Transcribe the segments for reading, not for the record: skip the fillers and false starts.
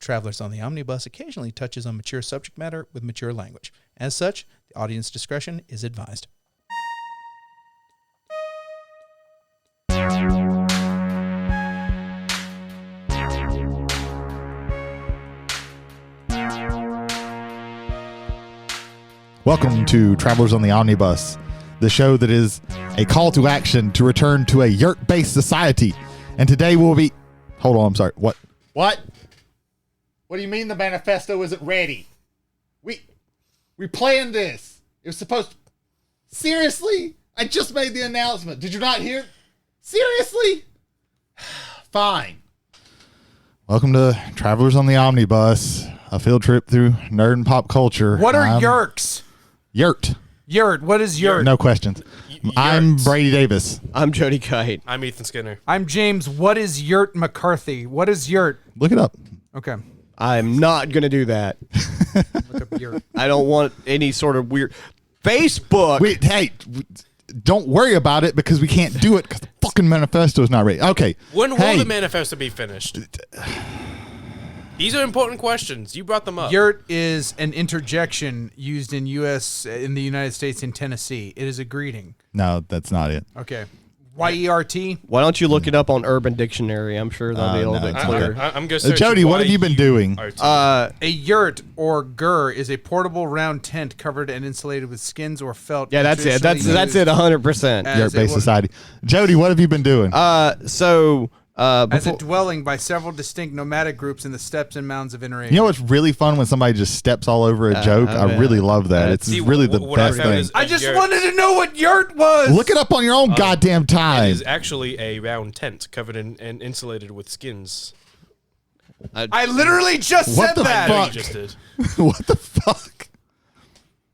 Travelers on the Omnibus occasionally touches on mature subject matter with mature language. As such, the audience discretion is advised. Welcome to Travelers on the Omnibus, the show that is a call to action to return to a yurt-based society. And today we'll be... Hold on, I'm sorry. What? What do you mean the manifesto isn't ready? We planned this. It was supposed to... Seriously? I just made the announcement. Did you not hear? Seriously? Fine. Welcome to Travelers on the Omnibus, a field trip through nerd and pop culture. What are yurks? Yurt. Yurt. What is yurt? No questions. I'm Brady Davis. I'm Jody Kite. I'm Ethan Skinner. I'm James. What is Yurt McCarthy? What is yurt? Look it up. Okay. I'm not going to do that. Look up yurt. I don't want any sort of weird... Facebook! Don't worry about it because we can't do it because the fucking manifesto is not ready. Okay. When will the manifesto be finished? These are important questions. You brought them up. Yurt is an interjection used in the United States in Tennessee. It is a greeting. No, that's not it. Okay. Y-E-R-T? Why don't you look it up on Urban Dictionary? I'm sure they'll be a little bit clearer. I'm going to Jody, what have you been doing? A yurt, or gur, is a portable round tent covered and insulated with skins or felt. Yeah, that's it. That's it 100%. Yurt-based society. Jody, what have you been doing? As a dwelling by several distinct nomadic groups in the steppes and mounds of Inner Asia. You know what's really fun when somebody just steps all over a joke? I really love that. It's really the best thing. I just wanted to know what yurt was. Look it up on your own goddamn time. It is actually a round tent covered and insulated with skins. I literally just said that. I know you just did. What the fuck?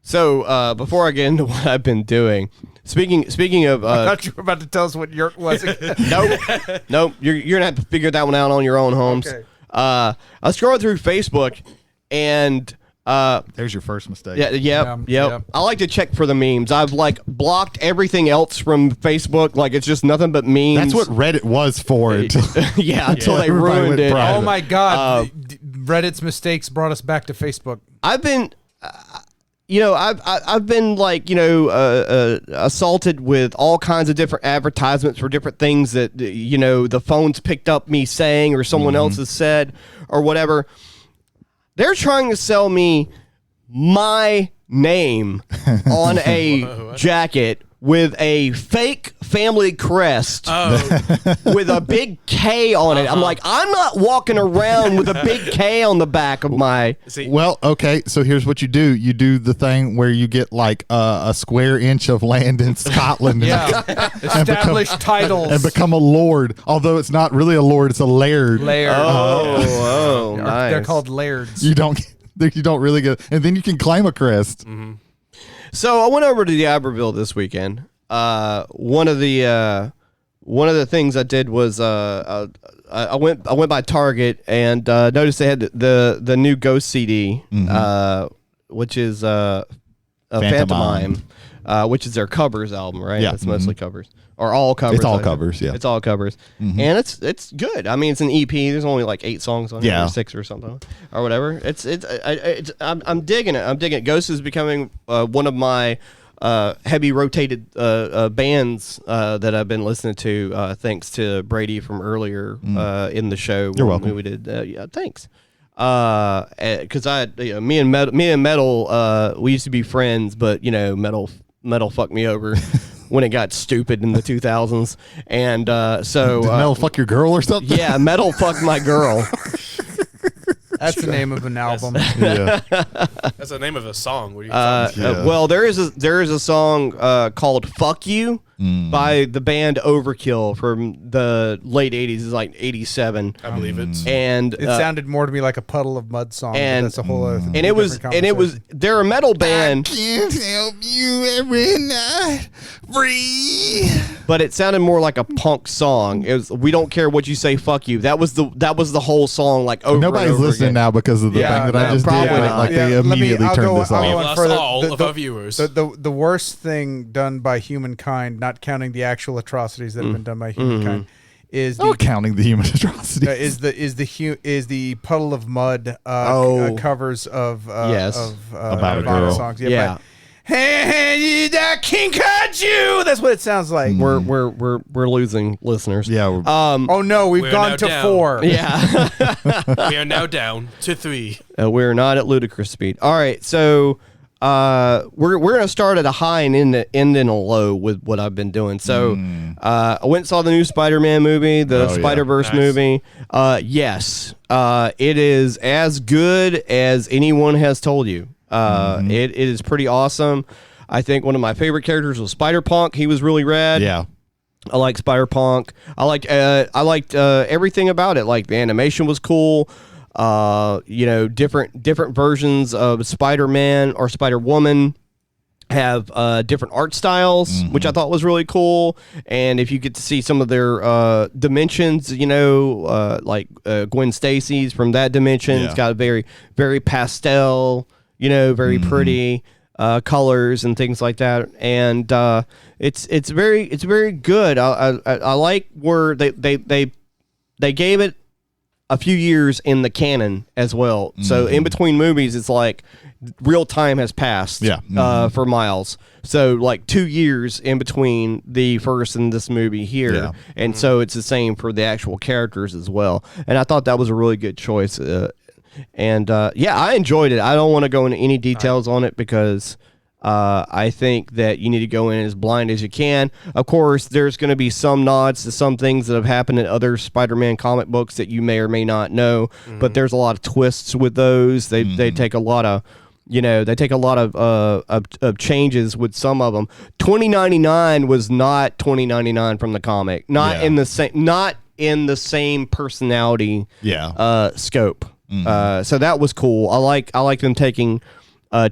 So, before I get into what I've been doing, speaking of... I thought you were about to tell us what yurt was again. Nope. You're going to have to figure that one out on your own, Holmes. Okay. I was scrolling through Facebook, and... There's your first mistake. Yep. I like to check for the memes. I've, blocked everything else from Facebook. It's just nothing but memes. That's what Reddit was for. Until they ruined it. Oh, my God. Reddit's mistakes brought us back to Facebook. I've been... I've been assaulted with all kinds of different advertisements for different things that the phone's picked up me saying or someone else has said or whatever. They're trying to sell me my name on a jacket with a fake family crest with a big K on it. I'm like, I'm not walking around with a big K on the back of my... Well, okay, so here's what you do. You do the thing where you get a square inch of land in Scotland Establish titles. And become a lord. Although it's not really a lord, it's a laird. Oh, nice. They're called lairds. You don't really get... And then you can claim a crest. Mm-hmm. So I went over to the Aberville this weekend. One of the things I did was I went by Target and noticed they had the new Ghost CD, which is Phantomime, which is their covers album, right? Yeah, it's mostly covers or all covers. It's all covers, yeah. It's all covers, and it's good. I mean, it's an EP. There's only 8 songs on it, or 6 or something, or whatever. I'm digging it. I'm digging it. Ghost is becoming one of my heavy rotated bands that I've been listening to, thanks to Brady from earlier in the show. You're welcome. We did, thanks. Because me and Metal, we used to be friends, but Metal fucked me over when it got stupid in the 2000s, and so did Metal fuck your girl or something? Yeah, Metal fucked my girl. That's the name of an album. That's the name of a song. What are you talking about? Well, there is a song called "Fuck You" by the band Overkill from the late '80s. It's like '87. I believe it. And it sounded more to me like a Puddle of Mud song. And that's a whole other thing. And it was they're a metal band. I can't help you every night. Free. But it sounded more like a punk song. It was, we don't care what you say, fuck you. That was the whole song, over Nobody's and over listening again. now because of the thing that I just did. They immediately turned this We off. lost all of our viewers. The worst thing done by humankind, not counting the actual atrocities that have been done by humankind, is Oh, the counting the human atrocities. is the puddle of mud covers of Yes. About a Nirvana girl. songs. Yeah. But, hey, that King Kaiju. That's what it sounds like. We're losing listeners. Yeah. Oh no, we've We're gone now to down. 4. Yeah. We are now down to 3. We're not at ludicrous speed. All right, so we're gonna start at a high and end in a low with what I've been doing. So I went and saw the new Spider-Man movie, the yeah. Spider-Verse Nice. movie. Yes, it is as good as anyone has told you. It is pretty awesome. I think one of my favorite characters was Spider-Punk. He was really rad. Yeah. I like Spider-Punk. I liked everything about it. Like the animation was cool. Different versions of Spider-Man or Spider-Woman have different art styles, which I thought was really cool. And if you get to see some of their dimensions, like Gwen Stacy's from that dimension, it's got a very, very pastel, very pretty colors and things like that. And it's very good. I like where they gave it a few years in the canon as well. So in between movies, it's like real time has passed for Miles. So like 2 years in between the first and this movie here. Yeah. And so it's the same for the actual characters as well. And I thought that was a really good choice. I enjoyed it. I don't want to go into any details on it because I think that you need to go in as blind as you can. Of course, there's going to be some nods to some things that have happened in other Spider-Man comic books that you may or may not know, but there's a lot of twists with those. They take a lot of of changes with some of them. 2099 was not 2099 from the comic. Not in the same personality scope. So that was cool. I like them taking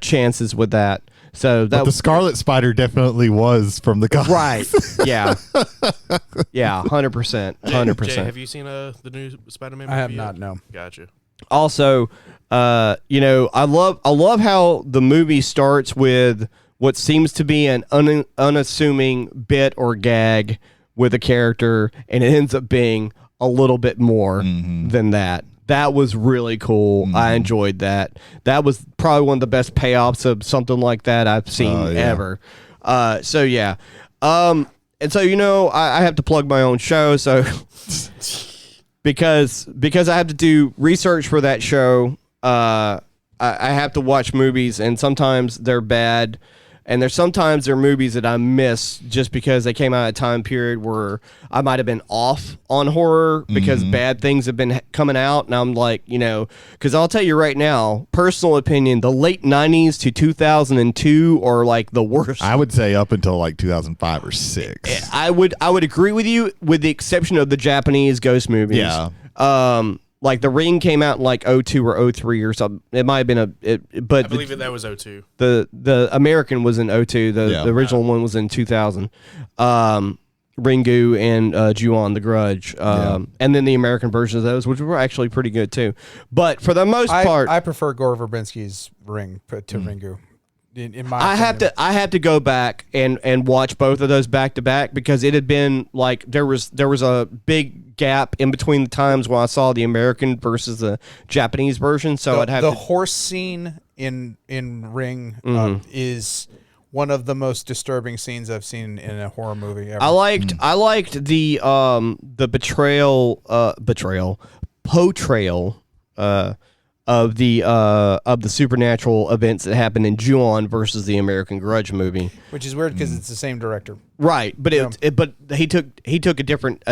chances with that. So that But the Scarlet Spider definitely was from the comics. right. Yeah. Yeah. 100%. 100%. Jay, have you seen the new Spider-Man movie? I have yet? not, no. Gotcha. Also, I love how the movie starts with what seems to be an unassuming bit or gag with a character, and it ends up being a little bit more than that. That was really cool. I enjoyed that. That was probably one of the best payoffs of something like that I've seen ever. And so, I have to plug my own show. So because I have to do research for that show, I have to watch movies, and sometimes they're bad. And sometimes there are movies that I miss just because they came out at a time period where I might have been off on horror because bad things have been coming out. And I'm like, because I'll tell you right now, personal opinion, the late 90s to 2002 are like the worst. I would say up until like 2005 or 6. I would agree with you, with the exception of the Japanese ghost movies. Yeah. Like The Ring came out in like 02 or 03 or something. It might have been but I believe that was 02. The American was in 02. The original one was in 2000. Ringu and Ju-on, The Grudge. And then the American version of those, which were actually pretty good too. But for the most part, I prefer Gore Verbinski's Ring to Ringu. In my I opinion. have to go back and watch both of those back to back because it had been like there was a big gap in between the times when I saw the American versus the Japanese version. So I'd have the horse scene in Ring is one of the most disturbing scenes I've seen in a horror movie ever. I liked the portrayal of the supernatural events that happened in Ju-on versus the American Grudge movie. Which is weird because it's the same director. Right, but but he took a different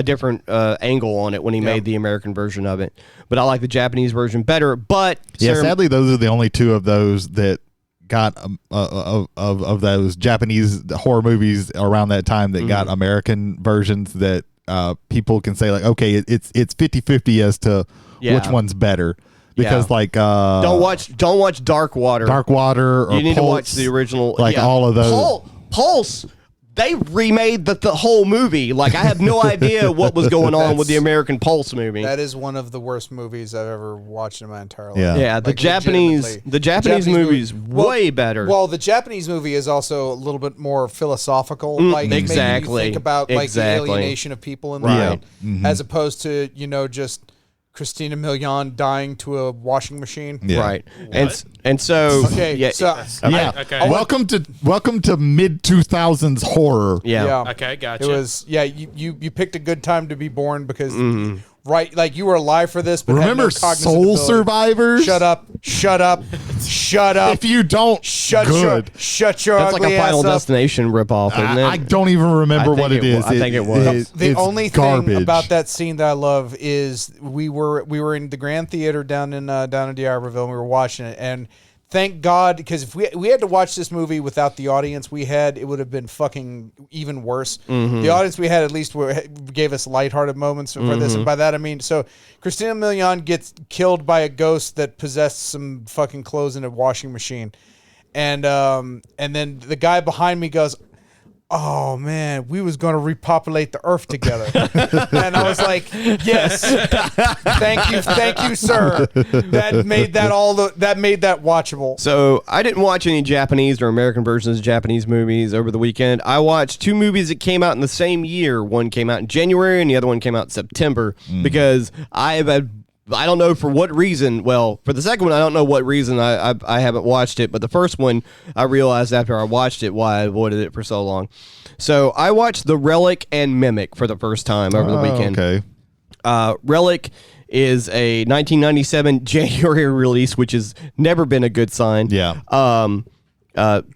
angle on it when he made the American version of it. But I like the Japanese version better. But sadly, those are the only two of those that got of those Japanese horror movies around that time that got American versions that people can say like, okay, it's 50-50 as to which one's better. Because don't watch Dark Water. Or you need Pulse, to watch the original. all of those. Pulse they remade the whole movie. Like, I have no idea what was going on with the American Pulse movie. That is one of the worst movies I've ever watched in my entire life. Yeah. Yeah, the Like, Japanese legitimately. movie's way better. Well, the Japanese movie is also a little bit more philosophical, like making exactly. you think about like Exactly. the alienation of people in the Right. world, as opposed to just Christina Milian dying to a washing machine. Yeah. Right. And so Okay, yeah, so Yeah. Okay. Welcome to mid 2000s horror. yeah. Okay, gotcha. It was you picked a good time to be born because right, like you were alive for this. But Remember had no cognizant Soul ability. Survivors? Shut up! Shut up! Shut up! If you don't, Shut good. your That's like ugly a Final ass up. Destination ripoff, isn't it? I don't even remember I think what it is. I think it was. The it's only garbage. thing about that scene that I love is we were in the Grand Theater down in D'Iberville, and we were watching it, and thank God, because if we had to watch this movie without the audience we had, it would have been fucking even worse. The audience we had at least gave us lighthearted moments for this, and by that I mean, so Christina Milian gets killed by a ghost that possessed some fucking clothes in a washing machine, and then the guy behind me goes, "Oh man, we was gonna repopulate the earth together," and I was like, "Yes, thank you, sir." That made that watchable. So I didn't watch any Japanese or American versions of Japanese movies over the weekend. I watched two movies that came out in the same year. One came out in January and the other one came out in September because I don't know for what reason. Well, for the second one, I don't know what reason I haven't watched it. But the first one, I realized after I watched it why I avoided it for so long. So I watched The Relic and Mimic for the first time over the weekend. Okay. Relic is a 1997 January release, which has never been a good sign. Yeah.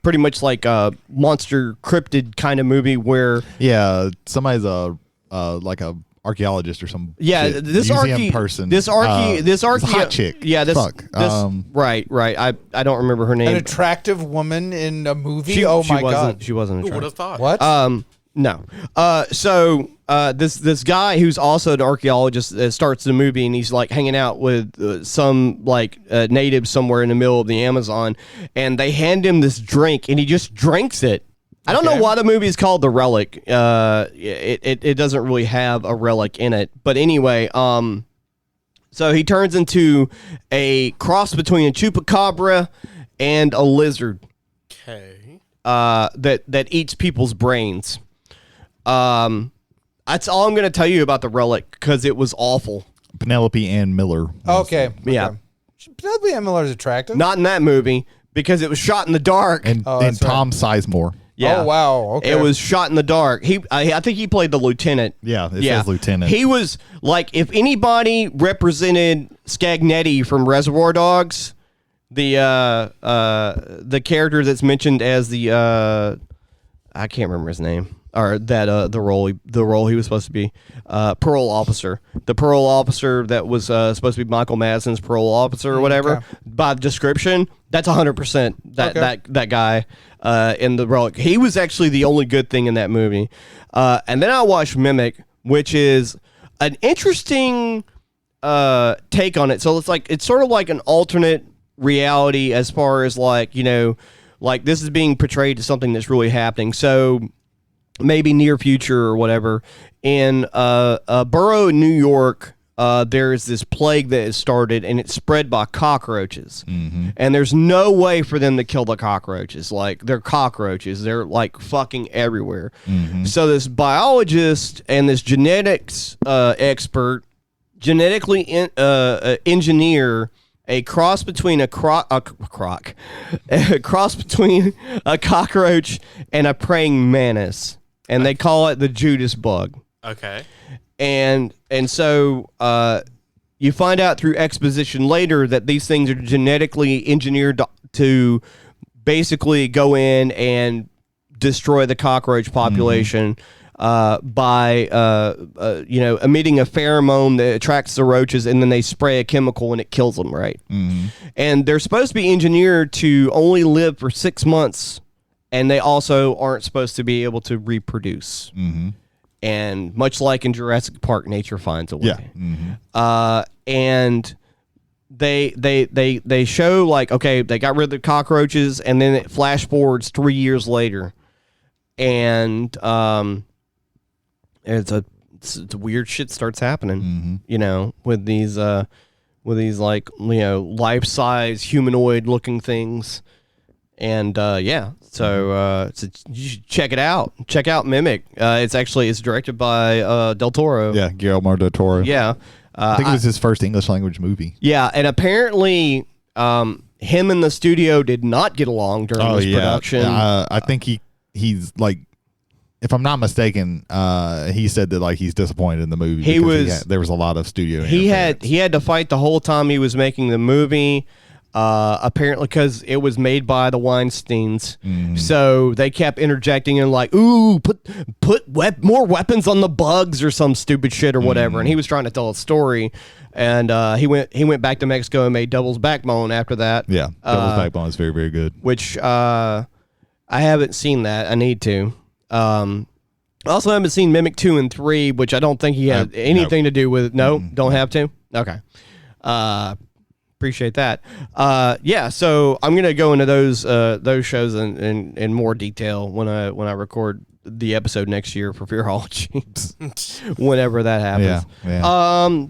Pretty much like a monster cryptid kind of movie where Yeah. Somebody's like a archaeologist or some shit. this museum person. this hot chick. Yeah, this Fuck. right. I don't remember her name. An attractive woman in a movie. She my wasn't, god! she wasn't Who would attractive. have thought? What? No. So this guy who's also an archaeologist starts the movie and he's like hanging out with some like natives somewhere in the middle of the Amazon, and they hand him this drink and he just drinks it. I don't know why the movie is called The Relic. It doesn't really have a relic in it, but anyway, so he turns into a cross between a chupacabra and a lizard. Okay. That eats people's brains. That's all I'm going to tell you about The Relic because it was awful. Penelope Ann Miller. Okay. Yeah. Penelope Ann Miller's attractive. Not in that movie because it was shot in the dark. And that's right. Tom Sizemore. Yeah. Oh wow. Okay. It was shot in the dark. I think he played the lieutenant. Yeah, it says lieutenant. He was like, if anybody represented Scagnetti from Reservoir Dogs, the character that's mentioned as the I can't remember his name, or that the role he was supposed to be, parole officer. The parole officer that was supposed to be Michael Madsen's parole officer or whatever. Okay. By description, that's 100% that guy in The Relic. He was actually the only good thing in that movie. And then I watched Mimic, which is an interesting take on it. So it's sort of like an alternate reality as far as like this is being portrayed as something that's really happening. So maybe near future or whatever. In a borough in New York, there is this plague that has started, and it's spread by cockroaches. Mm-hmm. And there's no way for them to kill the cockroaches. Like, they're cockroaches. They're, like, fucking everywhere. Mm-hmm. So this biologist and this genetics expert genetically engineer a cross between a cross between a cockroach and a praying mantis. And they call it the Judas bug. Okay. And so you find out through exposition later that these things are genetically engineered to basically go in and destroy the cockroach population by emitting a pheromone that attracts the roaches, and then they spray a chemical and it kills them, right? Mm-hmm. And they're supposed to be engineered to only live for 6 months, and they also aren't supposed to be able to reproduce. Mm-hmm. And much like in Jurassic Park, nature finds a way. Yeah. Mm-hmm. And they show, like, okay, they got rid of the cockroaches, and then it flash forwards 3 years later. and it's weird shit starts happening. You know, with these like, you know, life-size humanoid looking things. And so you should check it out. Check out Mimic. It's directed by Del Toro. Yeah, Guillermo del Toro. Yeah. I think it was his first English language movie. Yeah, and apparently him and the studio did not get along during this production. I think he's like, if I'm not mistaken, he said that like he's disappointed in the movie. There was a lot of studio. He had to fight the whole time he was making the movie. Apparently, because it was made by the Weinsteins, so they kept interjecting and like, "Ooh, put more weapons on the bugs" or some stupid shit or whatever. And he was trying to tell a story, and he went back to Mexico and made Devil's Backbone after that. Yeah, Devil's Backbone is very, very good. Which I haven't seen that. I need to. I also haven't seen Mimic 2 and 3, which I don't think he had anything to do with. No, don't have to. Okay. Appreciate that. So I'm gonna go into those shows in more detail when I record the episode next year for Fearology, whenever that happens.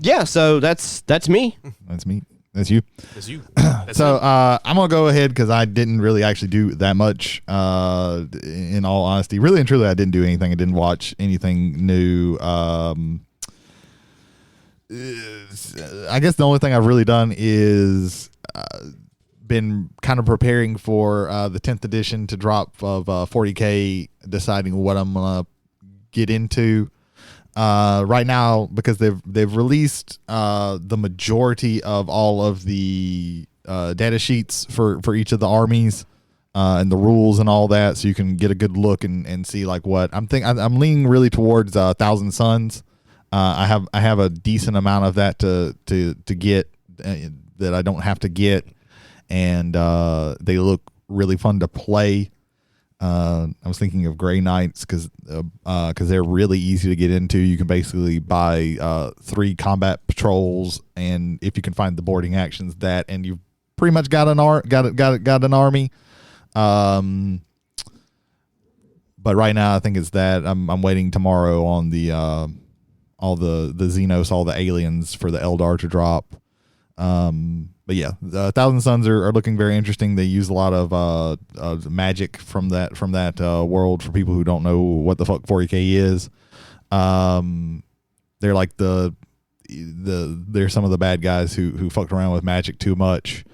Yeah. So that's me. That's me. That's you. That's you. So I'm gonna go ahead because I didn't really actually do that much. In all honesty, really and truly, I didn't do anything. I didn't watch anything new. I guess the only thing I've really done is been kind of preparing for the 10th edition to drop of 40K, deciding what I'm gonna get into right now, because they've released the majority of all of the data sheets for each of the armies and the rules and all that, so you can get a good look and see like what I'm leaning really towards Thousand Suns. I have a decent amount of that to get that I don't have to get, and they look really fun to play. I was thinking of Grey Knights because they're really easy to get into. You can basically buy 3 combat patrols, and if you can find the boarding actions, and you've pretty much got an army. But right now I think it's that I'm waiting tomorrow on the all the Xenos, all the aliens for the Eldar to drop. But yeah, the Thousand Suns are looking very interesting. They use a lot of magic from that world for people who don't know what the fuck 40K is. They're like they're some of the bad guys who fucked around with magic too much.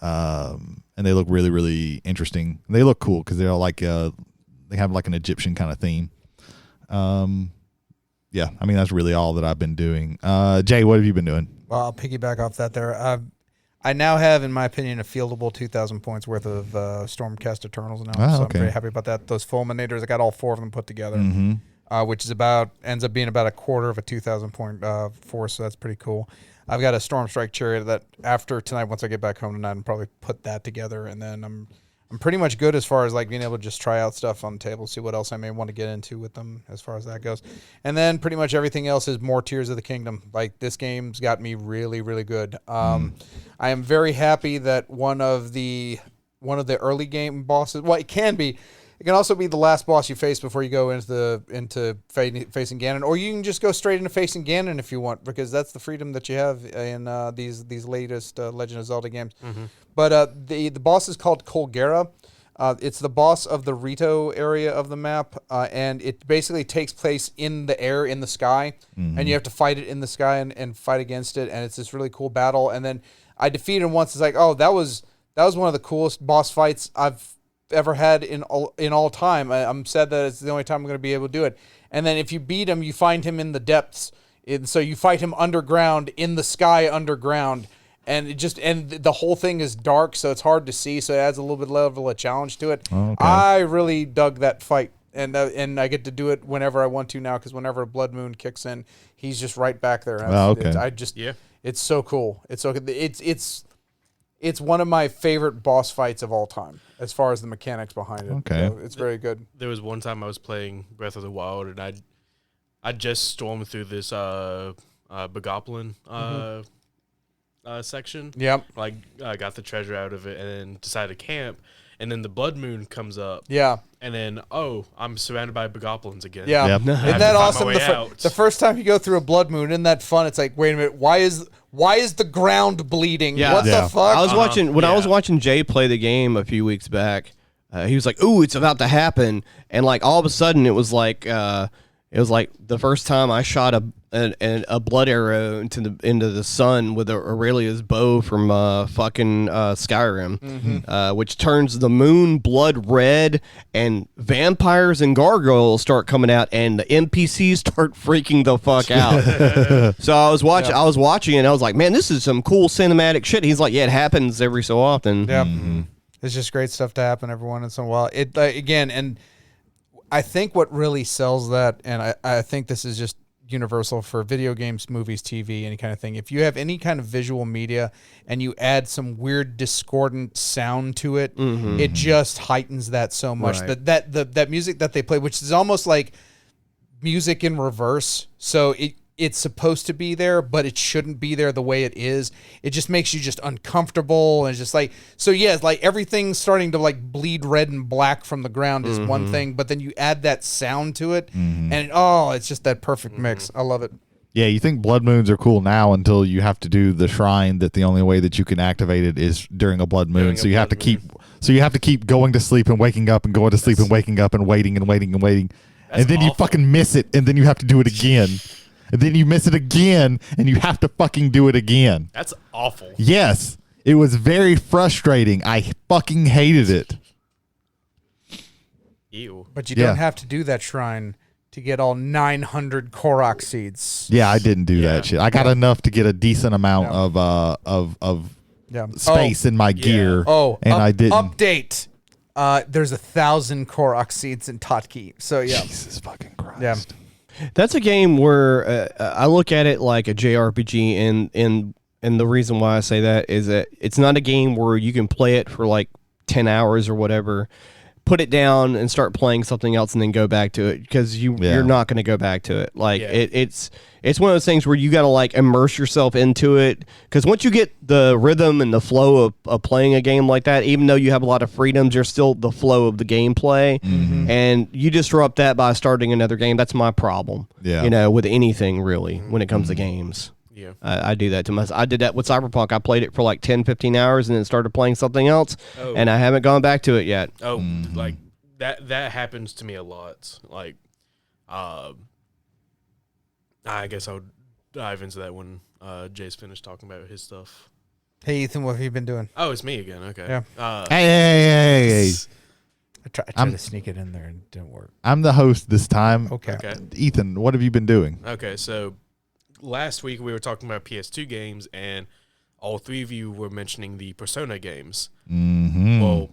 And they look really, really interesting. They look cool because they're like they have like an Egyptian kind of theme. Yeah, I mean, that's really all that I've been doing. Jay, what have you been doing? Well, I'll piggyback off that there. I now have, in my opinion, a fieldable 2,000 points worth of Stormcast Eternals now. Oh, so okay. I'm very happy about that. Those Fulminators, I got all 4 of them put together, which is ends up being about a quarter of a 2,000 point force, so that's pretty cool. I've got a Stormstrike Chariot that after tonight, once I get back home tonight, I'll probably put that together, and then I'm pretty much good as far as like being able to just try out stuff on the table, see what else I may want to get into with them as far as that goes. And then pretty much everything else is more Tears of the Kingdom. Like, this game's got me really, really good. I am very happy that one of the early game bosses, well, it can also be the last boss you face before you go into facing Ganon, or you can just go straight into facing Ganon if you want, because that's the freedom that you have in these latest Legend of Zelda games. But the boss is called Colgera. It's the boss of the Rito area of the map, and it basically takes place in the air, in the sky, and you have to fight it in the sky and fight against it, and it's this really cool battle. And then I defeated him once. It's like, oh, that was one of the coolest boss fights I've ever had in all time. I'm sad that it's the only time I'm going to be able to do it. And then if you beat him, you find him in the depths, and so you fight him underground, in the sky underground. And the whole thing is dark, so it's hard to see. So it adds a little bit level of challenge to it. Oh, okay. I really dug that fight, and I get to do it whenever I want to now, because whenever Blood Moon kicks in, he's just right back there. Oh, okay. It's so cool. It's so good. It's one of my favorite boss fights of all time, as far as the mechanics behind it. Okay, so it's very good. There was one time I was playing Breath of the Wild, and I just stormed through this Bogoblin section. Yep. Like, I got the treasure out of it and then decided to camp. and then the blood moon comes up. Yeah. And then, I'm surrounded by bogoblins again. Yeah. Yep. Isn't I have that to find my awesome? way out. The first time you go through a blood moon, isn't that fun? It's like, wait a minute, why is the ground bleeding? Yeah. What Yeah. the fuck? I was watching when I was Yeah. watching Jay play the game a few weeks back. He was like, "Ooh, it's about to happen," and like all of a sudden, it was like the first time I shot a blood arrow into the sun with Aurelia's bow from fucking Skyrim, which turns the moon blood red, and vampires and gargoyles start coming out, and the NPCs start freaking the fuck out. So I was watching, and I was like, "Man, this is some cool cinematic shit." He's like, "Yeah, it happens every so often." Yeah. It's just great stuff to happen every once in a while. It again, and I think what really sells that, and I think this is just universal for video games, movies, TV, any kind of thing. If you have any kind of visual media and you add some weird discordant sound to it, it just heightens that so much. Right. That music that they play, which is almost like music in reverse. So it's supposed to be there, but it shouldn't be there the way it is. It just makes you just uncomfortable, and it's just like, so yeah, it's like everything's starting to like bleed red and black from the ground is one thing, but then you add that sound to it, and it's just that perfect mix. I love it. Yeah, you think blood moons are cool now until you have to do the shrine that the only way that you can activate it is during a blood moon. During a So you have to blood keep going to sleep and waking up and going to sleep and waking up and waiting and waiting and waiting. And then you awful. fucking miss it, and then you have to do it again. And then you miss it again, and you have to fucking do it again. That's awful. Yes, it was very frustrating. I fucking hated it. Ew. But you Yeah. don't have to do that shrine to get all 900 Korok seeds. Yeah, I didn't do that shit. I got enough to get a decent amount Yeah. of Yeah. space in my gear. And I didn't. Update. There's 1,000 Korok seeds in Totki. So yeah. Jesus fucking Christ. Yeah. That's a game where I look at it like a JRPG, and the reason why I say that is that it's not a game where you can play it for like 10 hours or whatever, put it down and start playing something else and then go back to it, because you're not going to go back to it. Like it's one of those things where you got to like immerse yourself into it, because once you get the rhythm and the flow of playing a game like that, even though you have a lot of freedoms, you're still the flow of the gameplay, and you disrupt that by starting another game. That's my problem. Yeah. With anything really when it comes to games. Yeah. I do that to myself. I did that with Cyberpunk. I played it for like 10, 15 hours and then started playing something else, and I haven't gone back to it yet. Like that happens to me a lot. Like, I guess I'll dive into that when Jay's finished talking about his stuff. Hey Ethan, what have you been doing? Oh, it's me again. Okay. Yeah. Hey. I tried to sneak it in there and it didn't work. I'm the host this time. Okay. Ethan, what have you been doing? Okay. So last week we were talking about PS2 games, and all three of you were mentioning the Persona games. Mm-hmm. Well,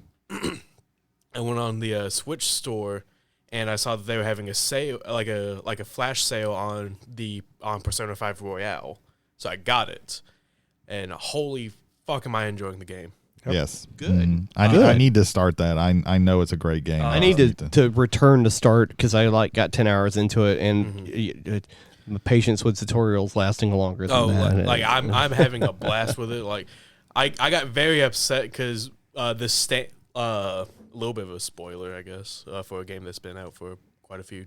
I went on the Switch store, and I saw that they were having a sale, like a flash sale on Persona 5 Royale. So I got it, and holy fuck, am I enjoying the game? Yes. Good. Mhm. I need to start that. I know it's a great game. I need to return to start, because I like got 10 hours into it, and my patience with tutorials lasting longer than that. Like I'm having a blast with it. Like I got very upset because a little bit of a spoiler, I guess, for a game that's been out for quite a few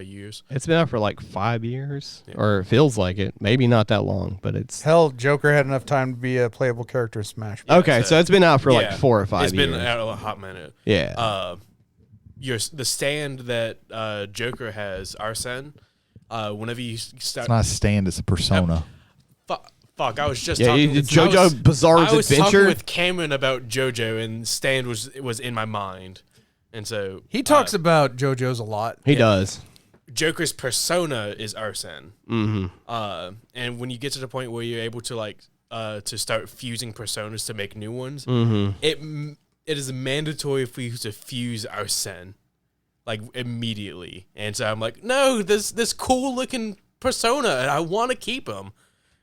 years. It's been out for like 5 years, or it feels like it. Maybe not that long, but it's... Hell, Joker had enough time to be a playable character in Smash. Okay, so it's been out for like 4 or 5 years. It's been out a hot minute. Yeah. The stand that Joker has, Arsene, whenever you start... It's not a stand, it's a persona. Fuck, I was just Yeah, talking with JoJo Bizarre's I was Adventure. talking with Cameron about JoJo, and Stan was in my mind. And so He talks about JoJo's a lot. He does. Joker's persona is Arsene. Mm-hmm. And when you get to the point where you're able to to start fusing personas to make new ones, it is mandatory for you to fuse Arsene like immediately. And so I'm like, no, this cool looking persona, and I want to keep him.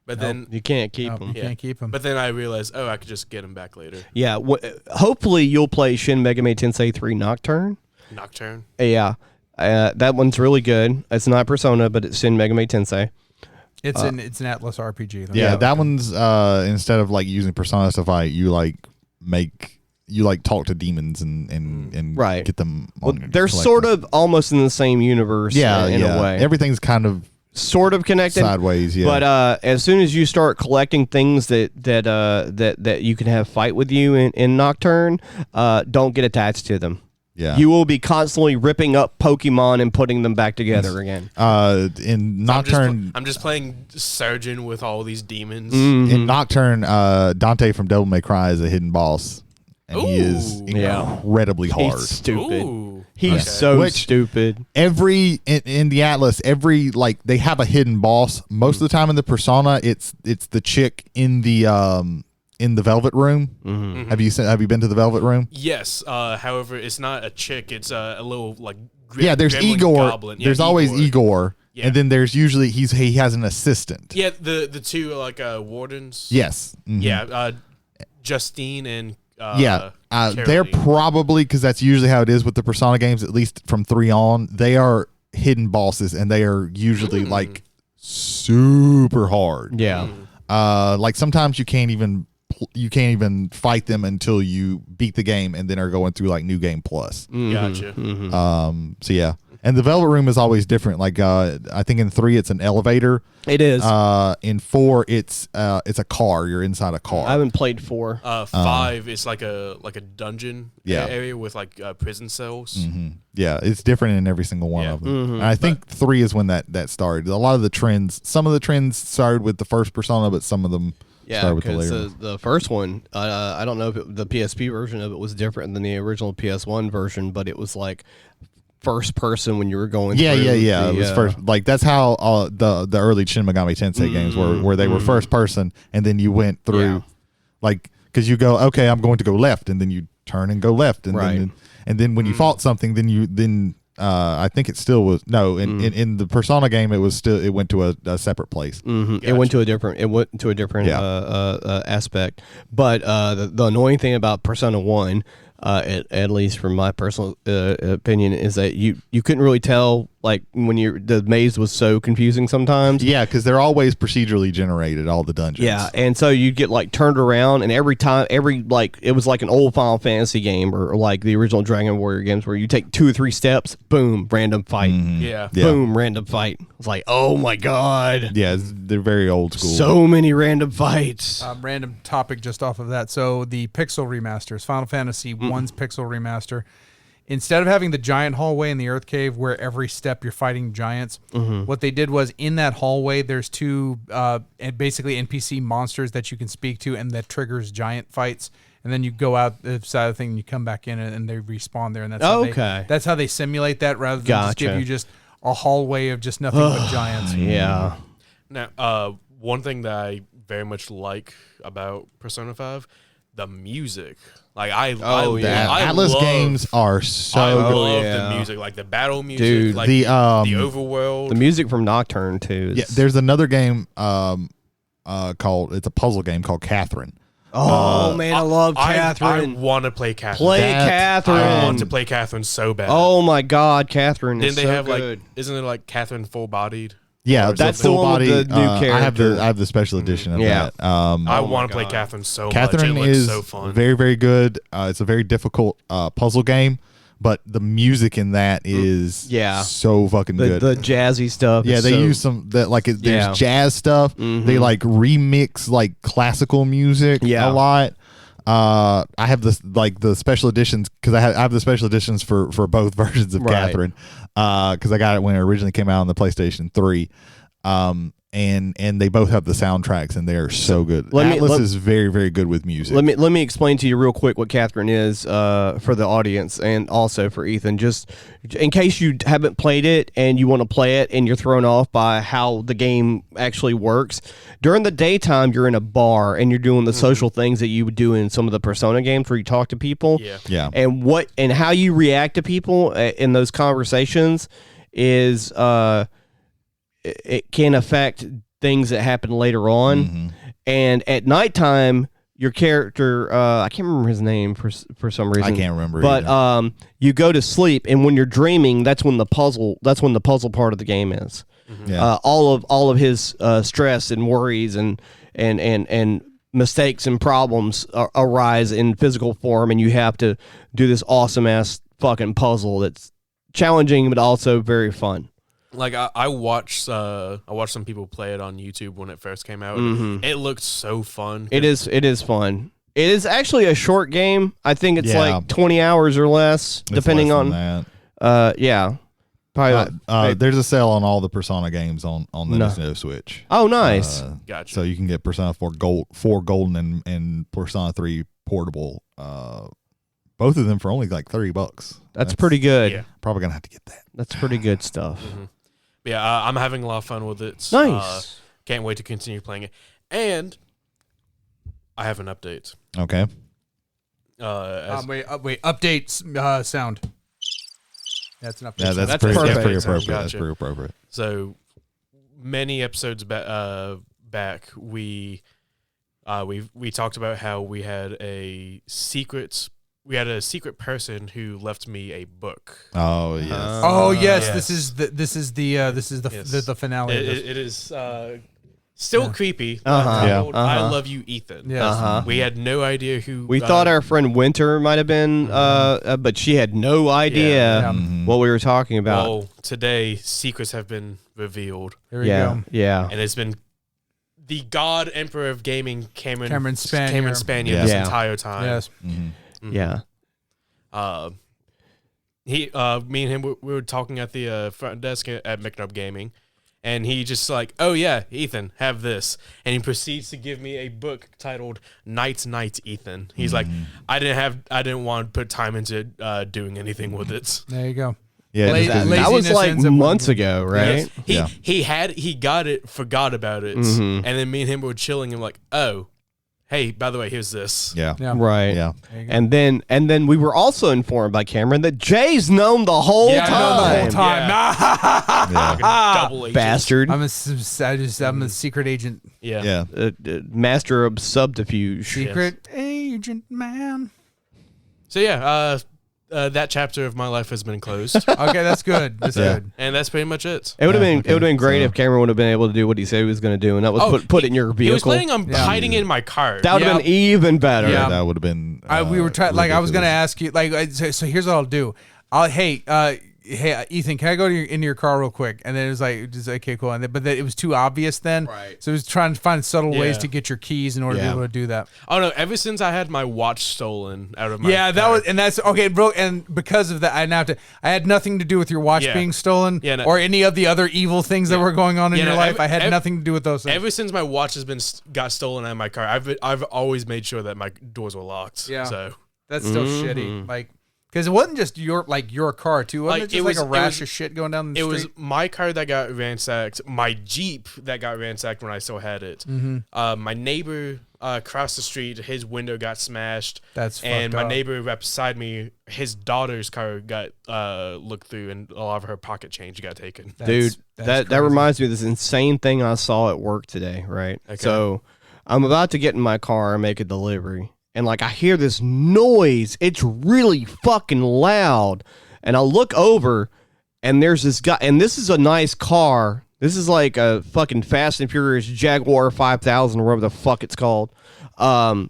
But then You can't keep them. You can't keep him. But then I realized, I could just get him back later. Yeah. Hopefully you'll play Shin Megami Tensei 3 Nocturne. Nocturne. Yeah. That one's really good. It's not Persona, but it's Shin Megami Tensei. It's an Atlas RPG. Though. Yeah, that one's instead of like using personas to fight, you like make you like talk to demons and Right. get them. Well, On they're sort of almost in the same universe. in a way. Everything's kind of sort of connected sideways. Yeah, But as soon as you start collecting things that you can have fight with you in Nocturne, don't get attached to them. yeah. You will be constantly ripping up Pokemon and putting them back together again. In Nocturne, I'm just playing surgeon with all these demons. in Nocturne, Dante from Devil May Cry is a hidden boss, and he is Ooh. incredibly hard. He's stupid. Ooh. He's Okay. so stupid. Every in the Atlas, they have a hidden boss. Most of the time in the Persona, it's the chick in the Velvet Room. Mm-hmm. Have you been to the Velvet Room? Yes. However, it's not a chick. It's a little like There's gremlin Igor. goblin. Yeah, There's always Igor, Yeah. and then there's usually he has an assistant. Yeah, the two like wardens. Yes. Mhm. Yeah. Justine and they're Caroline. probably, because that's usually how it is with the Persona games, at least from 3 on. They are hidden bosses, and they are usually like super hard. Yeah. Like sometimes you can't even fight them until you beat the game, and then are going through like New Game Plus. Gotcha. So yeah, and the Velvet Room is always different. Like I think in 3 it's an elevator. It is. In 4 it's a car. You're inside a car. I haven't played 4. 5 is like a dungeon Yeah. area with like prison cells. Yeah, it's different in every single one Yeah. of them. And I think 3 is when that started. A lot of the trends, some of the trends started with the first Persona, but some of them Yeah, started with the because later. the first one, I don't know if the PSP version of it was different than the original PS1 version, but it was like first person when you were going Yeah. through It was first. Like that's how the early Shin Megami Tensei games were, where they were first person, and then you went through, Yeah. like, because you go, okay, I'm going to go left, and then you turn and go left, and Right. then when you fought something, then I think it still was in the Persona game, it went to a separate place. It went to a different aspect. But the annoying thing about Persona 1, at least from my personal opinion, is that you couldn't really tell, like, when the maze was so confusing sometimes. Yeah, because they're always procedurally generated, all the dungeons. Yeah, and so you'd get like turned around, and it was like an old Final Fantasy game or like the original Dragon Warrior games where you take 2 or 3 steps, boom, random fight. Yeah. Yeah. Boom, random fight. It's like, oh my god, Yeah, they're very old school. so many random fights. Random topic just off of that. So the pixel remasters, Final Fantasy 1's pixel remaster, instead of having the giant hallway in the Earth Cave where every step you're fighting giants, what they did was in that hallway there's 2 basically NPC monsters that you can speak to, and that triggers giant fights. And then you go out the side of the thing and you come back in, and they respawn there. And that's how they simulate that, rather than just give you just a hallway of just nothing but giants. Yeah. Now, one thing that I very much like about Persona 5, the music. Like I Atlas love, games are so I good. love yeah. the music, like the battle music, Dude, like the, the overworld. The music from Nocturne too. Yeah, there's another game called, it's a puzzle game called Catherine. Oh man, I love Catherine. I want to play Catherine. Play Catherine. I want to play Catherine so bad. Oh my god, Catherine Then is they so have good. like, isn't it like Catherine full bodied? Yeah, That's full the one with body. the new I have character. the special edition of Yeah. that. I Oh want my to play God. Catherine so Catherine much. It looks is so fun. very, very good. It's a very difficult puzzle game, but the music in that is so fucking good. The jazzy stuff. Yeah, is they so- use some that like there's Yeah. jazz stuff. They like remix like classical music a lot. I have this like the special editions because I have the special editions for both versions of Right. Catherine because I got it when it originally came out on the PlayStation 3. And they both have the soundtracks, and they are so good. Atlas is very, very good with music. Let me explain to you real quick what Catherine is for the audience and also for Ethan, just in case you haven't played it and you want to play it and you're thrown off by how the game actually works. During the daytime, you're in a bar and you're doing the social things that you would do in some of the Persona games where you talk to people. Yeah. And how you react to people in those conversations is it can affect things that happen later on. And at nighttime, your character, I can't remember his name for some reason. I can't remember But either. you go to sleep, and when you're dreaming, that's when the puzzle part of the game is. Yeah. All of his stress and worries and mistakes and problems arise in physical form, and you have to do this awesome ass fucking puzzle that's challenging but also very fun. Like I watched some people play it on YouTube when it first came out. It looked so fun. It is fun. It is actually a short game. I think it's Yeah. like 20 hours or less, It's depending less on than that. yeah. Probably There's a sale on all the Persona games on the Nintendo Switch. Oh, nice. Gotcha. So you can get Persona 4 Golden and Persona 3 Portable. Both of them for only like $30. That's pretty good. Yeah. Probably gonna have to get that. That's pretty good stuff. Yeah, I'm having a lot of fun with it. Nice. Can't wait to continue playing it. And I have an update. Okay. Wait, update sound. That's an update. Yeah, sound. that's That's pretty perfect. appropriate. Gotcha. That's pretty appropriate. So many episodes back, we talked about how we had a secret person who left me a book. Oh yes. Oh yes, Yes. this is the finale. It is still creepy. Uh-huh. Yeah. I love you, Ethan. Yes. Uh-huh. We had no idea who. We thought our friend Winter might have been, but she had no idea Yeah. what we were talking about. Well, today secrets have been revealed, There we yeah, go. yeah. and it's been the God Emperor of Gaming, Cameron Spanier. Spanier, Yeah. this Yeah. entire time. Yes. Mm-hmm. Yeah. Me and him, we were talking at the front desk at McNub Gaming, and he just like, oh yeah, Ethan, have this, and he proceeds to give me a book titled Night, Ethan. He's like, I didn't want to put time into doing anything with it. There you go. Yeah. Late- just- late- That was Laziness like ends up months winning. ago, right? Yes. Yeah. He got it, forgot about it, and then me and him were chilling, and like, oh, hey, by the way, here's this. yeah. Yeah. Right. Yeah. There you go. And then we were also informed by Cameron that Jay's known the whole Yeah, I know time. the whole time. Yeah. Double agent. Bastard. I'm a secret agent. Yeah. Yeah. Master of subterfuge. Secret agent man. So yeah, that chapter of my life has been closed, Okay, that's good. That's Yeah. good. and that's pretty much it. It would have Yeah, been okay. it would have been great So- if Cameron would have been able to do what he said he was going to do, and that was put it in your He was vehicle. planning on Yeah. hiding in my car. That would have Yeah. been even better. Yeah. That would have been. We were trying. Like I was gonna ridiculous. ask you. So here's what I'll do. Hey, Ethan, can I go into your car real quick? And then it was like, okay, cool. And but it was too obvious then. Right. So it was trying to find subtle ways Yeah. to get your keys in order to Yeah. be able to do that. Oh no! Ever since I had my watch stolen out of my Yeah, that car. was, and that's okay, bro. And because of that, I had nothing to do with your watch Yeah. being stolen, Yeah, no. or any of the other evil things that were going on in Yeah, your no, life. I had nothing to do with those things. Ever since my watch has been got stolen out of my car, I've always made sure that my doors were locked. Yeah. So That's still shitty. Like, because it wasn't just your car too. Wasn't Like, it just it like was- a it rash was- of shit going down the it street? was my car that got ransacked, my Jeep that got ransacked when I still had it. My neighbor across the street, his window got smashed. That's and fucked my up. neighbor right beside me, his daughter's car got looked through, and a lot of her pocket change got taken. Dude, That's that crazy. reminds me of this insane thing I saw at work today, right? Okay. So I'm about to get in my car and make a delivery, and like I hear this noise. It's really fucking loud, and I look over, and there's this guy, and this is a nice car. This is like a fucking Fast and Furious Jaguar 5000 or whatever the fuck it's called. Dodge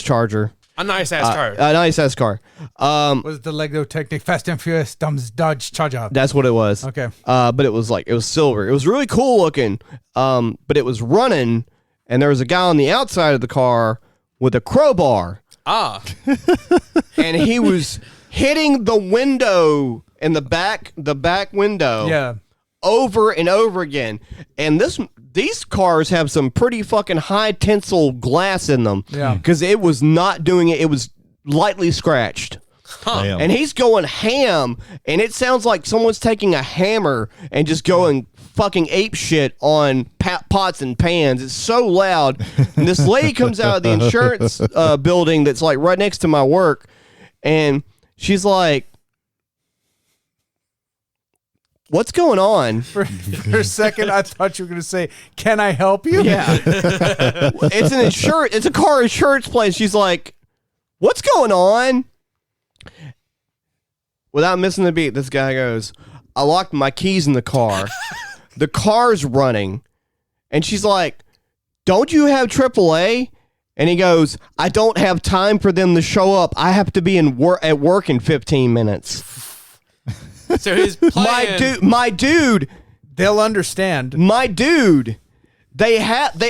Charger. A nice ass car. A nice ass car. Was the Lego Technic Fast and Furious Dodge Charger? That's what it was. Okay. But it was silver. It was really cool looking. But it was running, and there was a guy on the outside of the car with a crowbar, and he was hitting the window in the back window. Yeah. Over and over again. And these cars have some pretty fucking high tensile glass in them. Yeah. Because it was not doing it. It was lightly scratched. Damn. And he's going ham, and it sounds like someone's taking a hammer and just going fucking ape shit on pots and pans. It's so loud. And this lady comes out of the insurance building that's like right next to my work, and she's like, "What's going on?" For a second, I thought you were going to say, "Can I help you?" Yeah. It's a car insurance place. She's like, "What's going on?" Without missing the beat, this guy goes, "I locked my keys in the car. The car's running." And she's like, don't you have AAA? And he goes, I don't have time for them to show up. I have to be at work in 15 minutes. So his plan, my dude, They'll understand. my dude, they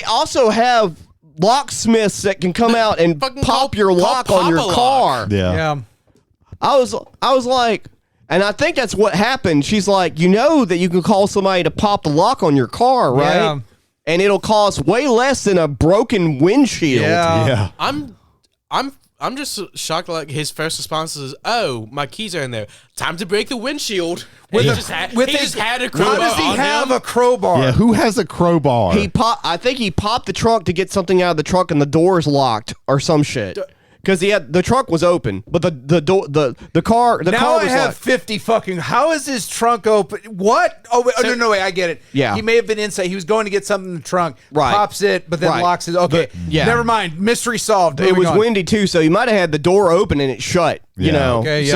also have locksmiths that can come out and fucking pop your lock on your Pop-A-Lock. car. Yeah. Yeah. I was like, and I think that's what happened. She's like, you know that you can call somebody to pop the lock on your car, right? Yeah. And it'll cost way less than a broken windshield. Yeah. Yeah. I'm just shocked. Like his first response is, "Oh, my keys are in there. Time to break the windshield." With he a- just had, with he his- just had a How crowbar does he on have him. a crowbar? Yeah. Who has a crowbar? I think he popped the trunk to get something out of the trunk, and the door's locked or some shit. Because the trunk was open, but the car Now I was have locked. 50 fucking. How is his trunk open? What? Oh, wait, no, wait, I get it. Yeah. He may have been inside. He was going to get something in the trunk. Right. Pops it, but then Right. locks it. Okay. yeah. Never mind. Mystery solved. It Moving was on. windy too, so he might have had the door open and it shut. You Yeah. know. Okay, yeah.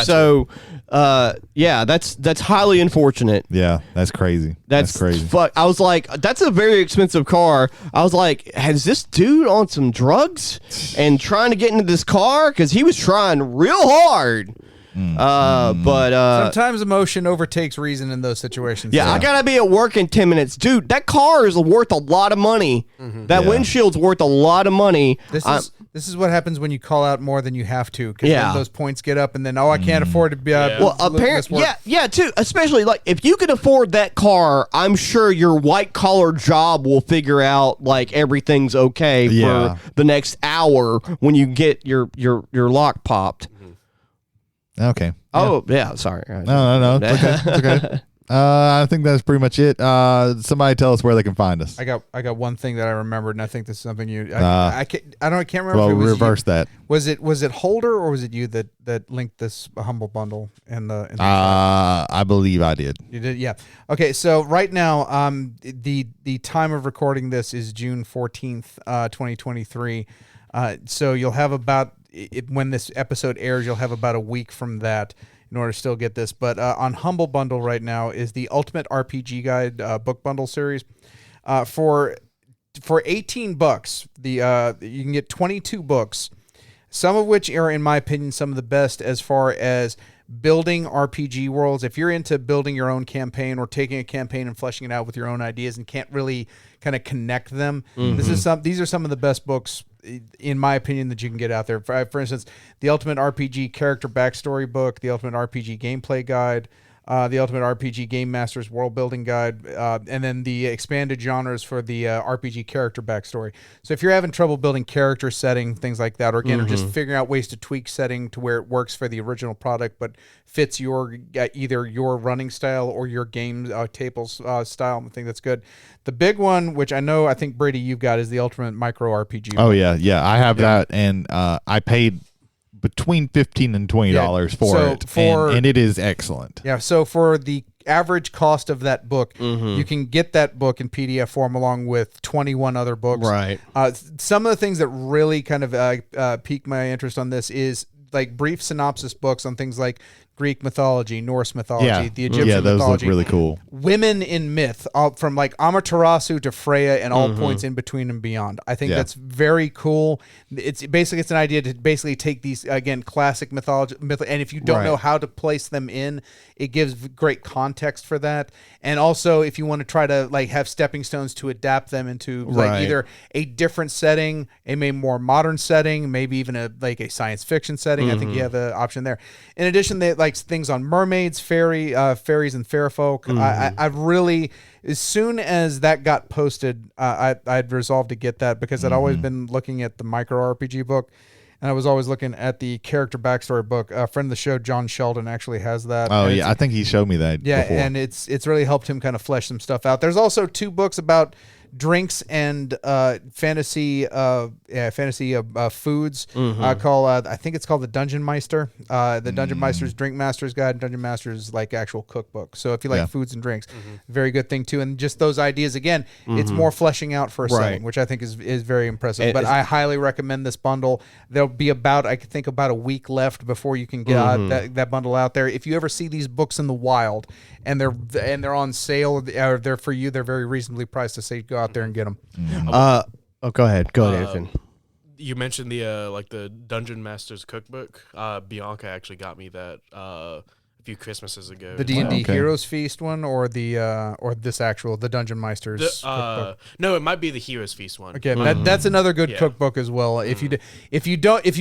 So Gotcha. yeah, that's highly unfortunate. Yeah. That's crazy. That's crazy. Fuck. I was like, that's a very expensive car. I was like, has this dude on some drugs and trying to get into this car? Because he was trying real hard. But Sometimes emotion overtakes reason in those situations. yeah, I gotta be at work in 10 minutes, dude. That car is worth a lot of money. That Yeah. windshield's worth a lot of money. This is what happens when you call out more than you have to. Because Yeah. then those points get up, and then I can't afford to be. Well, apparently, yeah, too. Especially like if you can afford that car, I'm sure your white collar job will figure out like everything's okay Yeah. for the next hour when you get your lock popped. Okay. Oh yeah, sorry. No. It's okay. It's okay. I think that's pretty much it. Somebody tell us where they can find us. I got one thing that I remembered, and I think this is something you. I can't remember. Well, if it was reverse you. that. Was it Holder or was it you that linked this humble bundle in the? I believe I did. You did, yeah. Okay, so right now, the time of recording this is June 14th, 2023. So you'll have when this episode airs, you'll have about a week from that in order to still get this. But on Humble Bundle right now is the Ultimate RPG Guide book bundle series. For $18, you can get 22 books, some of which are, in my opinion, some of the best as far as building RPG worlds. If you're into building your own campaign or taking a campaign and fleshing it out with your own ideas and can't really kind of connect them, these are some of the best books, in my opinion, that you can get out there. For instance, the Ultimate RPG Character Backstory book, the Ultimate RPG Gameplay Guide, the Ultimate RPG Game Master's World Building Guide, and then the expanded genres for the RPG Character Backstory. So if you're having trouble building character setting, things like that, or again, or just figuring out ways to tweak setting to where it works for the original product, but fits either your running style or your game table style, I think that's good. The big one, which I think Brady you've got, is the Ultimate Micro RPG. Oh yeah. I have that, and I paid between $15 and $20 for it, and it is excellent. Yeah, so for the average cost of that book, you can get that book in PDF form along with 21 other books. Right. Some of the things that really kind of piqued my interest on this is like brief synopsis books on things like Greek mythology, Norse mythology, the Egyptian those mythology. look really cool. Women in myth, from like Amaterasu to Freya and all points in between and beyond. I think that's very cool. It's an idea to basically take these, again, classic mythology, and if you don't know how to place them in, it gives great context for that. And also, if you want to try to like have stepping stones to adapt them into like either a different setting, a maybe more modern setting, maybe even a science fiction setting, I think you have an option there. In addition, they like things on mermaids, fairies, and fair folk. I really, as soon as that got posted, I'd resolved to get that because I'd always been looking at the micro RPG book, and I was always looking at the character backstory book. A friend of the show, John Sheldon, actually has that. Oh yeah, I think he showed me that. Yeah, before. and it's really helped him kind of flesh some stuff out. There's also 2 books about drinks and fantasy foods called I think it's called the Dungeon Meister, the Dungeon Meister's Drink Master's Guide, and Dungeon Master's like actual cookbook. So if you like foods and drinks, very good thing too. And just those ideas again, it's more fleshing out for a setting, which I think is very impressive. But I highly recommend this bundle. There'll be about a week left before you can get that bundle out there. If you ever see these books in the wild and they're on sale, or they're for you, they're very reasonably priced to say go out out there and get them. Go ahead, Nathan. You mentioned the Dungeon Master's Cookbook. Bianca actually got me that a few Christmases ago. The D&D Heroes Feast one, or the Dungeon Meister's cookbook? No, it might be the Heroes Feast one. Okay, that's another good cookbook as well. If you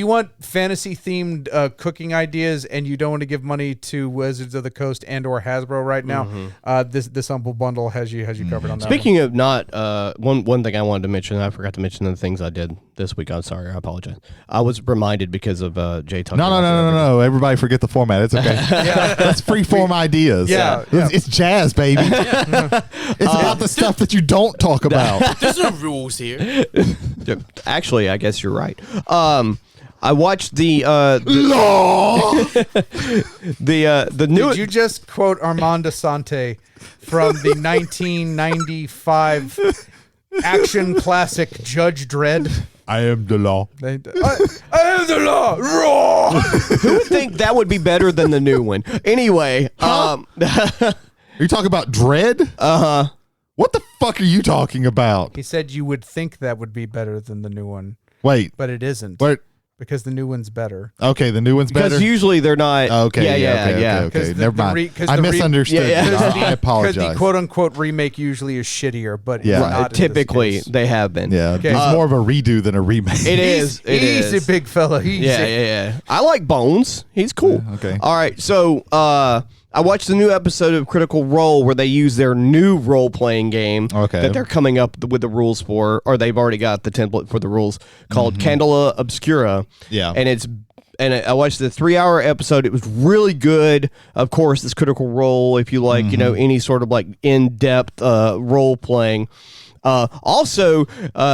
want fantasy themed cooking ideas and you don't want to give money to Wizards of the Coast and or Hasbro right now, this humble bundle has you covered on that. Speaking of not one thing I wanted to mention, I forgot to mention the things I did this week. I'm sorry, I apologize. I was reminded because of Jay talking. No. Everybody forget the format. It's okay. That's free form ideas. Yeah. It's jazz, baby. It's about the stuff that you don't talk about. There's no rules here. Actually, I guess you're right. I watched the Law. the new. Did you just quote Armand Asante from the 1995 action classic Judge Dredd? I am the law. I am the law. Raw. Who would think that would be better than the new one? Anyway, Are you talking about Dread? What the fuck are you talking about? He said you would think that would be better than the new one, Wait. but it isn't. Wait. Because the new one's better. Okay, the new one's better. because usually they're not. Okay. Yeah. Okay. 'Cause the- Never the mind. re- 'cause I the re- misunderstood. Yeah, yeah. I Because apologize. the quote unquote remake usually is shittier, but Yeah. it's Right, not in this Typically, case. they have been. Yeah, Okay. it's more of a redo than a remake. It is. It Easy, is. big fella. Easy. Yeah. I like Bones. He's cool. Yeah, okay. All right. So I watched the new episode of Critical Role where they use their new role playing game Okay. that they're coming up with the rules for, or they've already got the template for the rules called Candela Obscura. Yeah. And I watched the 3-hour episode. It was really good. Of course, it's Critical Role. If you like, any sort of like in-depth role playing. Also,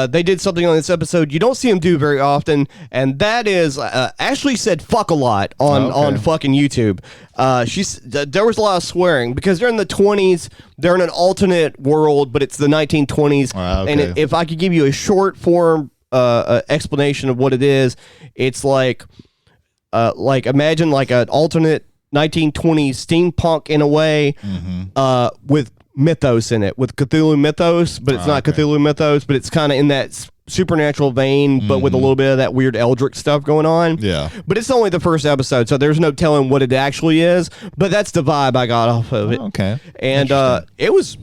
they did something on this episode you don't see them do very often, and that is Ashley said "fuck" a lot on fucking YouTube. There was a lot of swearing because they're in the 20s. They're in an alternate world, but it's the 1920s. Okay. And if I could give you a short form explanation of what it is, it's like imagine like an alternate 1920s steampunk in a way, with mythos in it, with Cthulhu mythos, but it's not Cthulhu mythos, but it's kind of in that supernatural vein, but with a little bit of that weird eldritch stuff going on. Yeah. But it's only the first episode, so there's no telling what it actually is, but that's the vibe I got off of it. Okay. And it was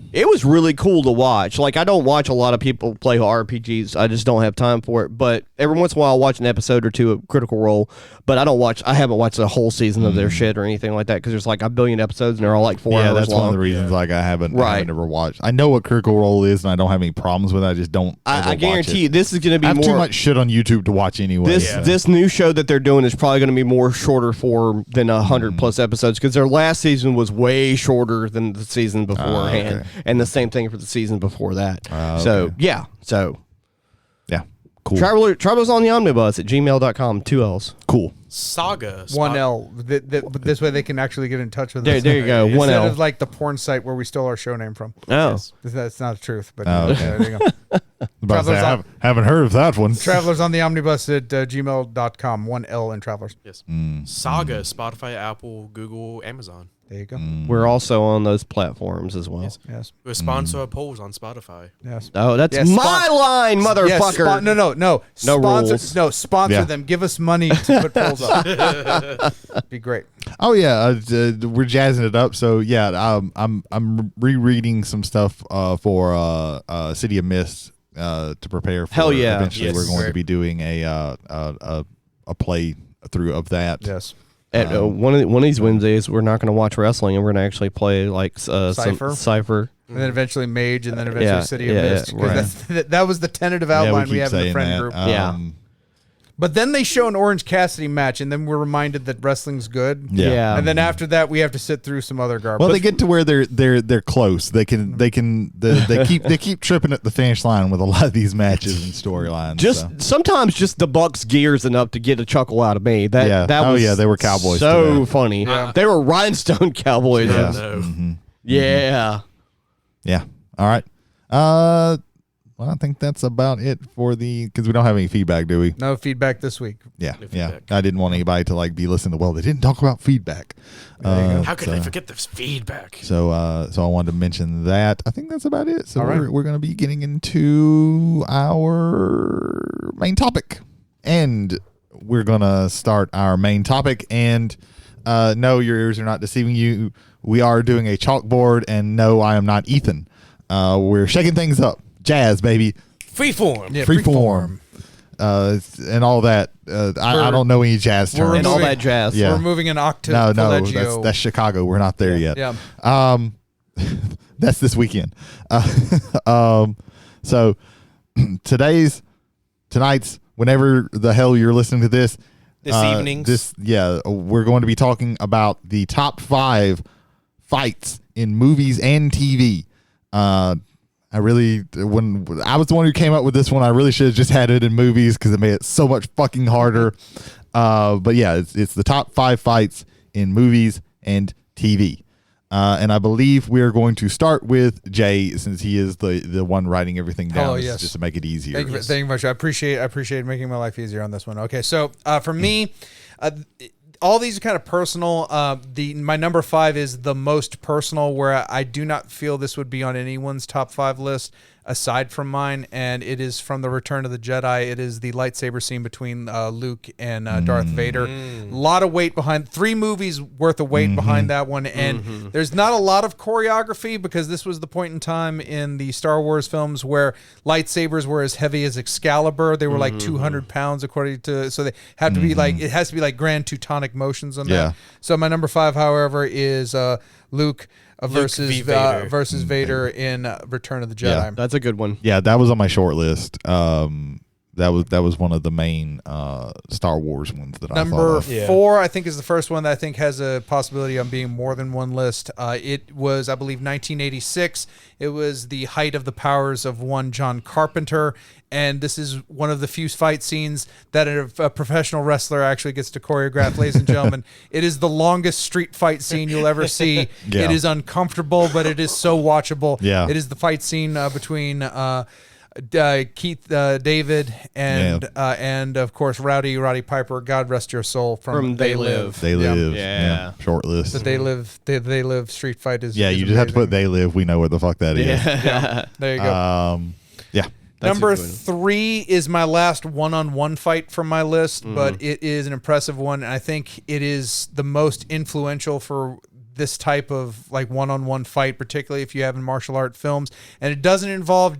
really cool to watch. Like, I don't watch a lot of people play RPGs. I just don't have time for it. But every once in a while I'll watch an episode or two of Critical Role, but I haven't watched a whole season of their shit or anything like that, because there's like a billion episodes and they're all like 4 hours that's long. one of the reasons like I haven't ever watched. I know what Critical Role is and I don't have any problems with it. I just don't ever I guarantee you watch it. this is going to be I have more too much shit on YouTube to watch anyway. This new show that they're doing is probably going to be more shorter form than 100 plus episodes, because their last season was way shorter than the season beforehand, and the same thing for the season before that. So yeah, cool. Travelers on the Omnibus at gmail.com, 2 L's. Cool. Saga. 1 L. This way they can actually get in touch with us. There you go. 1 Instead L. of like the porn site where we stole our show name from. Oh. That's not the truth, but Okay. there you go. About to say, Travelers I haven't heard of that one. Travelers on the Omnibus at gmail.com. 1 L in Travelers. Yes. Saga. Spotify, Apple, Google, Amazon. There you go. We're also on those platforms as well. Yes. We're sponsor our polls on Spotify. Yes. Oh, that's Yes, my line, motherfucker. No. No Sponsor, rules. no, sponsor Yeah. them. Give us money to put polls up. Be great. Oh yeah, we're jazzing it up. So yeah, I'm rereading some stuff for City of Mist to prepare for. Hell yeah. Eventually, Yes. we're going to Great. be doing a play through of that. Yes. At one of these Wednesdays, we're not going to watch wrestling, and we're going to actually play like Cypher? Cypher. And then eventually Mage, and then eventually Yeah, City of yeah, Mist. right. Because that was the tentative Yeah, outline we keep have in the saying friend that. group. Yeah. But then they show an Orange Cassidy match, and then we're reminded that wrestling's good. Yeah. And then after that, we have to sit through some other garbage. Well, they get to where they're close. They keep tripping at the finish line with a lot of these matches and storylines. Sometimes just the Bucks gears enough to get a chuckle out of me. That was they were Cowboys So today. funny. Yeah. They were rhinestone Cowboys. Yeah. No. Yeah. Yeah. All right. Well, I think that's about it for because we don't have any feedback, do we? No feedback this week. Yeah, No yeah. feedback. I didn't want anybody to like be listening to. Well, they didn't talk about feedback. How could I forget this feedback? So I wanted to mention that. I think that's about it. So All right. we're going to be getting into our main topic, and we're going to start our main topic. And no, your ears are not deceiving you. We are doing a chalkboard, and no, I am not Ethan. We're shaking things up. Jazz, baby. Freeform. Yeah, Freeform. And all that. I don't know any jazz we're terms. And all moving- that jazz. Yeah. We're moving an octave. No, Collegio. that's Chicago. We're not there yet. Yeah. That's this weekend. So tonight's, whenever the hell you're listening to this, Evening's. we're going to be talking about the top 5 fights in movies and TV. When I was the one who came up with this one, I really should have just had it in movies because it made it so much fucking harder. But yeah, it's the top 5 fights in movies and TV. And I believe we're going to start with Jay, since he is the one writing everything down. Oh, yes. Just to make it easier. Thank you very much. I appreciate making my life easier on this one. Okay, so for me, all these are kind of personal. My number 5 is the most personal, where I do not feel this would be on anyone's top 5 list aside from mine, and it is from the Return of the Jedi. It is the lightsaber scene between Luke and Darth Vader. A lot of weight behind 3 movies worth of weight behind that one, and there's not a lot of choreography because this was the point in time in the Star Wars films where lightsabers were as heavy as Excalibur. They were like 200 pounds according to, so they have to be like, it has to be like grand Teutonic motions on Yeah. that. So my number 5, however, is Luke versus v. Vader. Vader in Return of the Jedi. Yeah. That's a good one. Yeah, that was on my short list. That was one of the main Star Wars ones that I Number thought of. Yeah. 4, I think, is the first one that I think has a possibility on being more than one list. It was, I believe, 1986. It was the height of the powers of one John Carpenter, and this is one of the few fight scenes that a professional wrestler actually gets to choreograph, ladies and gentlemen. It is the longest street fight scene you'll ever see. Yeah. It is uncomfortable, but it is so watchable. Yeah. It is the fight scene between Keith David and of course Roddy Piper, God rest your soul, from They Live. They Yeah. Live. Yeah. Short list. The They Live street fight is Yeah, is you just have to put amazing. They Live. We know what the fuck that is. There you go. Yeah. Number a good one. 3 is my last one-on-one fight from my list, but it is an impressive one, and I think it is the most influential for this type of like one-on-one fight, particularly if you have in martial art films, and it doesn't involve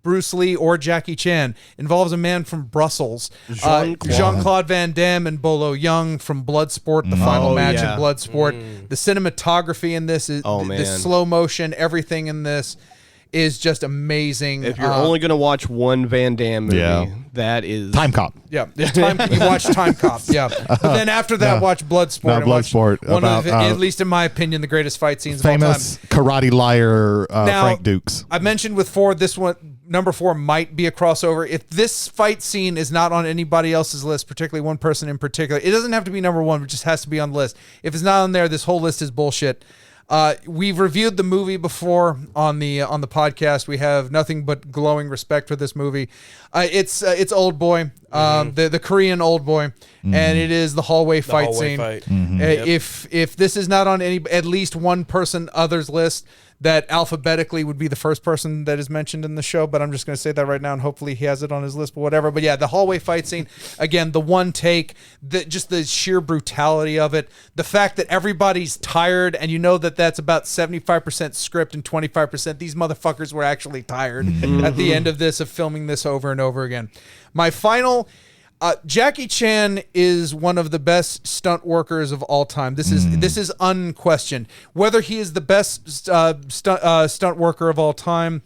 Bruce Lee or Jackie Chan. It involves a man from Brussels, Jean-Claude Van Damme and Bolo Young from Bloodsport, the final match in Bloodsport. The cinematography in this is the slow motion, everything in this is just amazing. If you're only going to watch one Van Damme movie, that is... Time Cop. Yeah, you watch Time Cop. Yeah, but then after that, watch Bloodsport. No, and watch Bloodsport, one about, of, at least in my opinion, the greatest fight scenes of all time. Famous karate liar Now, Frank Dukes. I mentioned with 4, this one, number 4 might be a crossover. If this fight scene is not on anybody else's list, particularly one person in particular, it doesn't have to be number 1, it just has to be on the list. If it's not on there, this whole list is bullshit. We've reviewed the movie before on the podcast. We have nothing but glowing respect for this movie. It's Old Boy, the Korean Old Boy, and it is the hallway fight hallway scene. fight. If this is not on at least one person other's list, that alphabetically would be the first person that is mentioned in the show, but I'm just going to say that right now, and hopefully he has it on his list, but whatever. But yeah, the hallway fight scene, again, the one take, just the sheer brutality of it, the fact that everybody's tired, and you know that that's about 75% script and 25% these motherfuckers were actually tired at the end of this, of filming this over and over again. My final... Jackie Chan is one of the best stunt workers of all time. This is unquestioned. Whether he is the best stunt worker of all time,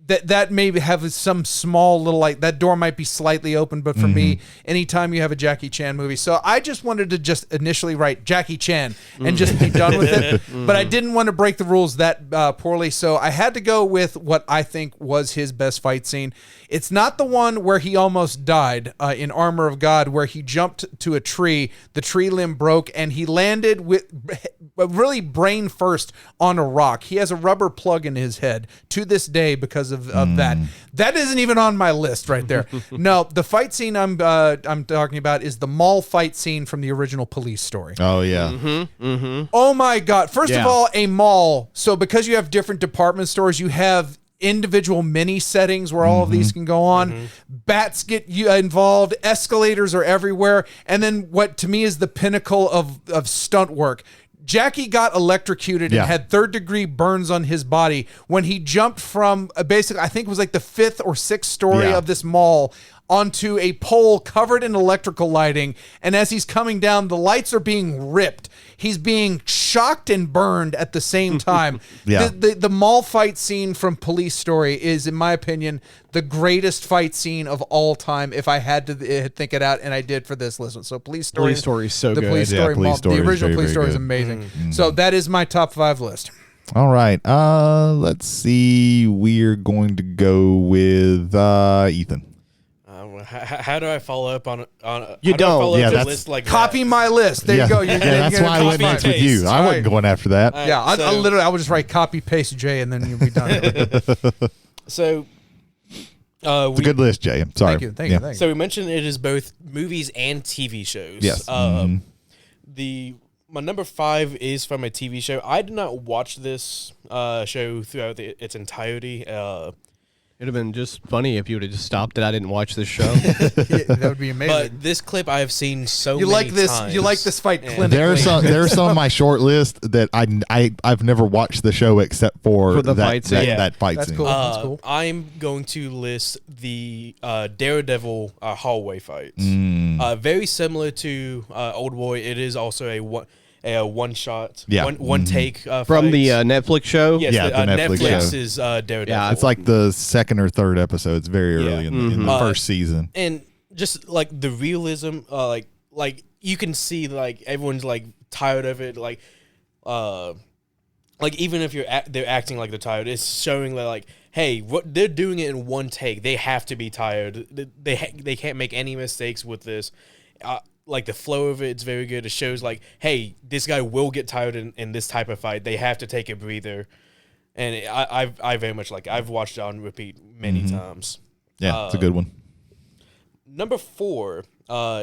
that may have some small little, like, that door might be slightly open, but for me, anytime you have a Jackie Chan movie. So I just wanted to just initially write Jackie Chan and just be done with it. But I didn't want to break the rules that poorly, so I had to go with what I think was his best fight scene. It's not the one where he almost died in Armor of God, where he jumped to a tree, the tree limb broke, and he landed with really brain first on a rock. He has a rubber plug in his head to this day because of that. That isn't even on my list right there. No, the fight scene I'm talking about is the mall fight scene from the original Police Story. Oh yeah. Oh my God. First of Yeah. all, a mall. So because you have different department stores, you have individual mini settings where all of these can go on. Bats get involved. Escalators are everywhere. And then what to me is the pinnacle of stunt work. Jackie got electrocuted and had third-degree burns on his body when he jumped from basically, I think it was like the 5th or 6th story of this mall onto a pole covered in electrical lighting. And as he's coming down, the lights are being ripped. He's being shocked and burned at the same time. The mall fight scene from Police Story is, in my opinion, the greatest fight scene of all time. If I had to think it out, and I did for this list. So Police Story is so the good. Police Story, Police Story the is original very, Police very Story is good. amazing. So that is my top 5 list. All right. Let's see. We're going to go with Ethan. How do I follow up on You how do I don't. follow Yeah, up a that's- list like Copy that? my list. There you go. You're that's why I went copy next with you. paste. I wasn't going after that. Yeah, I So- literally, I would just write copy paste J, and then you'll be done. So, It's a good list, Jay. I'm sorry. Thank you. so we mentioned it is both movies and TV shows. Yes. My number 5 is from a TV show. I did not watch this show throughout its entirety. It'd have been just funny if you would have just stopped it. I didn't watch this show. That would be amazing. But this clip I have seen so You many like this? times. You like this fight And- clinically? There are some on my short list that I've never watched the show except for the that, fight scene. that fight That's scene. cool. That's cool. I'm going to list the Daredevil hallway fights. Mm. Very similar to Old Boy. It is also a one shot, Yeah. one take From fights. the Netflix show? yes, Yeah, the Netflix Netflix show. is Daredevil. Yeah, It's like the second or third episode. It's very early in the first season. and just like the realism, like you can see like everyone's like tired of it, like even if they're acting like they're tired, it's showing that like, hey, what they're doing it in one take. They have to be tired. They can't make any mistakes with this. Like the flow of it's very good. It shows like, hey, this guy will get tired in this type of fight. They have to take a breather, and I very much like. I've watched it on repeat many times. Yeah, it's a good one. Number 4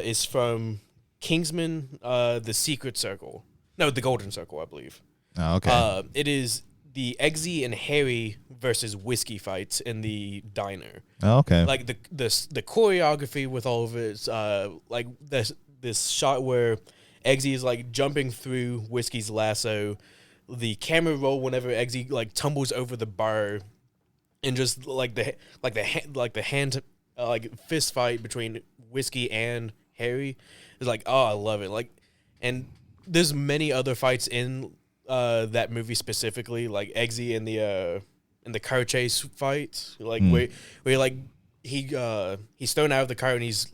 is from Kingsman, The Secret Circle. No, The Golden Circle, I believe. Oh, okay. It is the Eggsy and Harry versus Whiskey fights in the diner. Oh, okay. Like the choreography with all of it, like this shot where Eggsy is like jumping through Whiskey's lasso, the camera roll whenever Eggsy like tumbles over the bar, and just like the hand fist fight between Whiskey and Harry is like, oh, I love it. Like, and there's many other fights in that movie specifically, like Eggsy in the car chase fight, like where like he's thrown out of the car and he's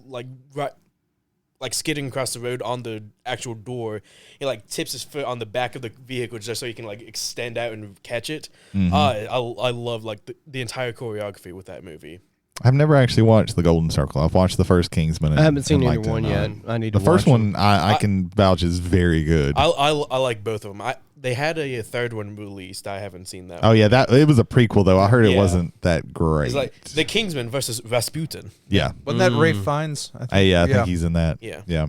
like skidding across the road on the actual door. He like tips his foot on the back of the vehicle just so he can like extend out and catch it. I love like the entire choreography with that movie. I've never actually watched The Golden Circle. I've watched the first Kingsman. And, I haven't seen and either liked it. one yet. I need to The first watch one I can vouch is very good. I like both of them. They had a third one released. I haven't seen that. Oh yeah, that it was a prequel though. I heard it Yeah. wasn't that great. It's like the Kingsman versus Rasputin. yeah, Wasn't that Ray Fiennes? I think, I think he's in that. Yeah. yeah.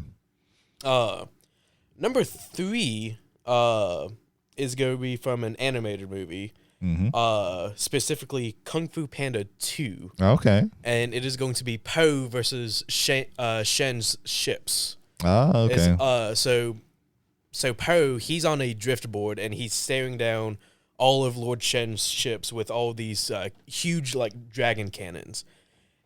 Number 3 is going to be from an animated movie, specifically Kung Fu Panda 2, Okay. and it is going to be Po versus Shen's ships. Oh, okay. So Po, he's on a drift board and he's staring down all of Lord Shen's ships with all these huge like dragon cannons,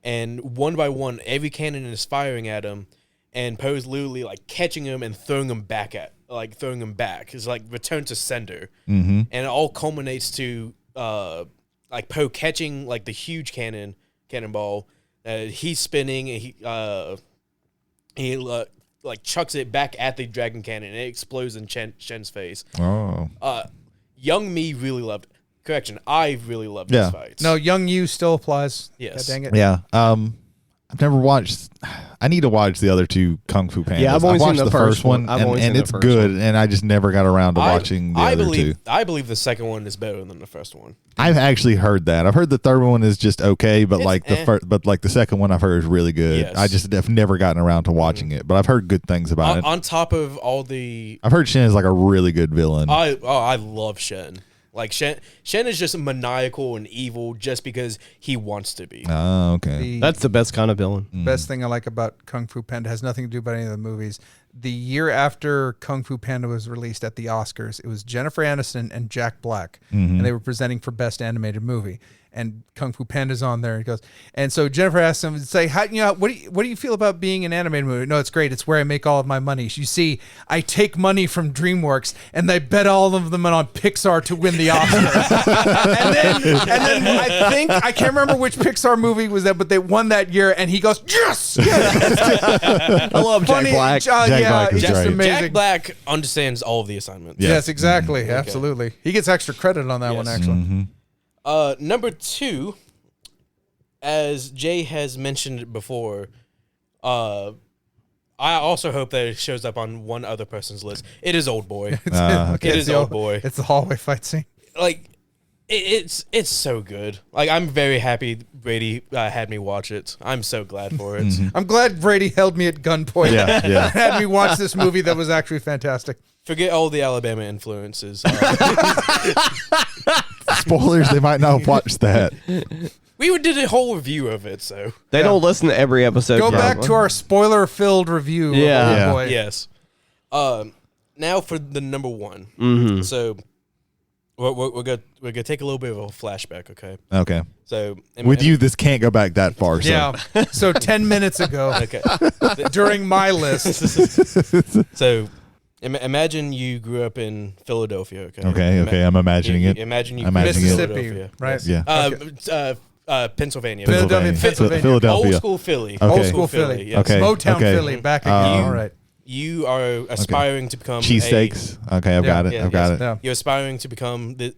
and one by one, every cannon is firing at him. And Poe's literally like catching him and throwing him back. It's like return to sender. And it all culminates to like Poe catching like the huge cannonball. He's spinning and he like chucks it back at the dragon cannon and it explodes in Shen's face. Oh. Young me really loved it. Correction, I really loved this fight. No, young you still applies. Yes. God dang it. Yeah. I've never watched. I need to watch the other two Kung Fu Pandas. Yeah, I've only seen watched the first one. I've only seen and the it's first good. one. And I just never got around to watching the other two. I believe the second one is better than the first one. I've actually heard that. I've heard the third one is just okay, but It's like the eh. first, but like the second one I've heard is really good. Yes. I just have never gotten around to watching it, but I've heard good things about it. On top of all the, I've heard Shen is like a really good villain. I love Shen. Like Shen is just maniacal and evil just because he wants to be. Oh, okay. The That's the best kind of villain. best thing I like about Kung Fu Panda has nothing to do about any of the movies. The year after Kung Fu Panda was released at the Oscars, it was Jennifer Aniston and Jack Black, and they were presenting for Best Animated Movie. And Kung Fu Panda's on there. And he goes, and so Jennifer asked him, "Say, how what do you feel about being an animated movie?" "No, it's great. It's where I make all of my money. You see, I take money from DreamWorks and they bet all of them on Pixar to win the Oscar." and then I think I can't remember which Pixar movie was that, but they won that year. And he goes, "Yes!" I love Jack Black. Jack Black is just great. amazing. Jack Black understands all of the assignments. Yes, exactly, absolutely. He gets extra credit on that one, actually. Number 2, as Jay has mentioned before, I also hope that it shows up on one other person's list. It is Old Boy. It is Old Boy. It's the hallway fight scene. Like, it's so good. Like, I'm very happy Brady had me watch it. I'm so glad for it. I'm glad Brady held me at gunpoint. Yeah. Had me watch this movie that was actually fantastic. Forget all the Alabama influences. Spoilers, they might not have watched that. We did a whole review of it, so They don't listen to every episode. Go back probably. to our spoiler-filled review. Yeah. Of Yeah. Old Boy. yes. Now for the number 1. So we're gonna take a little bit of a flashback, okay? Okay. So With you, this can't go back that far. So. Yeah. So 10 minutes ago, okay. during my list, So imagine you grew up in Philadelphia, okay? Okay. I'm imagining it. Imagine you I'm grew up in imagining it. Philadelphia. right? Yeah. Pennsylvania. Philadelphia, Pennsylvania. Philadelphia. Old school Philly. Okay. Old school Philly. Yes. Okay. Motown Philly, back again. All right. You are aspiring to become Cheesesteaks. Okay, I've got it. Yeah, I've got yes. it. Yeah. You're aspiring to become the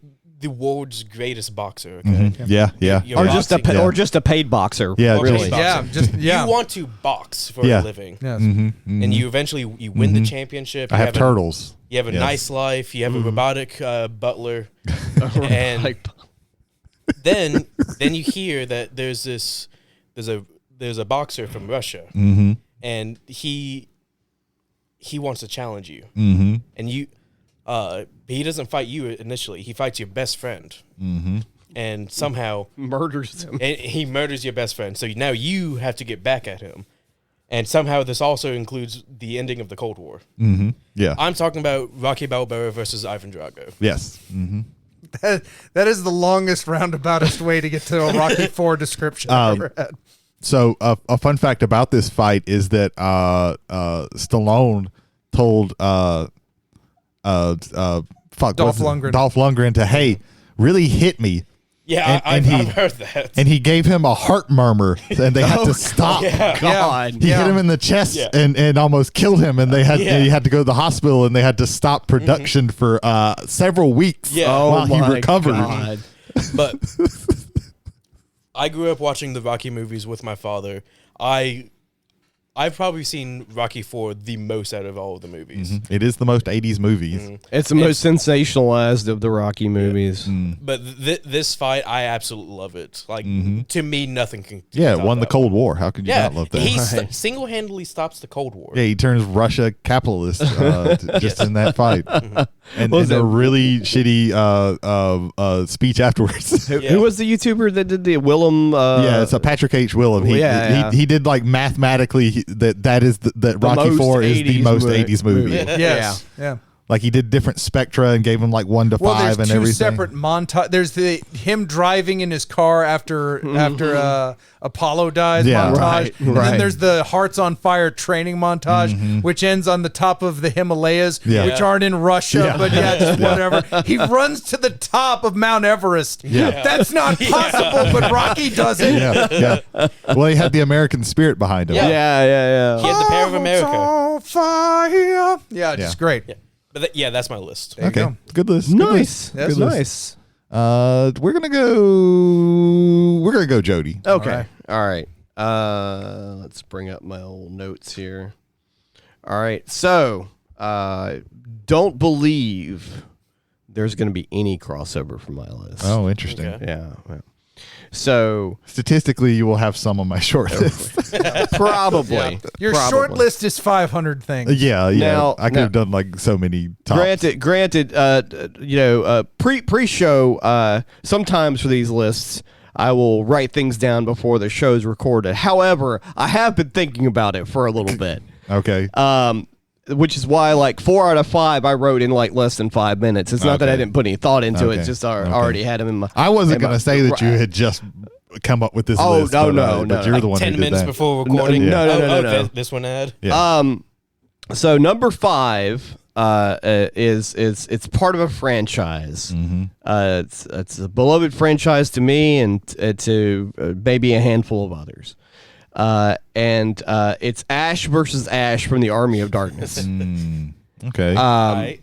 world's greatest boxer, okay? Mhm. Yeah. You're Or boxing. or just a paid boxer. Yeah, Or really. just Yeah. You want to box for Yeah. a living. Yes. And you eventually win the championship. I You have turtles. You have a Yes. nice life. You have a robotic butler, and then you hear that there's a boxer from Russia, and he wants to challenge you, and you, he doesn't fight you initially. He fights your best friend, and somehow Murders him. and he murders your best friend. So now you have to get back at him. And somehow this also includes the ending of the Cold War. Yeah. I'm talking about Rocky Balboa versus Ivan Drago. Yes. That is the longest roundaboutest way to get to a Rocky IV description I've ever had. So a fun fact about this fight is that Stallone told Dolph Lundgren. Dolph Lundgren to, hey, really hit me. Yeah, And I've heard that. And he gave him a heart murmur, and they had to stop. God. He hit him in the chest Yeah. and almost killed him, and they had Yeah. he had to go to the hospital, and they had to stop production for several weeks Yeah. while he my recovered. God. But I grew up watching the Rocky movies with my father. I've probably seen Rocky IV the most out of all of the movies. It is the most 80s movies. It's the most sensationalized of the Rocky movies. But this fight, I absolutely love it. Like, to me, nothing can. Yeah, it top won the that. Cold War. How could you Yeah, not love that? he single-handedly stops the Cold War. Yeah, he turns Russia capitalist just in that fight, and Was a it- really shitty speech afterwards. Who was the YouTuber that did the Willem? Yeah, it's a Patrick H. Willem. He did like mathematically that Rocky most IV is the 80s most movie. 80s movie. Yes. Yeah. Like he did different spectra and gave him like 1 to 5 Well, there's and two everything. separate montage. There's him driving in his car after Apollo dies Yeah. montage. Right, And right. then there's the Hearts on Fire training montage, which ends on the top of the Himalayas, Yeah. which aren't in Russia, Yeah. but just whatever. He runs to the top of Mount Everest. Yeah. That's not possible, but Rocky does it. Yeah. Well, he had the American spirit behind him. Yeah. Yeah. He had the Pair of America. On fire. Yeah, just great. Yeah. But that's my list. There you Okay. go. Good list. Good Nice. list. That's Good list. Nice. We're gonna go Jody. Okay. All right. Let's bring up my old notes here. All right. So, don't believe there's going to be any crossover from my list. Oh, interesting. Okay. Yeah. So, Statistically, you will have some on my short list. probably. Your Probably. short list is 500 things. Yeah. Now- I could have done like so many tops. Granted, pre-show, sometimes for these lists, I will write things down before the show's recorded. However, I have been thinking about it for a little bit. Okay. Which is why, like, 4 out of 5 I wrote in like less than 5 minutes. It's not that I Okay. didn't put any thought into it; Okay. it's just Okay. already had them in my. I wasn't in my- going to say that you had just come up with this Oh, list. no, but, no, but no. you're Like the one 10 who did minutes that. before recording. No. This one ad. Yeah. So number 5 is it's part of a franchise. Mm-hmm. It's a beloved franchise to me and to maybe a handful of others. And it's Ash versus Ash from the Army of Darkness. Okay. Right.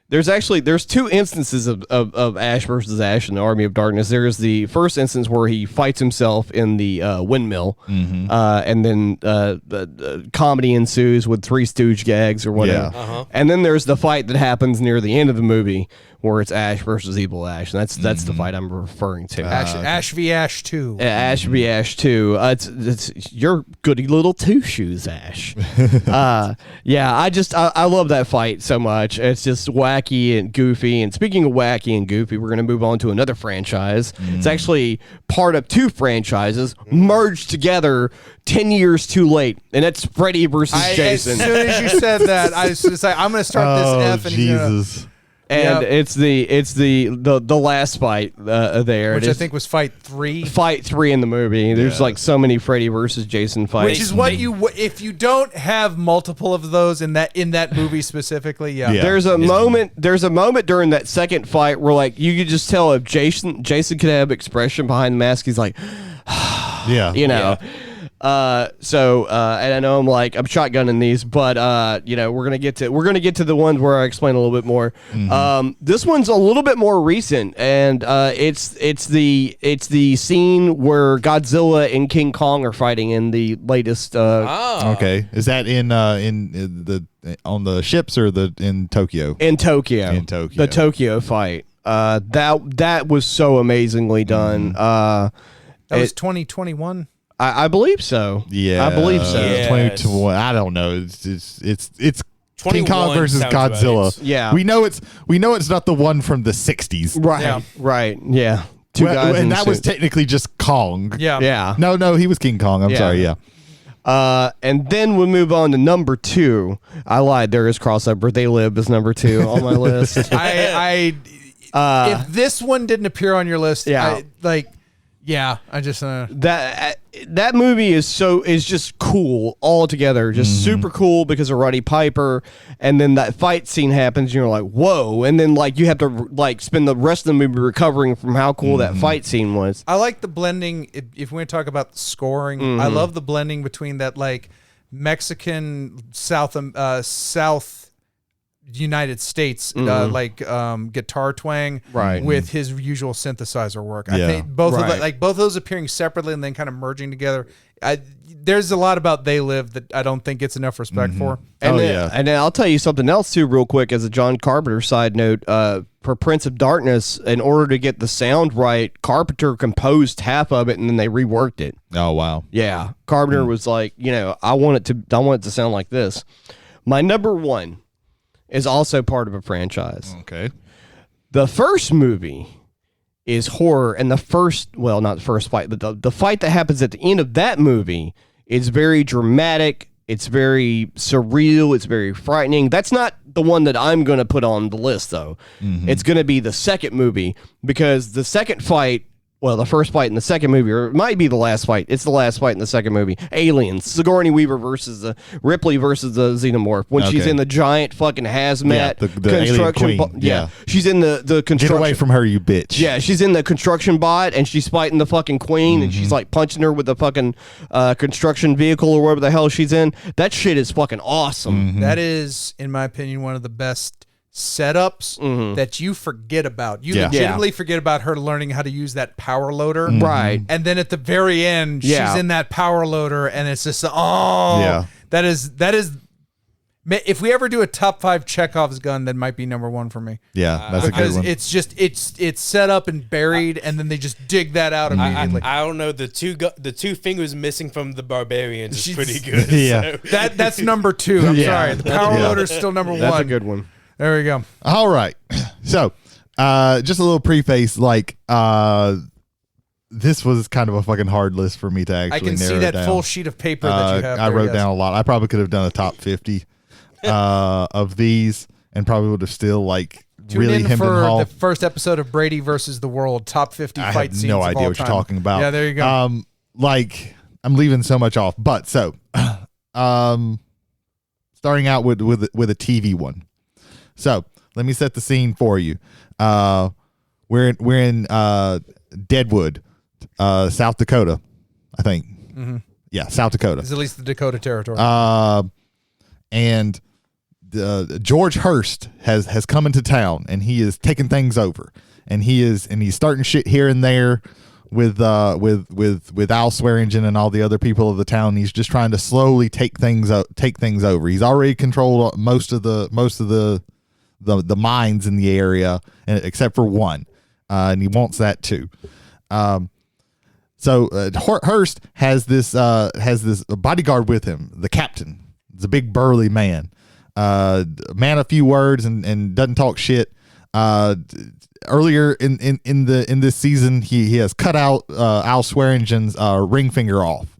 There's 2 instances of Ash versus Ash in the Army of Darkness. There is the first instance where he fights himself in the windmill, and then the comedy ensues with Three Stooge gags or whatever. Yeah. And then there's the fight that happens near the end of the movie where it's Ash versus Evil Ash. And that's the fight I'm referring to. Ash v. Ash 2. Ash v. Ash 2. It's your goody little two shoes, Ash. Yeah, I love that fight so much. It's just wacky and goofy. And speaking of wacky and goofy, we're going to move on to another franchise. It's actually part of 2 franchises merged together 10 years too late. And that's Freddy versus Jason. As soon as you said that, I was just like, I'm going to start this F and he's gonna- Jesus. And Yep. it's the last fight there. which It I is think was fight 3. fight 3 in the movie. There's like so many Freddy versus Jason fights. Which is what if you don't have multiple of those in that movie specifically, yeah. Yeah. There's a moment during that second fight where like you could just tell if Jason could have expression behind the mask. He's like, Yeah. you know. And I know I'm shotgunning these, but we're gonna get to the ones where I explain a little bit more. This one's a little bit more recent, and it's the scene where Godzilla and King Kong are fighting in the latest. Okay. Is that in the on the ships or in Tokyo? In Tokyo. In Tokyo. The Tokyo fight. That was so amazingly done. That was 2021. I believe so. Yeah. I believe so. Yeah. 2021. I don't know. It's King 21 Kong versus sounds Godzilla. right. Yeah. We know it's not the one from the 60s. Right. Yeah. Right. Yeah. Two Well, guys in and that was suits. technically just Kong. Yeah. Yeah. No, he was King Kong. I'm Yeah. sorry. Yeah. And then we move on to number 2. I lied. There is crossover. They Live is number 2 on my list. If this one didn't appear on your list, Yeah. I just That movie is just cool altogether, just super cool because of Roddy Piper, and then that fight scene happens, and you're like, whoa, and then like you have to like spend the rest of the movie recovering from how cool that fight scene was. I like the blending. If we want to talk about the scoring, I love the blending between that like Mexican South United States guitar twang Right. with his usual synthesizer work. Yeah. I think both Right. both of those appearing separately and then kind of merging together. There's a lot about They Live that I don't think gets enough respect for. And Oh, then, yeah. and then I'll tell you something else too, real quick, as a John Carpenter side note. For Prince of Darkness, in order to get the sound right, Carpenter composed half of it and then they reworked it. Oh wow. Yeah, Carpenter was like, I want it to sound like this. My number 1 is also part of a franchise. Okay. The first movie is horror, and not the first fight, but the fight that happens at the end of that movie is very dramatic. It's very surreal. It's very frightening. That's not the one that I'm going to put on the list, though. It's going to be the second movie, because the second fight, the first fight in the second movie, or it might be the last fight. It's the last fight in the second movie. Aliens. Sigourney Weaver versus Ripley versus the xenomorph. When she's Okay. in the giant fucking hazmat Yeah, the alien construction. queen. Yeah. She's in the construction. Get away from her, you bitch. Yeah, she's in the construction bot and she's fighting the fucking queen and she's like punching her with the fucking construction vehicle or whatever the hell she's in. That shit is fucking awesome. That is, in my opinion, one of the best setups that you forget about. You Yeah. legitimately forget about her learning how to use that power loader. Right. And then at the very end, she's in that power loader, and it's just, that is. If we ever do a top 5 Chekhov's gun, that might be number 1 for me. Yeah, that's a good Because one. it's just it's set up and buried, and then they just dig that out immediately. I don't know. The two fingers missing from the barbarians is pretty good. Yeah. So. That's number 2. I'm sorry. The power loader is still number 1. That's a good one. There we go. All right. So, just a little preface, like, this was kind of a fucking hard list for me to actually I can narrow see that down. full sheet of paper that you have. I there, wrote yes. down a lot. I probably could have done a top 50 of these, and probably would have still like Tune really in hemmed and for hawed. the first episode of Brady versus the World, top 50 I fight have scenes no of idea all what you're time. talking about. Yeah, there you go. Like, I'm leaving so much off, but so, starting out with a TV one. So let me set the scene for you. We're in Deadwood, South Dakota, I think. Mm-hmm. Yeah, South Dakota. It's at least the Dakota territory. And George Hurst has come into town, and he is taking things over, and he's starting shit here and there with Al Swearingen and all the other people of the town. He's just trying to slowly take things over. He's already controlled most of the mines in the area, except for one, and he wants that too. So Hurst has this bodyguard with him, the captain. It's a big burly man, man of few words and doesn't talk shit. Earlier in this season, he has cut out Al Swearingen's ring finger off,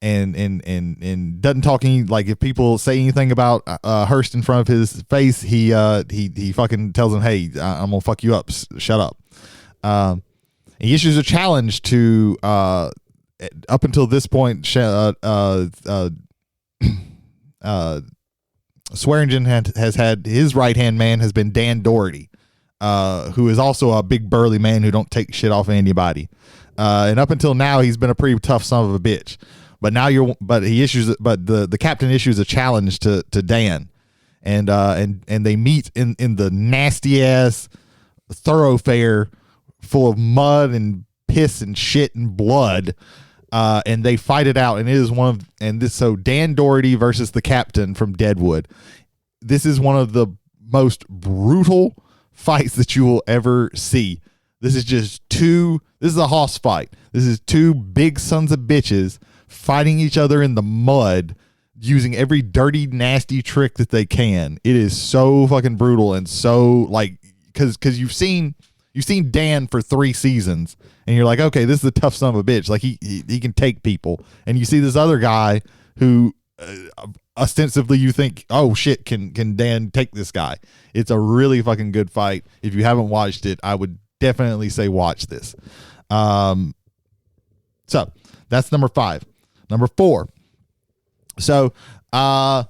and doesn't talk any, like, if people say anything about Hurst in front of his face, he fucking tells them, hey, I'm gonna fuck you up. Shut up. He issues a challenge to up until this point. Swearingen has had his right hand man has been Dan Doherty, who is also a big burly man who don't take shit off of anybody. And up until now, he's been a pretty tough son of a bitch. But now the captain issues a challenge to Dan, and they meet in the nasty ass thoroughfare full of mud and piss and shit and blood. And they fight it out, and it is so Dan Doherty versus the captain from Deadwood. This is one of the most brutal fights that you will ever see. This is a hoss fight. This is two big sons of bitches fighting each other in the mud, using every dirty, nasty trick that they can. It is so fucking brutal, and so, like, because you've seen Dan for 3 seasons, and you're like, okay, this is a tough son of a bitch. Like, he can take people. And you see this other guy who ostensibly you think, oh shit, can Dan take this guy? It's a really fucking good fight. If you haven't watched it, I would definitely say watch this. So that's number 5. Number 4. So I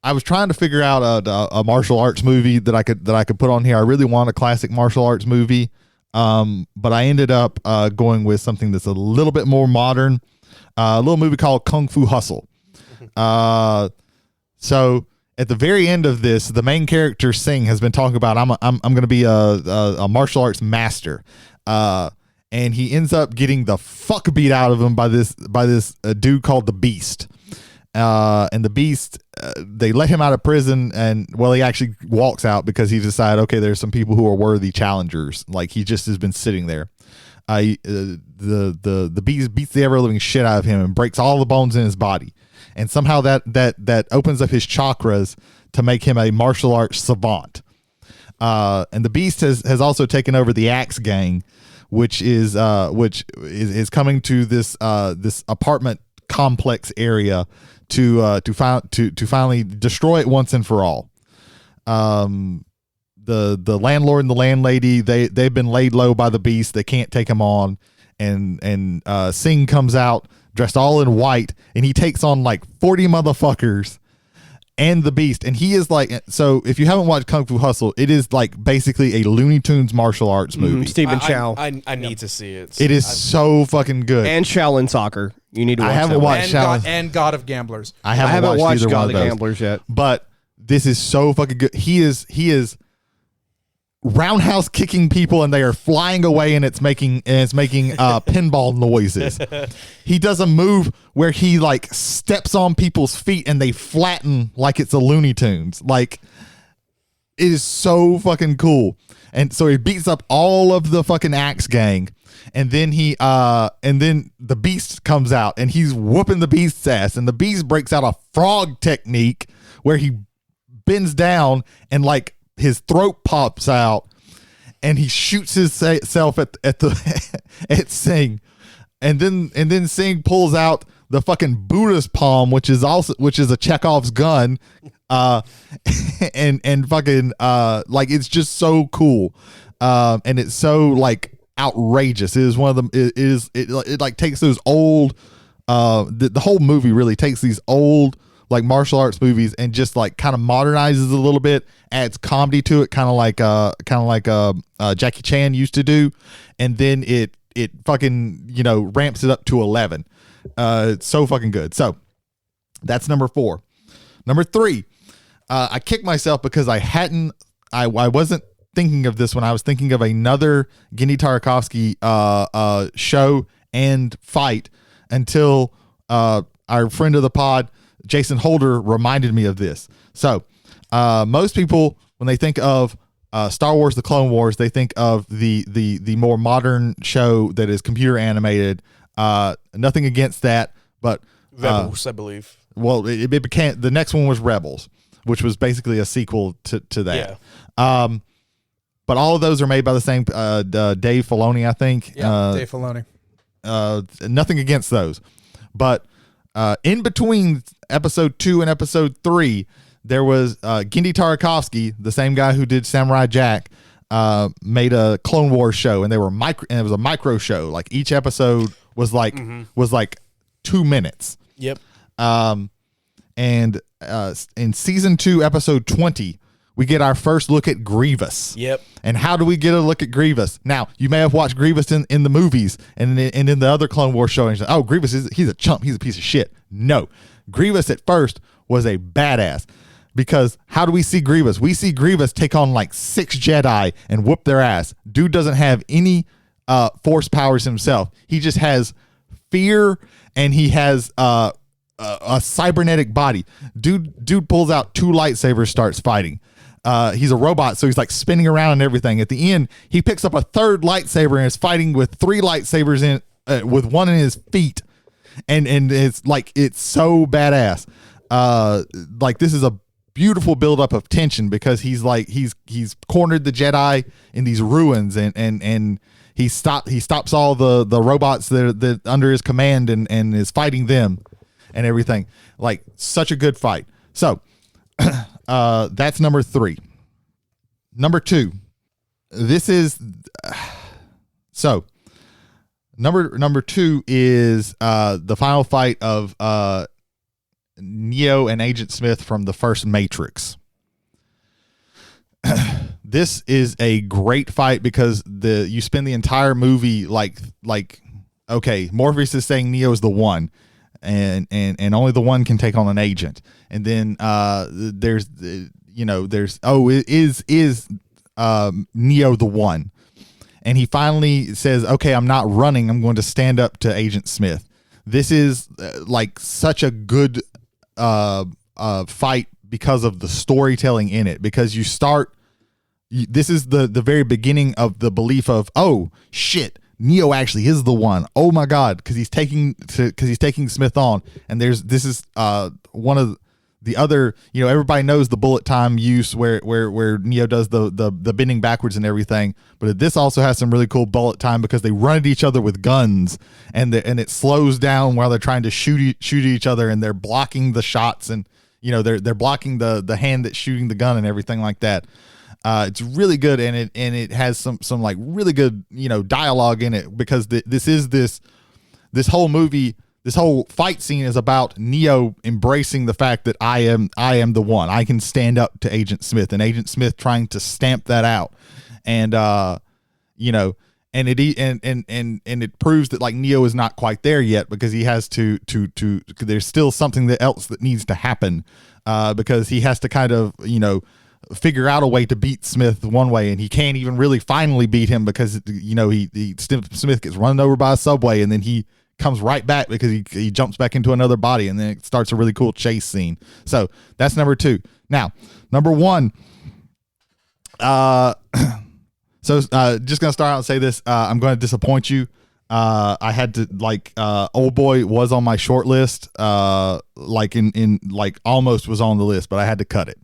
was trying to figure out a martial arts movie that I could put on here. I really want a classic martial arts movie, but I ended up going with something that's a little bit more modern. A little movie called Kung Fu Hustle. So at the very end of this, the main character Singh has been talking about I'm going to be a martial arts master, and he ends up getting the fuck beat out of him by this dude called the Beast. And the Beast, they let him out of prison, and he actually walks out because he decided, okay, there's some people who are worthy challengers. Like, he just has been sitting there. The Beast beats the ever living shit out of him and breaks all the bones in his body, and somehow that opens up his chakras to make him a martial arts savant. And the Beast has also taken over the Axe Gang, which is coming to this apartment complex area to finally destroy it once and for all. The landlord and the landlady, they've been laid low by the Beast. They can't take him on, and Singh comes out dressed all in white, and he takes on like 40 motherfuckers and the Beast. And he is like, so if you haven't watched Kung Fu Hustle, it is like basically a Looney Tunes martial arts movie. Stephen Chow. I need to see it. It is so fucking good. And Shaolin Soccer. You need to watch I haven't that one. watched Shaolin. And God of Gamblers. I haven't watched either God one of of those. Gamblers yet. But this is so fucking good. He is roundhouse kicking people and they are flying away and it's making pinball noises. He does a move where he like steps on people's feet and they flatten like it's a Looney Tunes. Like, it is so fucking cool. And so he beats up all of the fucking Axe gang, and then the Beast comes out and he's whooping the Beast's ass, and the Beast breaks out a frog technique where he bends down and like his throat pops out and he shoots himself at at Singh, and then Singh pulls out the fucking Buddha's palm, which is a Chekhov's gun, and fucking like, it's just so cool, and it's so like outrageous. It is one of them. It like takes those old, the whole movie really takes these old like martial arts movies and just like kind of modernizes it a little bit, adds comedy to it, kind of like Jackie Chan used to do, and then it fucking ramps it up to 11. It's so fucking good. So that's number 4. Number 3, I kicked myself because I wasn't thinking of this when I was thinking of another Genndy Tartakovsky show and fight until our friend of the pod, Jason Holder, reminded me of this. So most people, when they think of Star Wars: The Clone Wars, they think of the more modern show that is computer animated. Nothing against that, but Rebels, I believe. Well, it became, the next one was Rebels, which was basically a sequel to that. Yeah. But all of those are made by the same Dave Filoni, I think. Yeah, Dave Filoni. Nothing against those, but in between episode 2 and episode 3, there was Genndy Tartakovsky, the same guy who did Samurai Jack, made a Clone Wars show, and it was a micro show. Like, each episode was like 2 minutes. Yep. And in season 2, episode 20, we get our first look at Grievous. Yep. And how do we get a look at Grievous? Now, you may have watched Grievous in the movies and in the other Clone Wars show, and you're like, oh, Grievous he's a chump, he's a piece of shit. No, Grievous at first was a badass, because how do we see Grievous? We see Grievous take on like 6 Jedi and whoop their ass. Dude doesn't have any force powers himself. He just has fear, and he has a cybernetic body. Dude pulls out 2 lightsabers, starts fighting. He's a robot, so he's like spinning around and everything. At the end, he picks up a 3rd lightsaber and is fighting with 3 lightsabers with one in his feet, and it's like, it's so badass. Like, this is a beautiful buildup of tension, because he's cornered the Jedi in these ruins, and he stops all the robots that under his command, and is fighting them and everything. Like, such a good fight. So that's number 3. Number 2, this is so number 2 is the final fight of Neo and Agent Smith from the first Matrix. This is a great fight, because you spend the entire movie like okay, Morpheus is saying Neo is the one, and only the one can take on an agent. And then there's Neo the one, and he finally says, okay, I'm not running, I'm going to stand up to Agent Smith. This is like such a good fight because of the storytelling in it, because this is the very beginning of the belief of, oh shit, Neo actually is the one. Oh my God, because he's taking Smith on, and this is one of the other, everybody knows the bullet time use where Neo does the bending backwards and everything, but this also has some really cool bullet time, because they run at each other with guns, and it slows down while they're trying to shoot at each other, and they're blocking the shots, and they're blocking the hand that's shooting the gun and everything like that. It's really good, and it has some like really good dialogue in it, because this whole movie, this whole fight scene is about Neo embracing the fact that I am the one. I can stand up to Agent Smith, and Agent Smith trying to stamp that out, and and it proves that like Neo is not quite there yet, because he has to there's still something else that needs to happen, because he has to kind of, you know, figure out a way to beat Smith one way, and he can't even really finally beat him because, you know, Smith gets run over by a subway, and then he comes right back because he jumps back into another body, and then it starts a really cool chase scene. So that's number 2. Now, number 1, so just gonna start out and say this, I'm going to disappoint you. I had to, like, Old Boy was on my short list, like in like almost was on the list, but I had to cut it.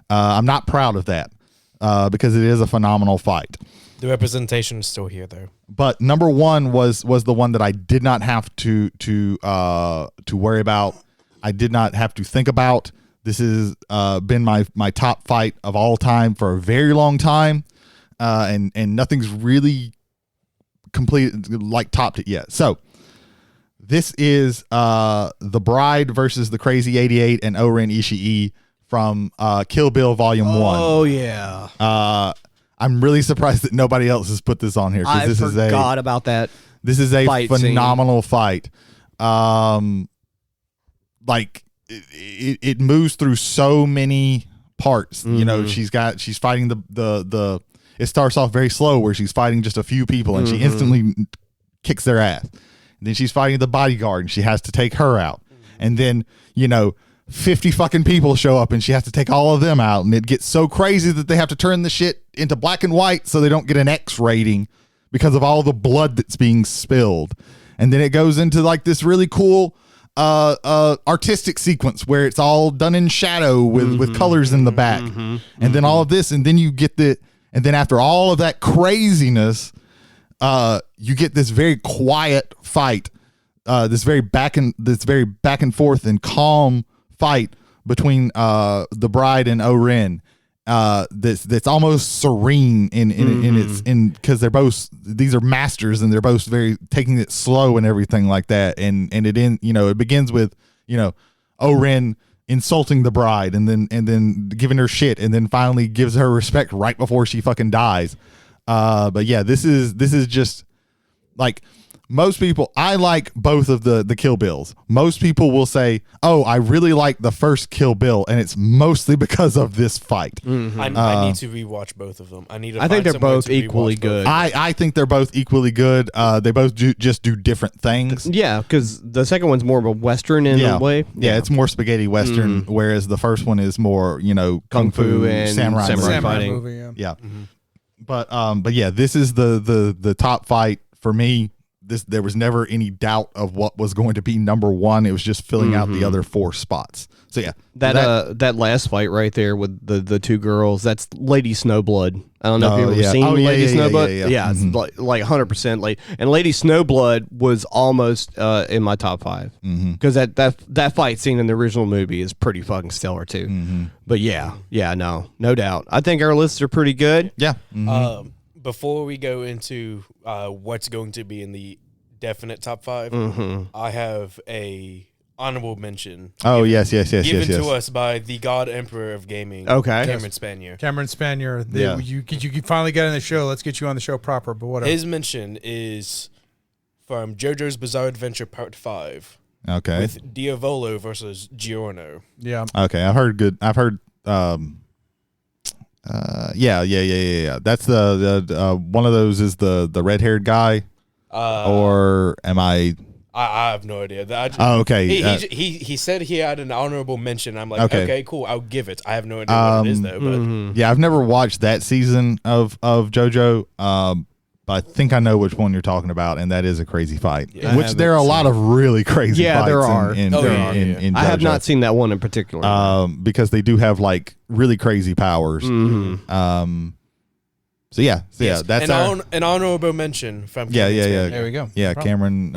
I'm not proud of that, because it is a phenomenal fight. The representation is still here, though. But number 1 was the one that I did not have to worry about. I did not have to think about. This has been my top fight of all time for a very long time, and nothing's really topped it yet. So this is the Bride versus the Crazy 88 and O-Ren Ishii from Kill Bill Volume 1. Oh yeah. I'm really surprised that nobody else has put this on here, I forgot about that. This is a fight phenomenal fight. Like it moves through so many parts. You know, she's fighting the it starts off very slow where she's fighting just a few people, and she instantly kicks their ass. And then she's fighting the bodyguard, and she has to take her out. And then, you know, 50 fucking people show up, and she has to take all of them out, and it gets so crazy that they have to turn the shit into black and white so they don't get an X rating because of all the blood that's being spilled. And then it goes into like this really cool artistic sequence where it's all done in shadow with colors in the back, and then all of this, and then you get and then after all of that craziness, you get this very quiet fight, this very back and forth and calm fight between the Bride and O-Ren, that's almost serene in its because these are masters, and they're both very taking it slow and everything like that, and it begins with, you know, O-Ren insulting the Bride and then giving her shit, and then finally gives her respect right before she fucking dies. But yeah, this is just like, most people, I like both of the Kill Bills. Most people will say, "Oh, I really like the first Kill Bill," and it's mostly because of this fight. I need to rewatch both of them. I think they're both equally good. I think they're both equally good. They both do different things. Yeah, because the second one's more of a Western in a way. Yeah, it's more spaghetti Western, whereas the first one is more, you know, kung fu and samurai fighting. Movie, yeah. But yeah, this is the top fight for me. There was never any doubt of what was going to be number 1. It was just filling out the other 4 spots. So yeah, that last fight right there with the 2 girls, that's Lady Snowblood. I don't know if you've ever seen Lady Snowblood. Yeah, it's like 100% late. And Lady Snowblood was almost in my top 5 because that fight scene in the original movie is pretty fucking stellar too. But no doubt. I think our lists are pretty good. Yeah. Before we go into what's going to be in the definite top 5, I have a honorable mention. Oh, yes. Given to us by the God Emperor of Gaming, Cameron Spanier. Cameron Spanier. You finally got on the show. Let's get you on the show proper, but whatever. His mention is from JoJo's Bizarre Adventure Part 5. Okay. With Diavolo versus Giorno. Yeah. Okay, I've heard. Yeah. That's the one of those is the red-haired guy, or am I? I have no idea. Okay. He said he had an honorable mention. I'm like, okay, cool, I'll give it. I have no idea what it is though. But yeah, I've never watched that season of JoJo. But I think I know which one you're talking about, and that is a crazy fight. Yeah, which there are a lot of really crazy fights. there are. In JoJo. I have not seen that one in particular. Because they do have like really crazy powers. So that's an honorable mention from yeah. There we go. Yeah, Cameron's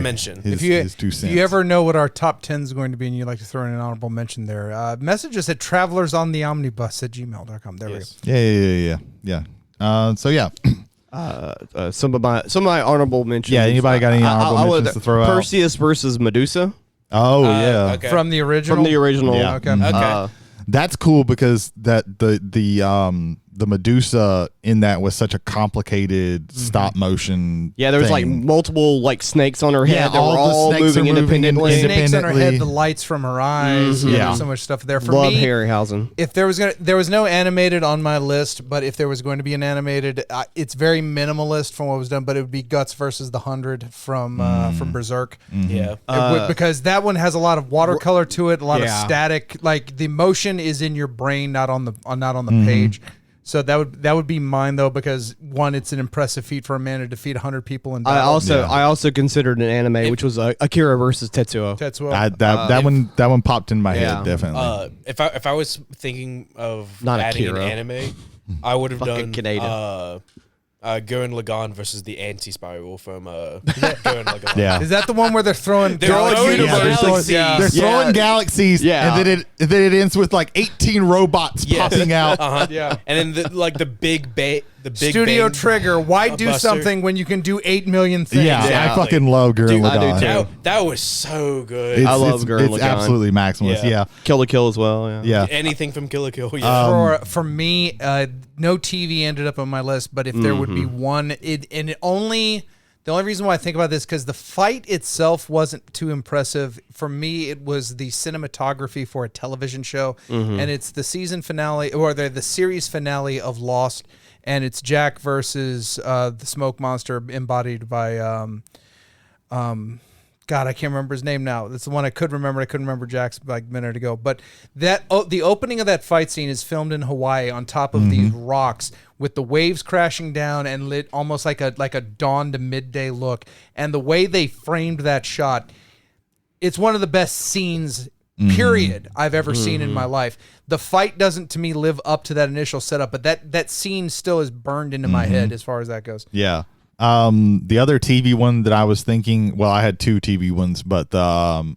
mention. His 2 cents. If you ever know what our top 10 is going to be and you'd like to throw in an honorable mention there, message us at travelersontheomnibus@gmail.com. There we go. Yeah. So yeah. Some of my honorable mentions. Yeah, anybody got any honorable mentions to throw out? Perseus versus Medusa. Oh yeah. Okay. From the original. From the original. Yeah. Okay. Okay. That's cool because that the the Medusa in that was such a complicated stop motion. Yeah, there was like thing. multiple like snakes on her head. Yeah, that all were the all snakes moving are moving independently. independently. Snakes on her head, the lights from her eyes. Yeah. There's so much stuff there. For Love me, Harryhausen. if there was no animated on my list, but if there was going to be an animated, it's very minimalist from what was done. But it would be Guts versus the 100 from Berserk. Yeah. Because that one has a lot of watercolor to it, a lot of Yeah. static. Like the motion is in your brain, not on the page. So that would be mine though, because one, it's an impressive feat for a man to defeat 100 people in battle. I also considered an anime, which was Akira versus Tetsuo. Tetsuo. That one popped in my yeah. head definitely. If I was thinking of Not adding Akira. an anime, I would have Fucking done Canada. Gurren Lagann versus the Anti-Spiral from Gurren Lagann. Yeah. Is that the one where they're throwing They're throwing galaxies? galaxies. Yeah. They're throwing Yeah. galaxies, Yeah. and then it ends with like 18 robots Yes. popping out. Uh-huh. Yeah. And then the big Studio bang Trigger. Why do buster. something when you can do 8 million things? Yeah, Yeah. I fucking love Gurren Dude, I do Lagann. too. That was so good. It's, I love it's, Gurren it's Lagann. absolutely maximalist. Yeah, Kill la Kill as well. Yeah. yeah. Anything from Kill la Kill. Yeah. For me, no TV ended up on my list, but if there would be one, the only reason why I think about this, because the fight itself wasn't too impressive. For me, it was the cinematography for a television show, and it's the season finale, or the series finale of Lost, and it's Jack versus the smoke monster embodied by God, I can't remember his name now. That's the one I could remember. I couldn't remember Jack's like a minute ago. But the opening of that fight scene is filmed in Hawaii on top of these rocks with the waves crashing down and lit almost like a dawn to midday look. And the way they framed that shot, it's one of the best scenes period I've ever seen in my life. The fight doesn't to me live up to that initial setup, but that scene still is burned into my head as far as that goes. Yeah. The other TV one that I was thinking, well, I had two TV ones, but Tony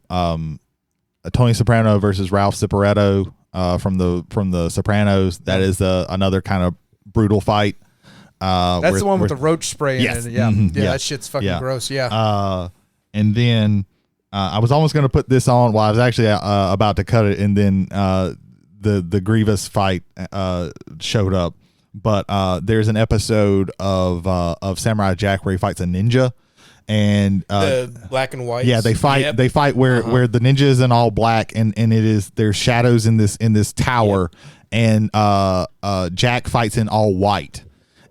Soprano versus Ralph Cifaretto from the Sopranos. That is another kind of brutal fight. That's the one with the roach spray in Yes. it. Yeah. Mhm. Yeah, Yeah. that shit's fucking Yeah. gross. Yeah. And then I was almost going to put this on. Well, I was actually about to cut it, and then the Grievous fight showed up. But there's an episode of Samurai Jack where he fights a ninja, and The black and white. yeah, they fight. Yep. They fight where the ninja is in all black, and there's shadows in this tower, and Jack fights in all white.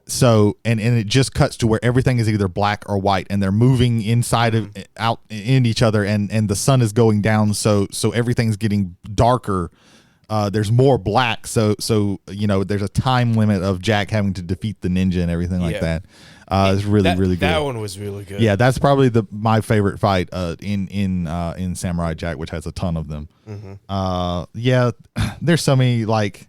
So and it just cuts to where everything is either black or white, and they're moving inside of out in each other, and the sun is going down, so everything's getting darker. There's more black, so there's a time limit of Jack having to defeat the ninja and everything like that. It's really good. That one was really good. Yeah, that's probably my favorite fight in Samurai Jack, which has a ton of them. Yeah, there's so many. Like,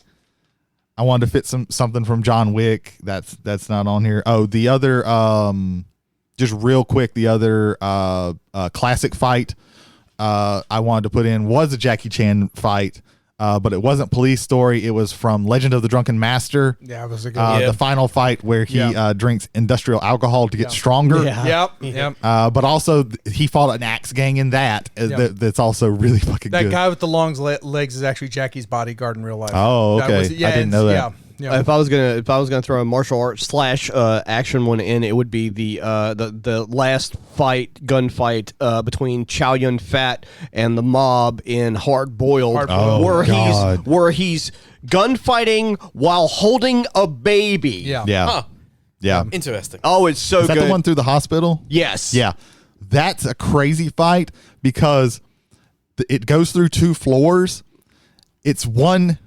I wanted to fit something from John Wick. That's not on here. Oh, the other just real quick, the other classic fight I wanted to put in was a Jackie Chan fight. But it wasn't Police Story. It was from Legend of the Drunken Master. Yeah, it was a good one. The final fight where he drinks industrial alcohol to get stronger. Yeah. Yep. But also he fought an axe gang in that. That's also really fucking That good. guy with the long legs is actually Jackie's bodyguard in real life. Oh, okay. I didn't know that. Yeah. If I was gonna throw a martial arts / action one in, it would be the last gunfight between Chow Yun Fat and the mob in Hard Boiled, where he's gunfighting while holding a baby. Yeah. Yeah. Huh. Yeah. Interesting. Oh, it's so Is that good. the one through the hospital? Yes. Yeah. That's a crazy fight because it goes through 2 floors. It's one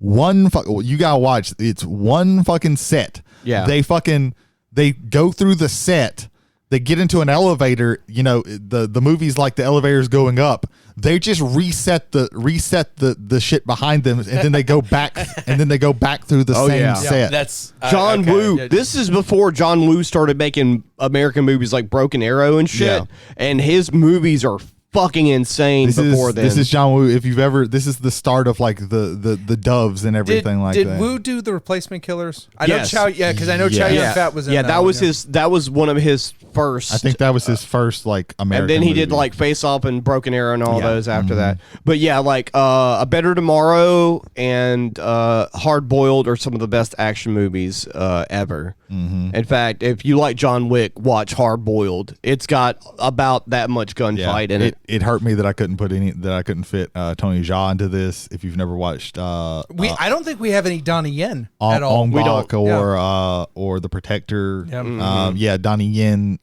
you gotta watch. It's one fucking set. Yeah. They go through the set. They get into an elevator. The movie's like the elevator's going up. They just reset the shit behind them, and then they go back through the same yeah. set. That's John okay. Woo. Yeah. This is before John Woo started making American movies like Broken Arrow and shit. Yeah. And his movies are fucking insane This is John Woo. If you've ever, this is the start of like the doves and everything like that. Did Woo do the Replacement Killers? I Yes. know Chow. Yeah, because I know Chow Yeah. Yun Fat was in that was one, his. That was one of his first. I think that was his first like American. And then he did movie. like Face Off and Broken Arrow and all Yeah. those after that. But yeah, like A Better Tomorrow and Hard Boiled are some of the best action movies ever. In fact, if you like John Wick, watch Hard Boiled. It's got about that much gunfight in it. It hurt me that I couldn't fit Tony Jaa into this. If you've never watched I don't think we have any Donnie Yen at all. Ong We Bak don't. or The Protector. Yeah. Donnie Yen,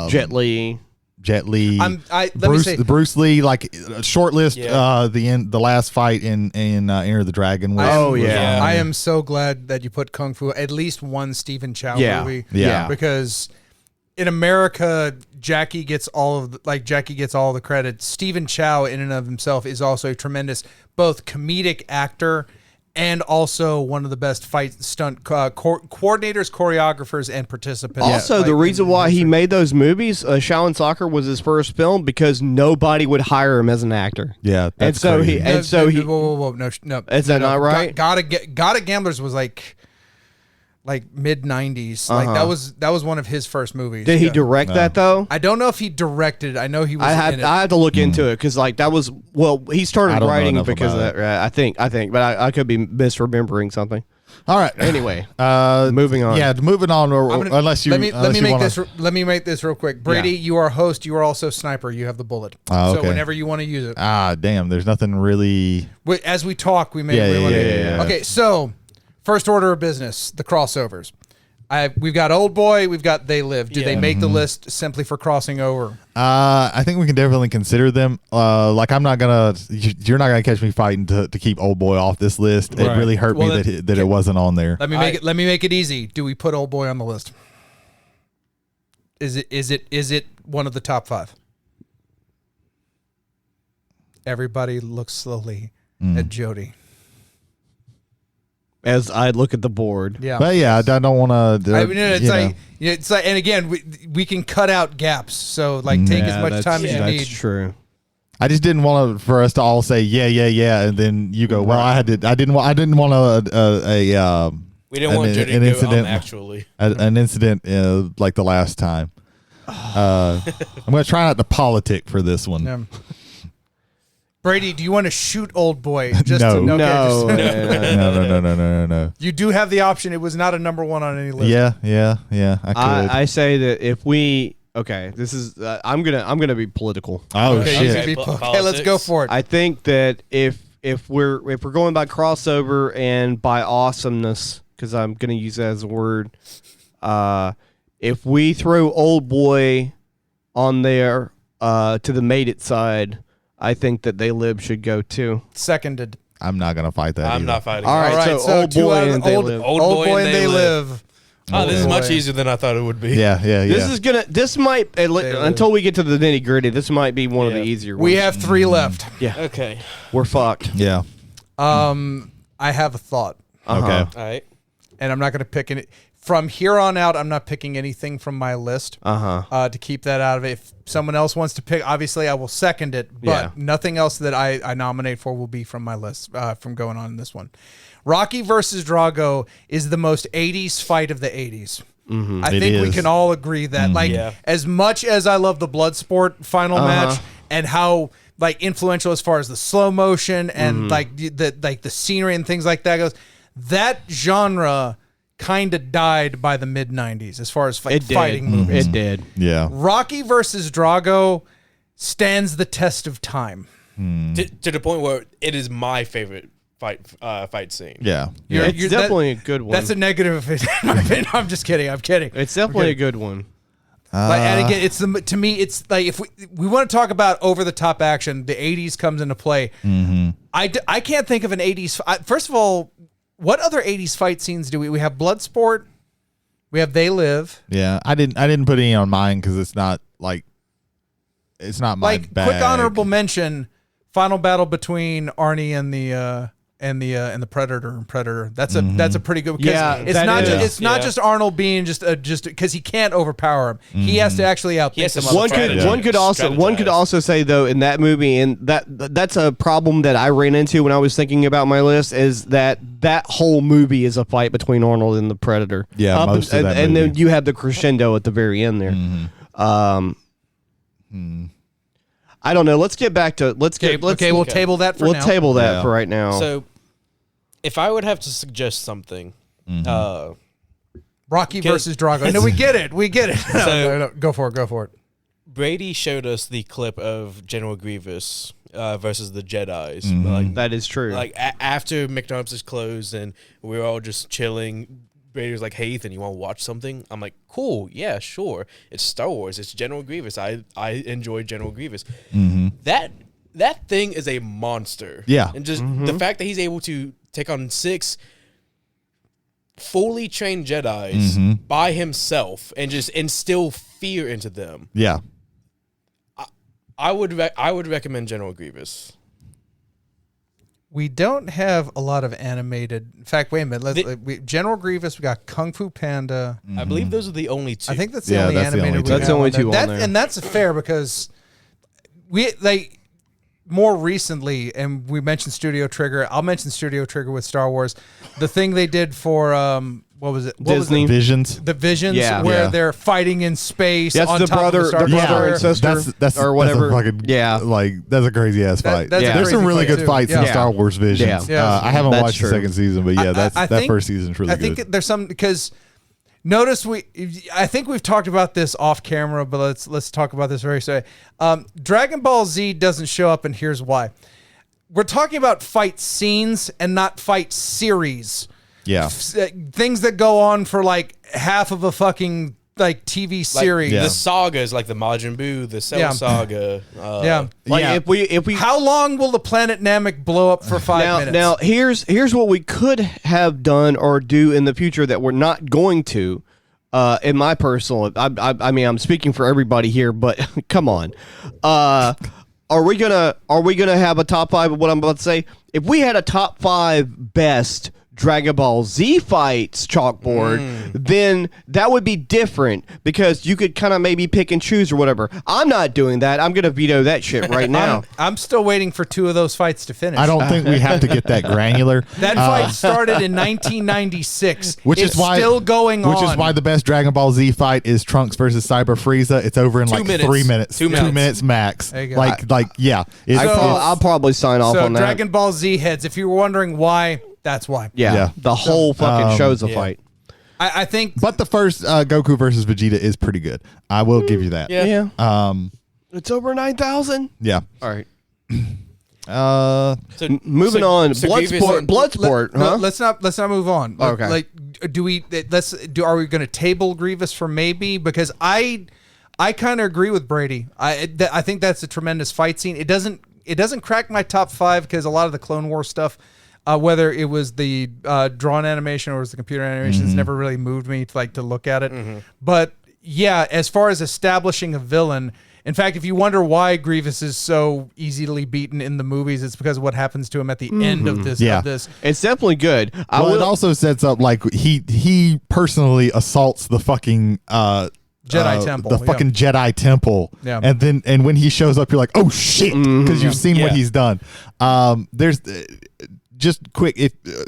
Jet Li. Jet Li, let me say- Bruce Lee. Like short list. Yeah. The last fight in Enter the Dragon. Was, Oh, was yeah. on I there. am so glad that you put Kung Fu, at least one Stephen Chow Yeah. movie. Yeah. Because in America, Jackie gets all of the credit. Stephen Chow in and of himself is also a tremendous both comedic actor and also one of the best fight stunt coordinators, choreographers, and participants. Also, the reason why he made those movies, Shaolin Soccer was his first film because nobody would hire him as an actor. Yeah, And that's so crazy. whoa, no, Is that not right? Gotta Gamblers was like mid '90s. Like that was one of his first movies. Did he Yeah. direct that though? I don't know if he directed. I know he was. I in it. had to look into it because like that was he I started don't know writing enough because of about that. I think, but I could be misremembering something. All right. Anyway, Moving on. Yeah, moving on. Unless you let me make wanna, this. Let me make this real quick. Brady, you are host. You are also sniper. You have the bullet. Oh, So okay. whenever you want to use it, Damn. There's nothing really. as we talk, we may. Yeah, wanna- yeah. Okay, so first order of business: the crossovers. We've got Old Boy. We've got They Live. Do they make the list simply for crossing over? I think we can definitely consider them. Like you're not gonna catch me fighting to keep Old Boy off this list. It Right. really hurt Well, me that it wasn't on there. Let me make it easy. Do we put Old Boy on the list? Is it one of the top 5? Everybody looks slowly at Jody. as I look at the board, Yeah. But yeah, I don't want to. I mean, it's like, and again, we can cut out gaps. So like, take as much time as you that's need. true. I just didn't want for us to all say yeah, and then you go, well, I didn't want We didn't want Jody an to incident, go actually. an incident like the last time. I'm gonna try not to politic for this one. Yeah. Brady, do you want to shoot Old Boy? Just No. to, No, No. You do have the option. It was not a number 1 on any list. Yeah. I could. I say that if we this is I'm gonna be political. Oh Okay, shit! you can be- okay, let's go for it. I think that if we're going by crossover and by awesomeness, because I'm gonna use that as a word, if we throw Old Boy on there to the Made It side, I think that They Live should go too. Seconded. I'm not gonna fight that. I'm either. not fighting. All it. right, so Old 2 Boy out of and the- They Old, Live. Old Boy and They Live. Oh, this is Boy. much easier than I thought it would be. Yeah. This might until we get to the nitty gritty. This might be one of the easier ones. We have 3 left. Okay. We're fucked. Yeah. I have a thought, Okay. All right. and I'm not going to pick any. From here on out, I'm not picking anything from my list to keep that out of it. If someone else wants to pick, obviously I will second it, but Yeah. nothing else that I nominate for will be from my list from going on in this one. Rocky versus Drago is the most 80s fight of the 80s. I It think we is. can all agree that. Like, Yeah. as much as I love the Bloodsport final match and how like influential as far as the slow motion and like the scenery and things like that goes, that genre kind of died by the mid 90s as far as fighting movies. It did. Yeah. Rocky versus Drago stands the test of time. To the point where it is my favorite fight scene. Yeah. It's definitely a good one. That's a negative in my opinion. I'm just kidding. I'm kidding. It's definitely a good one. Like, and again, to me, it's like if we want to talk about over the top action, the 80s comes into play. I can't think of an 80s. First of all, what other 80s fight scenes do we have? Bloodsport. We have They Live. Yeah. I didn't put any on mine because it's not my Like bag. quick honorable mention: final battle between Arnie and the Predator. That's a pretty good. Because Yeah, it's that not is. it's not just Arnold being just because he can't overpower him. He has to actually outthink has to some other fighters. One could also say though in that movie, and that's a problem that I ran into when I was thinking about my list, is that whole movie is a fight between Arnold and the Predator. Yeah, most of that and then movie. you have the crescendo at the very end there. I don't know. Let's get back to We'll table that for now. We'll table that for right now. So, if I would have to suggest something, Rocky versus Drago. No, we get it. No, go for it. Brady showed us the clip of General Grievous versus the Jedis. That is true. Like after McDonald's is closed and we were all just chilling, Brady was like, "Hey Ethan, you want to watch something?" I'm like, "Cool, yeah, sure." It's Star Wars. It's General Grievous. I enjoy General Grievous. That thing is a monster. Yeah. And just the fact that he's able to take on 6 fully trained Jedis by himself and just instill fear into them. Yeah. I would recommend General Grievous. We don't have a lot of animated. In fact, wait a minute. General Grievous. We got Kung Fu Panda. I believe those are the only 2. I think that's the only animated. That's the only 2 on there. And that's fair because more recently, and we mentioned Studio Trigger. I'll mention Studio Trigger with Star Wars. The thing they did for what was it? Disney Visions. The Visions, where they're fighting in space. That's on the top brother, of the Star the brother and Destroyer. sister, That's or whatever. That's a crazy ass fight. That's a There's some crazy really fight, good too. fights in Yeah. Star Wars Visions. Yeah. I haven't That's watched true. the second season, but that think- first season's really I good. think there's some because notice I think we've talked about this off camera, but let's talk about this very soon. Dragon Ball Z doesn't show up, and here's why. We're talking about fight scenes and not fight series. Yeah. Things that go on for like half of a fucking TV series. The sagas, like the Majin Buu, the Cell saga. If we How long will the planet Namek blow up for 5 minutes? Now here's what we could have done or do in the future that we're not going to. In my personal, I mean, I'm speaking for everybody here, but come on. Are we gonna have a top 5 of what I'm about to say? If we had a top 5 best Dragon Ball Z fights chalkboard, then that would be different because you could kind of maybe pick and choose or whatever. I'm not doing that. I'm gonna veto that shit right now. I'm still waiting for 2 of those fights to finish. I don't think we have to get that granular. That fight started in 1996. Which it's is why still going on. Which is why the best Dragon Ball Z fight is Trunks versus Cyber Frieza. It's over in 2 like minutes. 3 minutes. 2 minutes. 2 minutes max. There you go. I'll probably sign off So on that. Dragon Ball Z heads, if you were wondering why, that's why. Yeah. The whole fucking show's a fight. I think. But the first Goku versus Vegeta is pretty good. I will give you that. Yeah. Um, It's over 9,000. yeah. All right. So, Moving on. Grievous- Bloodsport, huh? Let's not move on. Okay. Are we going to table Grievous for maybe? Because I kind of agree with Brady. I think that's a tremendous fight scene. It doesn't crack my top 5 because a lot of the Clone Wars stuff, whether it was the drawn animation or it was the computer animation, it's never really moved me to look at it. But yeah, as far as establishing a villain, in fact, if you wonder why Grievous is so easily beaten in the movies, it's because of what happens to him at the end of this. Yeah. Of this. It's definitely good. It also sets up he personally assaults the fucking Jedi temple. the fucking Jedi temple. Yeah. And when he shows up, you're like, oh shit, because you've seen what he's done. There's just quick,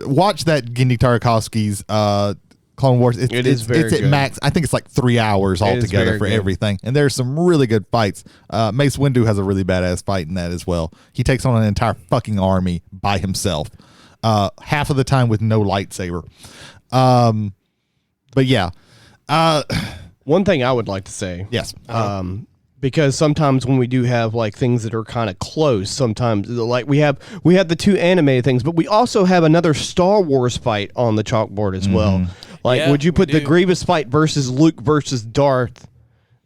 watch that Gendy Tartakovsky's Clone Wars. It's very at good. max. I think it's like 3 hours altogether for very good. everything. And there's some really good fights. Mace Windu has a really badass fight in that as well. He takes on an entire fucking army by himself, half of the time with no lightsaber. But yeah. One thing I would like to say. Yes. Because sometimes when we do have things that are kind of close, sometimes we have the 2 animated things, but we also have another Star Wars fight on the chalkboard as well. Yeah, would you put we the do. Grievous fight versus Luke versus Darth?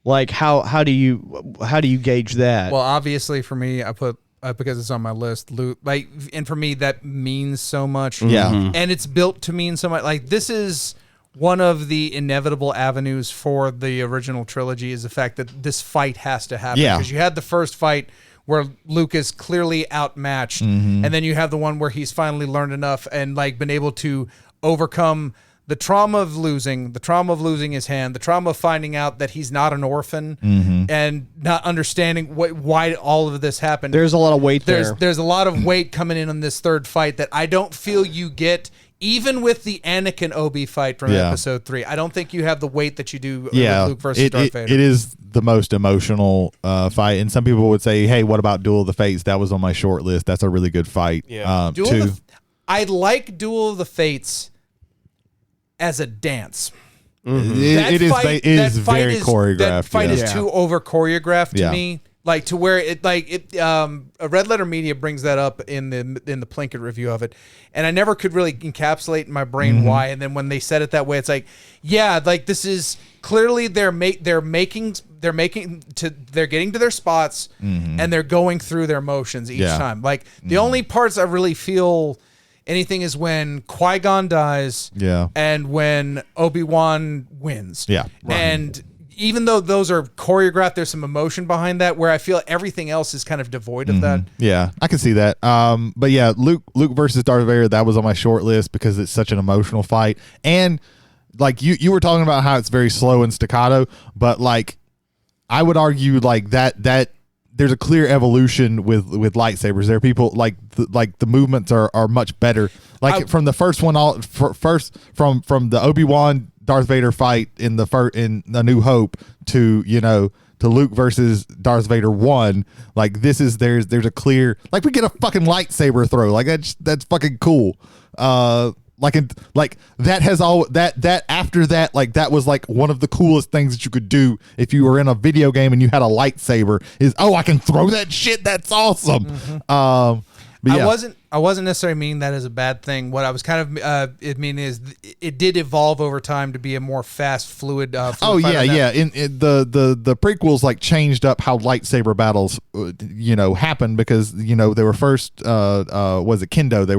How do you gauge that? Well, obviously for me, I put because it's on my list. Luke, and for me that means so much. Yeah. and it's built to mean so much. This is one of the inevitable avenues for the original trilogy is the fact that this fight has to happen. Yeah. Because you had the first fight where Luke is clearly outmatched, and then you have the one where he's finally learned enough and been able to overcome the trauma of losing his hand, the trauma of finding out that he's not an orphan, and not understanding why all of this happened. There's a lot of weight there. There's a lot of weight coming in on this third fight that I don't feel you get even with the Anakin Obi fight from episode 3, I don't think you have the weight that you do with Luke versus Darth Vader. It is the most emotional fight, and some people would say, "Hey, what about Duel of the Fates? That was on my short list. That's a really good fight." Yeah, I like Duel of the Fates as a dance. It is very choreographed. That fight is too over choreographed to me. Like to where Red Letter Media brings that up in the Plinkett review of it, and I never could really encapsulate in my brain why. And then when they said it that way, it's like, yeah, like this is clearly they're getting to their spots and they're going through their motions each time. Like the only parts I really feel anything is when Qui-Gon dies, and when Obi-Wan wins, and even though those are choreographed, there's some emotion behind that where I feel everything else is kind of devoid of that. Yeah, I can see that. But yeah, Luke versus Darth Vader, that was on my short list because it's such an emotional fight. And like you were talking about how it's very slow and staccato, but like I would argue like that there's a clear evolution with lightsabers. There are people like the movements are much better. Like from the first one, from the Obi-Wan Darth Vader fight in A New Hope to Luke versus Darth Vader 1, like there's a clear, like we get a fucking lightsaber throw, like that's fucking cool. Like that has all that after that, like that was like one of the coolest things that you could do if you were in a video game and you had a lightsaber is, I can throw that shit. That's awesome. But yeah. I wasn't necessarily meaning that as a bad thing. What I was kind of is it did evolve over time to be a more fast, fluid. In the prequels, like changed up how lightsaber battles, happened because they were first was it Kendo they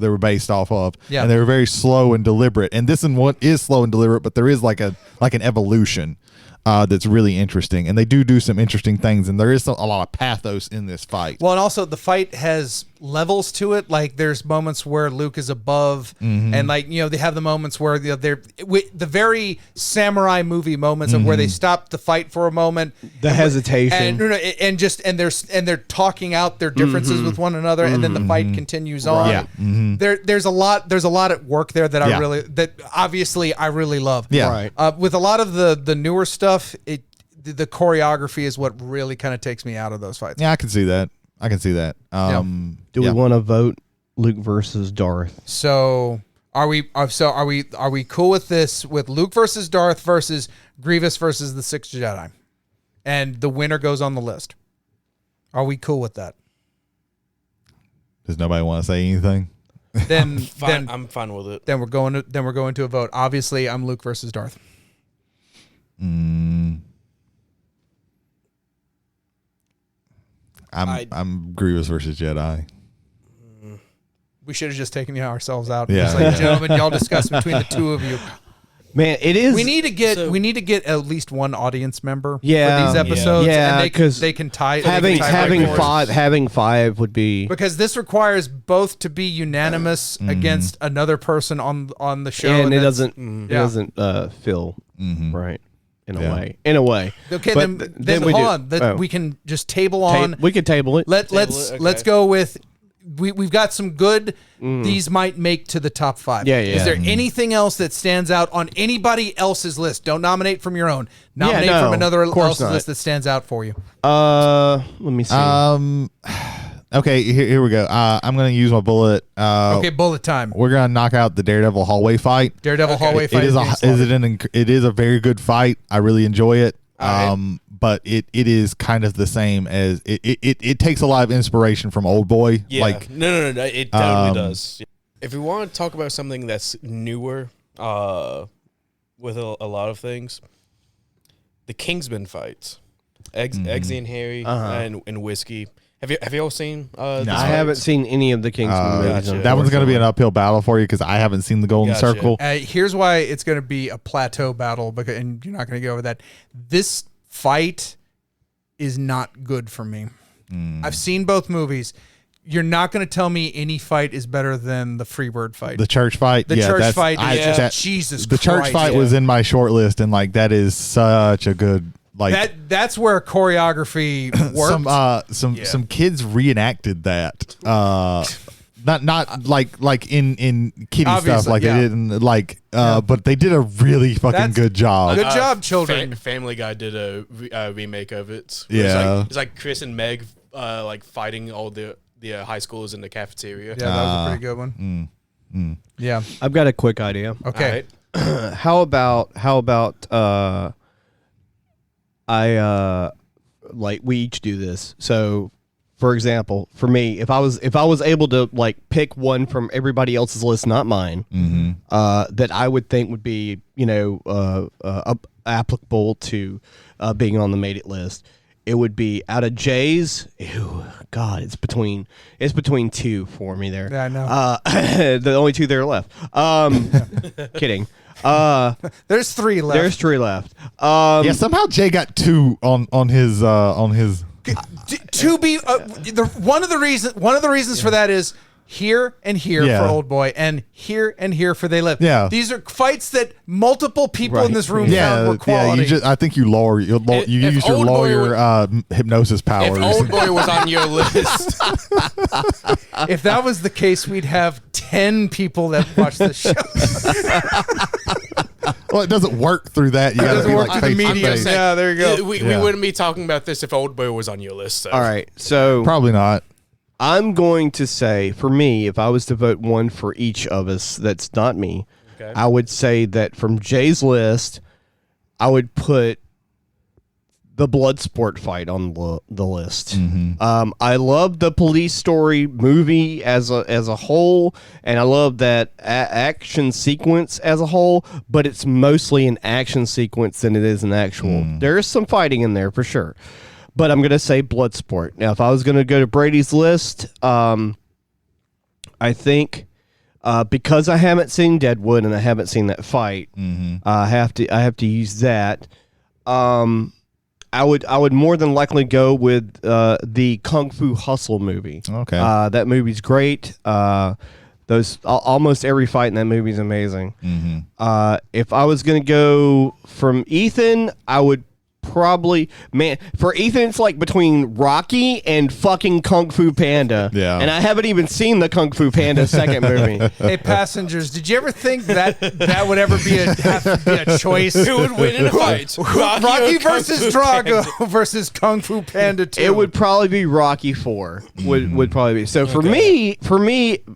were based off of, and they were very slow and deliberate. And this one is slow and deliberate, but there is like an evolution. That's really interesting, and they do some interesting things, and there is a lot of pathos in this fight. Well, and also the fight has levels to it. Like there's moments where Luke is above, and like they have the moments where they're the very samurai movie moments of where they stop the fight for a moment, the hesitation, and they're talking out their differences with one another, and then the fight continues on. Yeah. There's a lot at work there that I really love. Yeah, right. With a lot of the newer stuff, the choreography is what really kind of takes me out of those fights. Yeah, I can see that. Do we want to vote Luke versus Darth? So are we cool with this, with Luke versus Darth versus Grievous versus the Sixth Jedi, and the winner goes on the list? Are we cool with that? Does nobody want to say anything? Then I'm fine with it. Then we're going to a vote. Obviously, I'm Luke versus Darth. I'm Grievous versus Jedi. We should have just taken ourselves out. Yeah. Just like, gentlemen, y'all discuss between the two of you. Man, it is. We need to get at least one audience member for these episodes. Yeah, and they can tie. Having five would be, because this requires both to be unanimous against another person on the show, and it doesn't feel right. In a way. Okay, then hold on. We can just table on. We can table it. Let's go with. We've got some good. These might make to the top 5. Yeah. Is there anything else that stands out on anybody else's list? Don't nominate from your own. Nominate from another else's list that stands out for you. Let me see. Okay, here we go. I'm going to use my bullet. Okay, bullet time. We're going to knock out the Daredevil hallway fight. Hallway fight. It is a very good fight. I really enjoy it. But it is kind of the same as it takes a lot of inspiration from Old Boy. Yeah. No, it definitely does. If we want to talk about something that's newer, with a lot of things, the Kingsman fights, Eggsy and Harry and Whiskey. Have you all seen? No, I haven't seen any of the Kingsman movies. Gotcha. That one's going to be an uphill battle for you because I haven't seen the Golden Circle. Here's why it's going to be a plateau battle, and you're not going to get over that. This fight is not good for me. I've seen both movies. You're not going to tell me any fight is better than the Freebird fight. The church fight? Church fight is just Jesus Christ. The church fight was in my short list, and like that is such a good... Like that's where choreography works. Some kids reenacted that not like in kitty stuff Obviously, like yeah. they didn't like. But they did a really fucking That's- good job. Good job, children. Family Guy did a remake of it. Yeah. It's like Chris and Meg like fighting all the high schoolers in the cafeteria. Yeah, that was a pretty good one. Yeah. I've got a quick idea. Okay. Alright. How about I like we each do this. So for example, for me, if I was able to like pick one from everybody else's list, not mine, that I would think would be, applicable to being on the made it list, it would be out of Jay's. Ew, God, it's between two for me there. Yeah, I know. The only two that are left. Kidding. There's 3 left. There's 3 left. Yeah, somehow Jay got 2 on his. To be one of the reasons for that is here and here Yeah. for Old Boy and here for They Live. Yeah. These are fights that multiple people in this room found Yeah, were quality. I think you If use your Old Boy lawyer hypnosis powers. If Old Boy was on your list, If that was the case, we'd have 10 people that watch this show. Well, it doesn't work through that. You got to doesn't be work like through the face to media. face. Yeah, there you go. we Yeah. wouldn't be talking about this if Old Boy was on your list. So. All right. So Probably not. I'm going to say, for me, if I was to vote one for each of us that's not me, Okay. I would say that from Jay's list, I would put the Bloodsport fight on the list. I love the police story movie as a whole, and I love that action sequence as a whole, but it's mostly an action sequence than it is an actual. There is some fighting in there for sure. But I'm going to say Bloodsport. Now, if I was going to go to Brady's list, I think because I haven't seen Deadwood and I haven't seen that fight, I have to use that. I would more than likely go with the Kung Fu Hustle movie. Okay. That movie's great. Almost every fight in that movie is amazing. If I was going to go from Ethan, I would probably, for Ethan, it's like between Rocky and fucking Kung Fu Panda. Yeah. And I haven't even seen the Kung Fu Panda second movie. Hey, passengers, did you ever think that would ever be a choice? Who would win in a fight? Rocky or Kung versus Fu Panda? Drago versus Kung Fu Panda 2. It would probably be Rocky 4. Would probably be. So for me,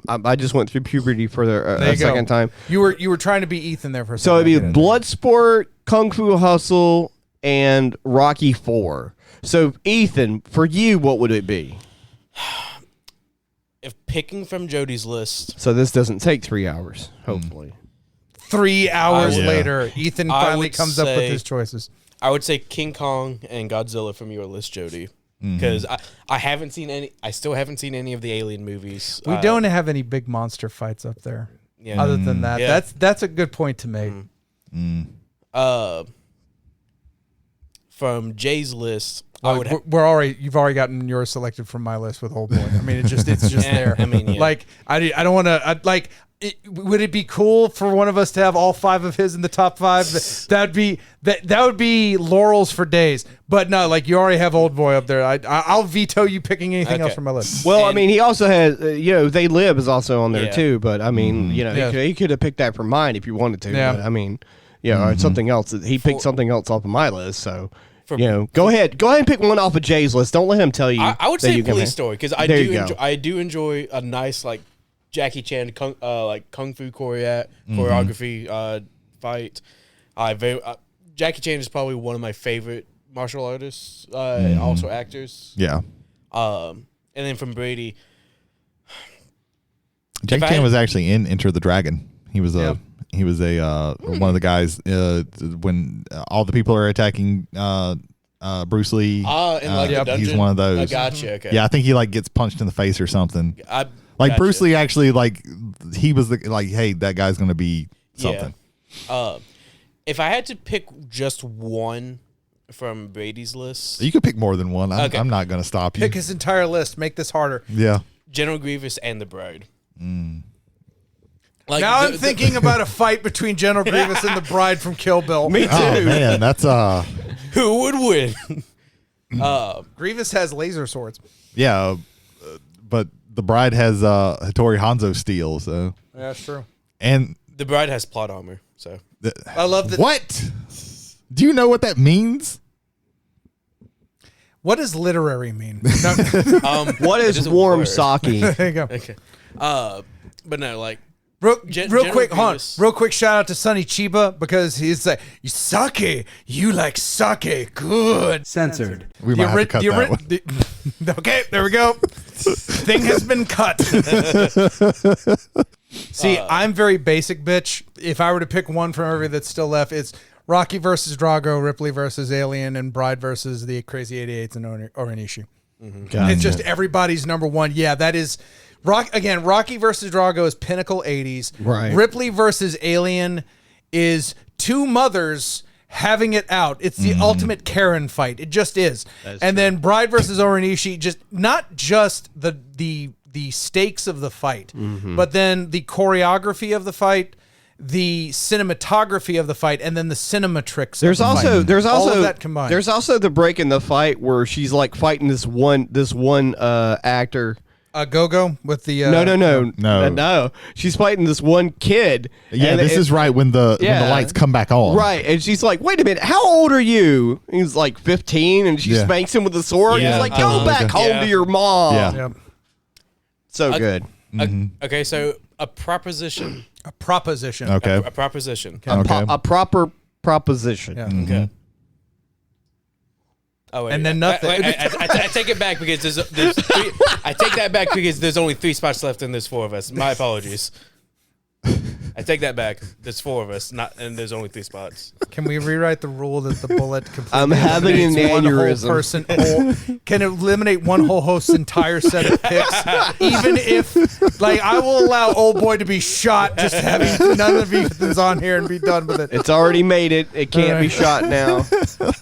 I just went through puberty for a second time. You were trying to be Ethan there for a So second. it'd be Bloodsport, Kung Fu Hustle, and Rocky 4. So Ethan, for you, what would it be? If picking from Jody's list, So this doesn't take 3 hours, hopefully. 3 hours Yeah. later, Ethan I finally would comes up with say- his choices. I would say King Kong and Godzilla from your list, Jody. Because I haven't seen any. I still haven't seen any of the Alien movies. We don't have any big monster fights up there. Yeah. Other than that, Yeah. that's a good point to make. From Jay's list, I would. You've already gotten yours selected from my list with Old Boy. I mean, it's just there. I mean, yeah. Like I don't want to like. Would it be cool for one of us to have all 5 of his in the top 5? That would be laurels for days. But no, like you already have Old Boy up there. I'll veto you picking anything else from my list. Well, I And- mean, he also has, They Live is also on there Yeah. too. But I mean, Yeah. he could have picked that from mine if you wanted to. Yeah. But, I mean, or something else. He picked something else off of my list. So, For- go ahead and pick one off of Jay's list. Don't let him tell you. I would that say you can Police pick. Story because There you go. I do enjoy a nice like Jackie Chan kung fu choreography fight. Jackie Chan is probably one of my favorite martial artists, also actors. Yeah. And then from Brady, Jackie If I Chan had- was actually in Enter the Dragon. He was a one of the guys when all the people are attacking Bruce Lee. in like the dungeon. He's one of those. I gotcha. Okay. Yeah, I think he like gets punched in the face or something. Like Like Bruce Lee actually he was hey, that guy's gonna be Yeah. something. If I had to pick just one from Brady's list, You could pick more than one. Okay. I'm not gonna stop you. Pick his entire list. Make this harder. Yeah. General Grievous and the Bride. Like Now I'm thinking about a fight between General Grievous and the Bride from Kill Bill. Me too. Oh man, that's who would win. Grievous has laser swords. yeah, but the Bride has Hattori Hanzo steel, so Yeah, that's true. and The Bride has plot armor, so I love that. what? Do you know what that means? What does literary mean? No, What it is is a warm word. sake? there you go. Okay. But no, like Real General quick, hold on. Grievous- Real quick shout out to Sonny Chiba because he's like, sake, you like sake, good. Censored. We might have to cut that one. Okay, there we go. Thing has been cut. See, I'm very basic, bitch. If I were to pick one from every that's still left, it's Rocky versus Drago, Ripley versus Alien, and Bride versus the Crazy 88s and Oranishi. It's just everybody's number one. Yeah, that is Rocky versus Drago is pinnacle 80s. Right. Ripley versus Alien is two mothers having it out. It's the ultimate Karen fight. It just is. And then Bride versus Oranishi, just not just the stakes of the fight, but then the choreography of the fight, the cinematography of the fight, and then the cinematrix. There's also all of that combined. there's also the break in the fight where she's like fighting this one actor. Go-Go with the No. She's fighting this one kid. Yeah, and this is right when the lights come back on. right, and she's like, "Wait a minute, how old are you?" He's like 15, and she Yeah. spanks him with a sword. Yeah. He's like, "Go back home Yeah. to your mom." Yeah. Yep. So good. okay, so a proposition. A proposition. Okay. A proposition. Okay. A proper proposition. Yeah. Okay. Oh, wait, And then nothing. I take it back because there's three, I take that back because there's only 3 spots left and there's 4 of us. My apologies. I take that back. There's 4 of us, and there's only 3 spots. Can we rewrite the rule that the bullet completely I'm having an eliminates one whole aneurysm. person or can eliminate one whole host's entire set of picks, even if, like, I will allow old boy to be shot just having none of Ethan's on here and be done with it. It's already made it. It can't be shot now.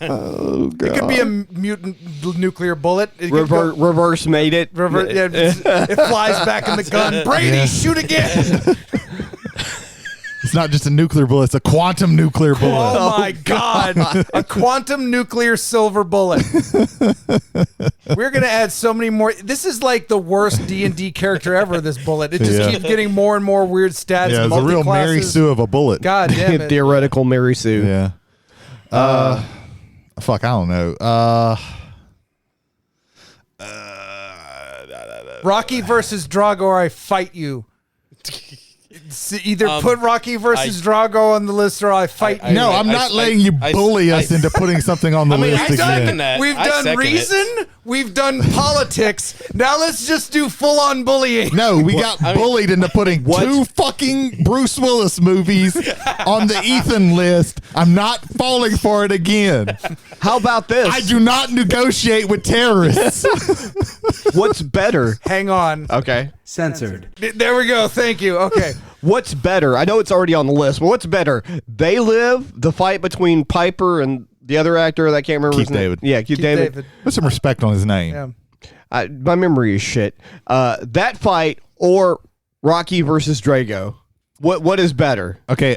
Oh god. It could be a mutant nuclear bullet. It could go- Reverse made it. yeah, it flies back in the gun. Brady, shoot again! It's not just a nuclear bullet; it's a quantum nuclear bullet. Oh my God! A quantum nuclear silver bullet. We're gonna add so many more. This is like the worst D&D character ever. This bullet. It just Yeah. keeps getting more and more weird stats. Yeah, it's a real Mary multi-classes. Sue of a bullet. God damn it! Theoretical Mary Sue. Yeah. Fuck, I don't know. Rocky versus Drago, or I fight you. Either put Rocky versus Drago on the list, or I fight you. No, I'm not letting you bully us into putting something on the list I again. second that. We've I done second it. reason. We've done politics. Now let's just do full-on bullying. No, we got bullied into putting 2 fucking Bruce Willis movies on the Ethan list. I'm not falling for it again. How about this? I do not negotiate with terrorists. What's better? Hang on. Okay. Censored. There we go. Thank you. Okay. What's better? I know it's already on the list, but what's better? They Live, the fight between Piper and the other actor that I can't remember Keith his name. David. Yeah, Keith David. Put some respect on his name. Yeah. My memory is shit. That fight or Rocky versus Drago. What is better? Okay,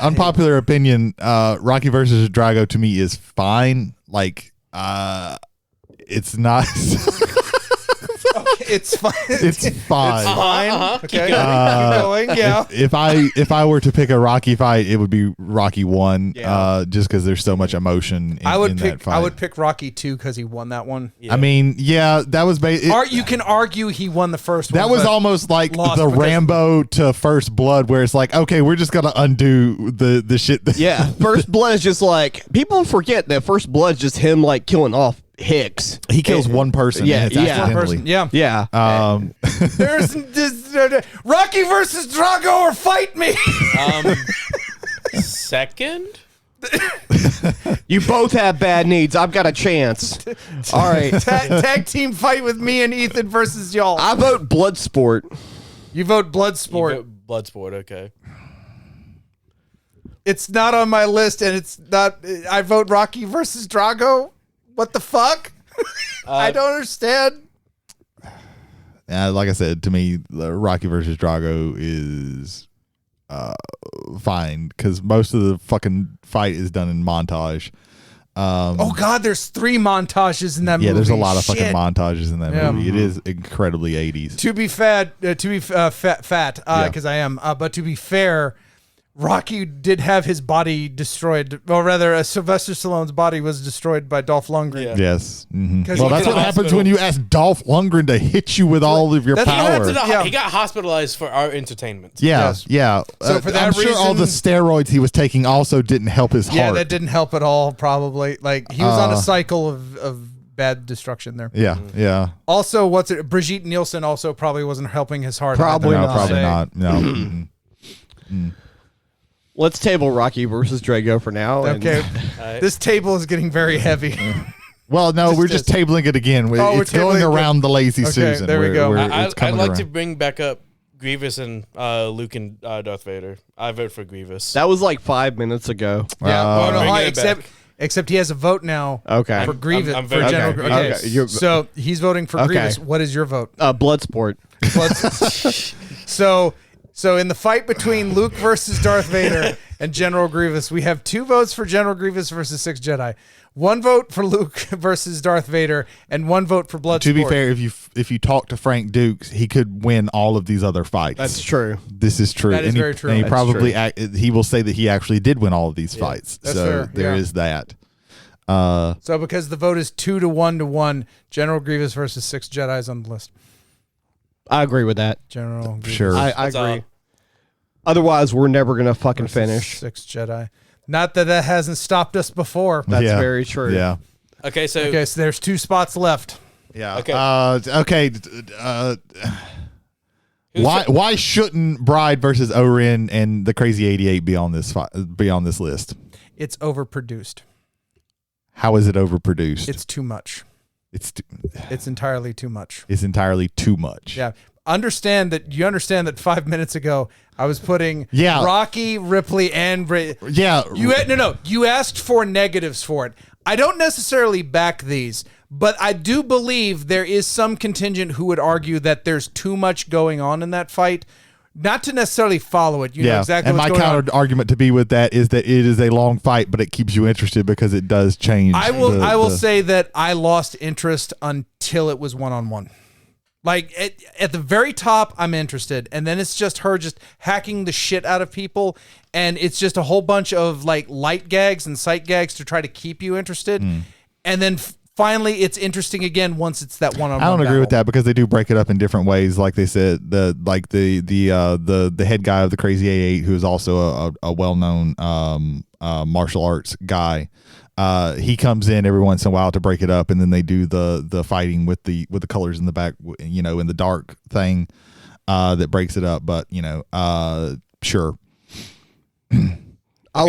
unpopular opinion, Rocky versus Drago to me is fine. Like, it's not. It's fine. It's fine. Fine. Okay. Keep Uh, going. Yeah. If I were to pick a Rocky fight, it would be Rocky 1, Yeah. just because there's so much emotion in, I would in pick. that fight. I would pick Rocky 2 because he won that one. I mean, yeah, that was You can argue he won the first one. that was but almost like lost the because- Rambo to First Blood, where it's like, okay, we're just gonna undo the shit. Yeah, First Blood is just like people forget that First Blood is just him like killing off Hicks. He kills one person. Yeah, and it's yeah. one accidentally. person. Yeah. Yeah. There's Rocky versus Drago or fight me. Second? You both have bad needs. I've got a chance. All right. Tag team fight with me and Ethan versus y'all. I vote Bloodsport. You vote Bloodsport. Bloodsport, okay. It's not on my list, and it's not. I vote Rocky versus Drago. What the fuck? I don't understand. Like I said, to me, the Rocky versus Drago is fine because most of the fucking fight is done in montage. Oh God, there's 3 montages in that movie. Yeah, there's a lot of Shit. fucking montages in that movie. It is incredibly 80s. To be fat, because I am. But to be fair, Rocky did have his body destroyed, or rather, Sylvester Stallone's body was destroyed by Dolph Lundgren. Yeah. Yes. Mhm. 'Cause Well, he that's did what a happens when you ask Dolph Lundgren to hit you with all of your That's what power. Yeah. He got hospitalized for our entertainment. Yeah, Yes. yeah. So for that I'm sure all the reason- steroids he was taking also didn't help his Yeah, heart. that didn't help at all. Probably, like he was on a cycle of bad destruction there. Yeah, yeah. Also, Brigitte Nielsen also probably wasn't helping his heart. Probably No, not. probably Say. not. No. Mhm. Let's table Rocky versus Drago for now. and- Okay, this table is getting very heavy. Well, no, we're just tabling it again. Oh, we're It's going tabling- around the lazy Okay, Susan. there we go. It's I'd coming like around. to bring back up Grievous and Luke and Darth Vader. I vote for Grievous. That was like 5 minutes ago. Yeah, well, no, bring hi, it except back. except he has a vote now. Okay. For Grievous, I'm for voting General. for Okay, Grievous. Okay, so he's voting for Okay. Grievous. What is your vote? Bloodsport. So in the fight between Luke versus Darth Vader and General Grievous, we have 2 votes for General Grievous versus 6 Jedi. 1 vote for Luke versus Darth Vader, and 1 vote for Bloodsport. To be fair, if you talk to Frank Dukes, he could win all of these other fights. That's true. This is true. That is and he, very true. And he That's probably he will say that he actually did win all of these fights. that's So fair, there yeah. is that. So because the vote is 2 to 1 to 1, General Grievous versus 6 Jedis on the list. I agree with that. General Grievous Sure. I That's all. agree. Otherwise, we're never going to fucking versus finish. 6 Jedi. Not that hasn't stopped us before. That's Yeah. very true. Yeah. Okay, so Okay, so there's 2 spots left. Yeah. Okay. Okay. Why shouldn't Bride versus Orin and the Crazy 88 be on this list? It's overproduced. How is it overproduced? It's too much. It's It's entirely too much. it's entirely too much. Yeah. Understand that 5 minutes ago I was putting Yeah. Rocky, Ripley, and Yeah. You asked for negatives for it. I don't necessarily back these, but I do believe there is some contingent who would argue that there's too much going on in that fight. Not to necessarily follow it. You know exactly and what's my going counter on. argument to be with that is that it is a long fight, but it keeps you interested because it does change. I will say that I lost interest until it was one-on-one. Like at the very top, I'm interested, and then it's just her just hacking the shit out of people, and it's just a whole bunch of like light gags and sight gags to try to keep you interested, and then finally it's interesting again once it's that one-on-one. I don't agree with battle. that because they do break it up in different ways. Like they said, the head guy of the Crazy 88, who is also a well-known martial arts guy. He comes in every once in a while to break it up, and then they do the fighting with the colors in the back, in the dark thing that breaks it up. But sure. I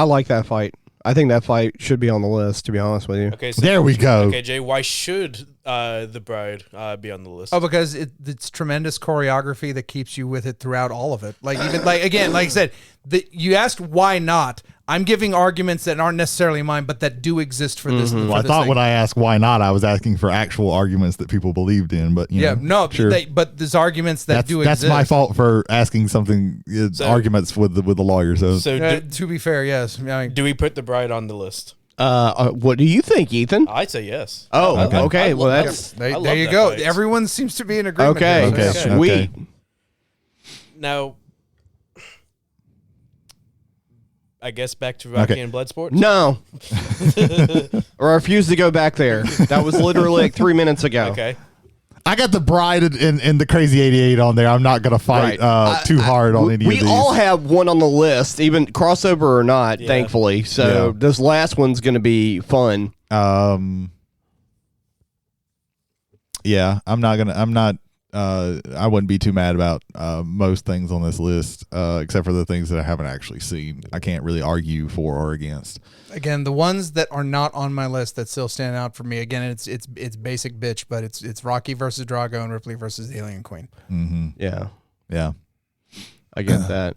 like that fight. I think that fight should be on the list, to be honest with you. okay, so There we go. Okay, Jay, why should the Bride be on the list? Oh, because it's tremendous choreography that keeps you with it throughout all of it. Like even like again, like I said, you asked why not. I'm giving arguments that aren't necessarily mine, but that do exist for this. Well, I thought when I asked why not, I was asking for actual arguments that people believed in. But sure. But there's arguments that do exist. That's my fault for asking something arguments with the lawyer. So So To be fair, yes. I mean, do we put the Bride on the list? What do you think, Ethan? I'd say yes. Oh, I love- okay. I Well, love that's that. I love there you that go. fight. Everyone seems to be in agreement. okay. here, so- Okay. Sweet. Now, I guess back to Rocky Okay. and Bloodsport. No. Or I refuse to go back there. That was literally like 3 minutes ago. Okay. I got the Bride and the Crazy 88 on there. I'm not gonna fight Right. too hard on any of these. We all have one on the list, even crossover or not, Yeah. thankfully. So Yeah. this last one's going to be fun. Yeah, I wouldn't be too mad about most things on this list, except for the things that I haven't actually seen. I can't really argue for or against. Again, the ones that are not on my list that still stand out for me. Again, it's basic bitch, but it's Rocky versus Drago and Ripley versus the Alien Queen. Yeah, Yeah. I get that.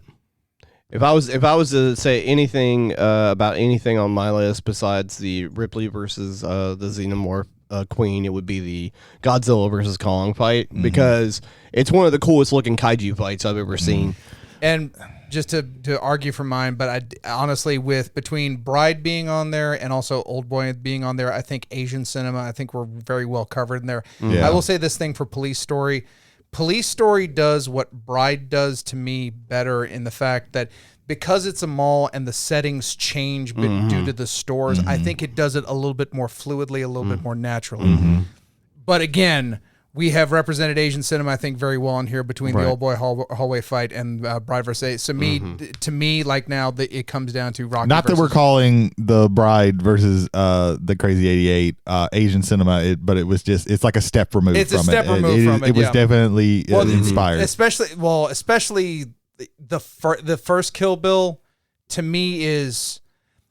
If I was to say anything about anything on my list besides the Ripley versus the Xenomorph Queen, it would be the Godzilla versus Kong fight because it's one of the coolest looking kaiju fights I've ever seen. And just to argue for mine, but I honestly, with between Bride being on there and also Old Boy being on there, I think Asian cinema, I think we're very well covered in there. Yeah. I will say this thing for Police Story. Police Story does what Bride does to me better in the fact that because it's a mall and the settings change due to the stores, I think it does it a little bit more fluidly, a little bit more naturally. But again, we have represented Asian cinema, I think, very well in here between the Old Boy hallway fight and Bride vs. So to me, like now, it comes down to Rocky. Not that we're calling the Bride versus the Crazy 88 Asian cinema, but it was just, it's like a step removed it's from it. It's a step removed from it. It was definitely inspired. Especially the first Kill Bill to me is,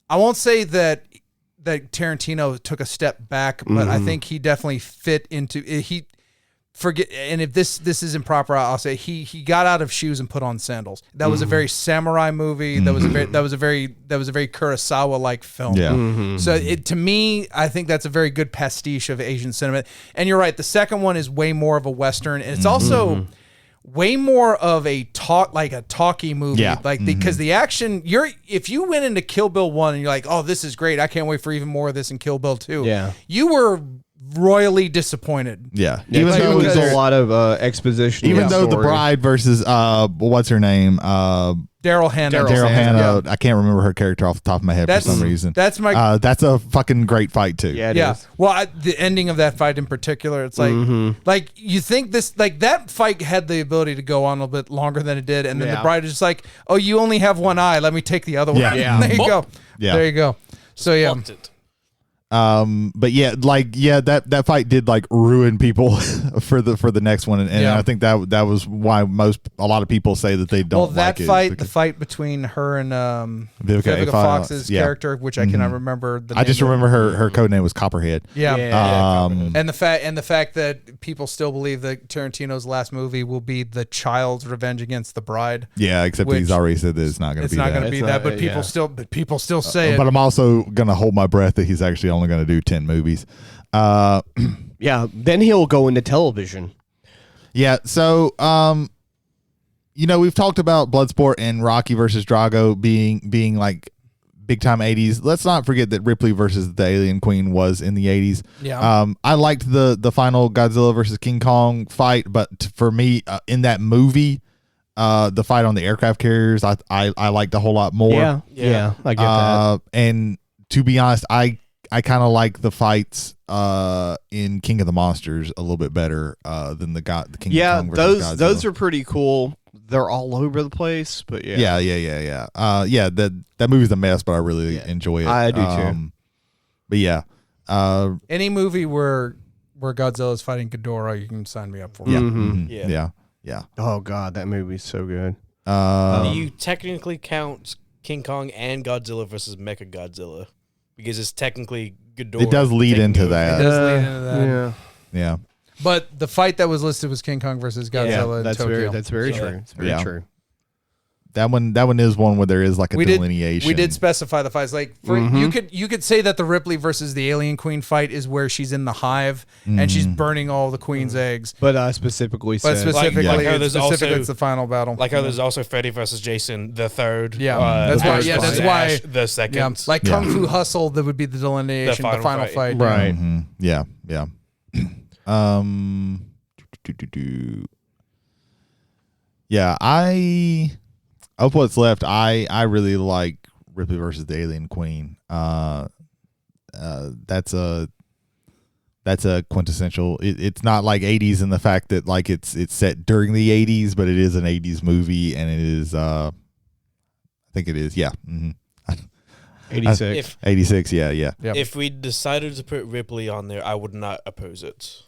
I won't say that Tarantino took a step back, but I think he definitely fit into it. And if this is improper, I'll say he got out of shoes and put on sandals. That was a very samurai movie. That was a very Kurosawa like film. Yeah. So to me, I think that's a very good pastiche of Asian cinema. And you're right, the second one is way more of a Western, and it's also way more of a talky movie. Yeah. Because the action, if you went into Kill Bill 1 and you're like, oh, this is great, I can't wait for even more of this in Kill Bill 2. Yeah. You were royally disappointed. Yeah. Even though there's a lot of exposition. Even though the Bride versus what's her name? Daryl Hannah. Daryl Hannah. I can't remember her character off the top of my head for some reason. That's my. That's a fucking great fight too. Yeah, it is. Well, the ending of that fight in particular, it's like you think this, like that fight had the ability to go on a little bit longer than it did, and then the Bride is just like, oh, you only have one eye. Let me take the other one. Yeah. There you go. Yeah. There you go. So yeah. But that fight did like ruin people for the next one, and I think that was why a lot of people say that they don't. Well, that like fight, it the fight between her and Vivica Fox's character, which I cannot remember. The I just remember her code name was Copperhead. Yeah. And the fact that people still believe that Tarantino's last movie will be the child's revenge against the Bride. Yeah, except he's already said that it's not going to be that. It's not going to be that, but people still say it. But I'm also going to hold my breath that he's actually only going to do 10 movies. Yeah, then he'll go into television. Yeah, so we've talked about Bloodsport and Rocky versus Drago being like big time 80s. Let's not forget that Ripley versus the Alien Queen was in the 80s. Yeah. I liked the final Godzilla versus King Kong fight, but for me in that movie, the fight on the aircraft carriers, I liked a whole lot more. Yeah, I get that. And to be honest, I kind of like the fights in King of the Monsters a little bit better than the King of Kong versus Godzilla. Those are pretty cool. They're all over the place, but yeah. That movie's a mess, but I really enjoy it. I do too. But yeah, any movie where Godzilla's fighting Ghidorah, you can sign me up for. Yeah. Oh god, that movie's so good. Do you technically count King Kong and Godzilla versus Mechagodzilla? Because it's technically Ghidorah. It does lead into that. It does lead into that. Yeah. But the fight that was listed was King Kong versus Godzilla in Tokyo. That's very true. It's very true. That one is one where there is like a delineation. We did specify the fights. Like you could say that the Ripley versus the Alien Queen fight is where she's in the hive and she's burning all the Queen's eggs. But specifically, it's the final battle. Like how there's also Freddy versus Jason the third. Yeah, that's why the second. Yeah, like Kung Fu Hustle, that would be the delineation, the final fight. Right. Mm-hmm. Yeah. Yeah, of what's left, I really like Ripley versus the Alien Queen. That's a quintessential. It's not like 80s in the fact that like it's set during the 80s, but it is an 80s movie, and it is. I think it is. Yeah. Mm-hmm. 86. 86. Yeah. If we decided to put Ripley on there, I would not oppose it.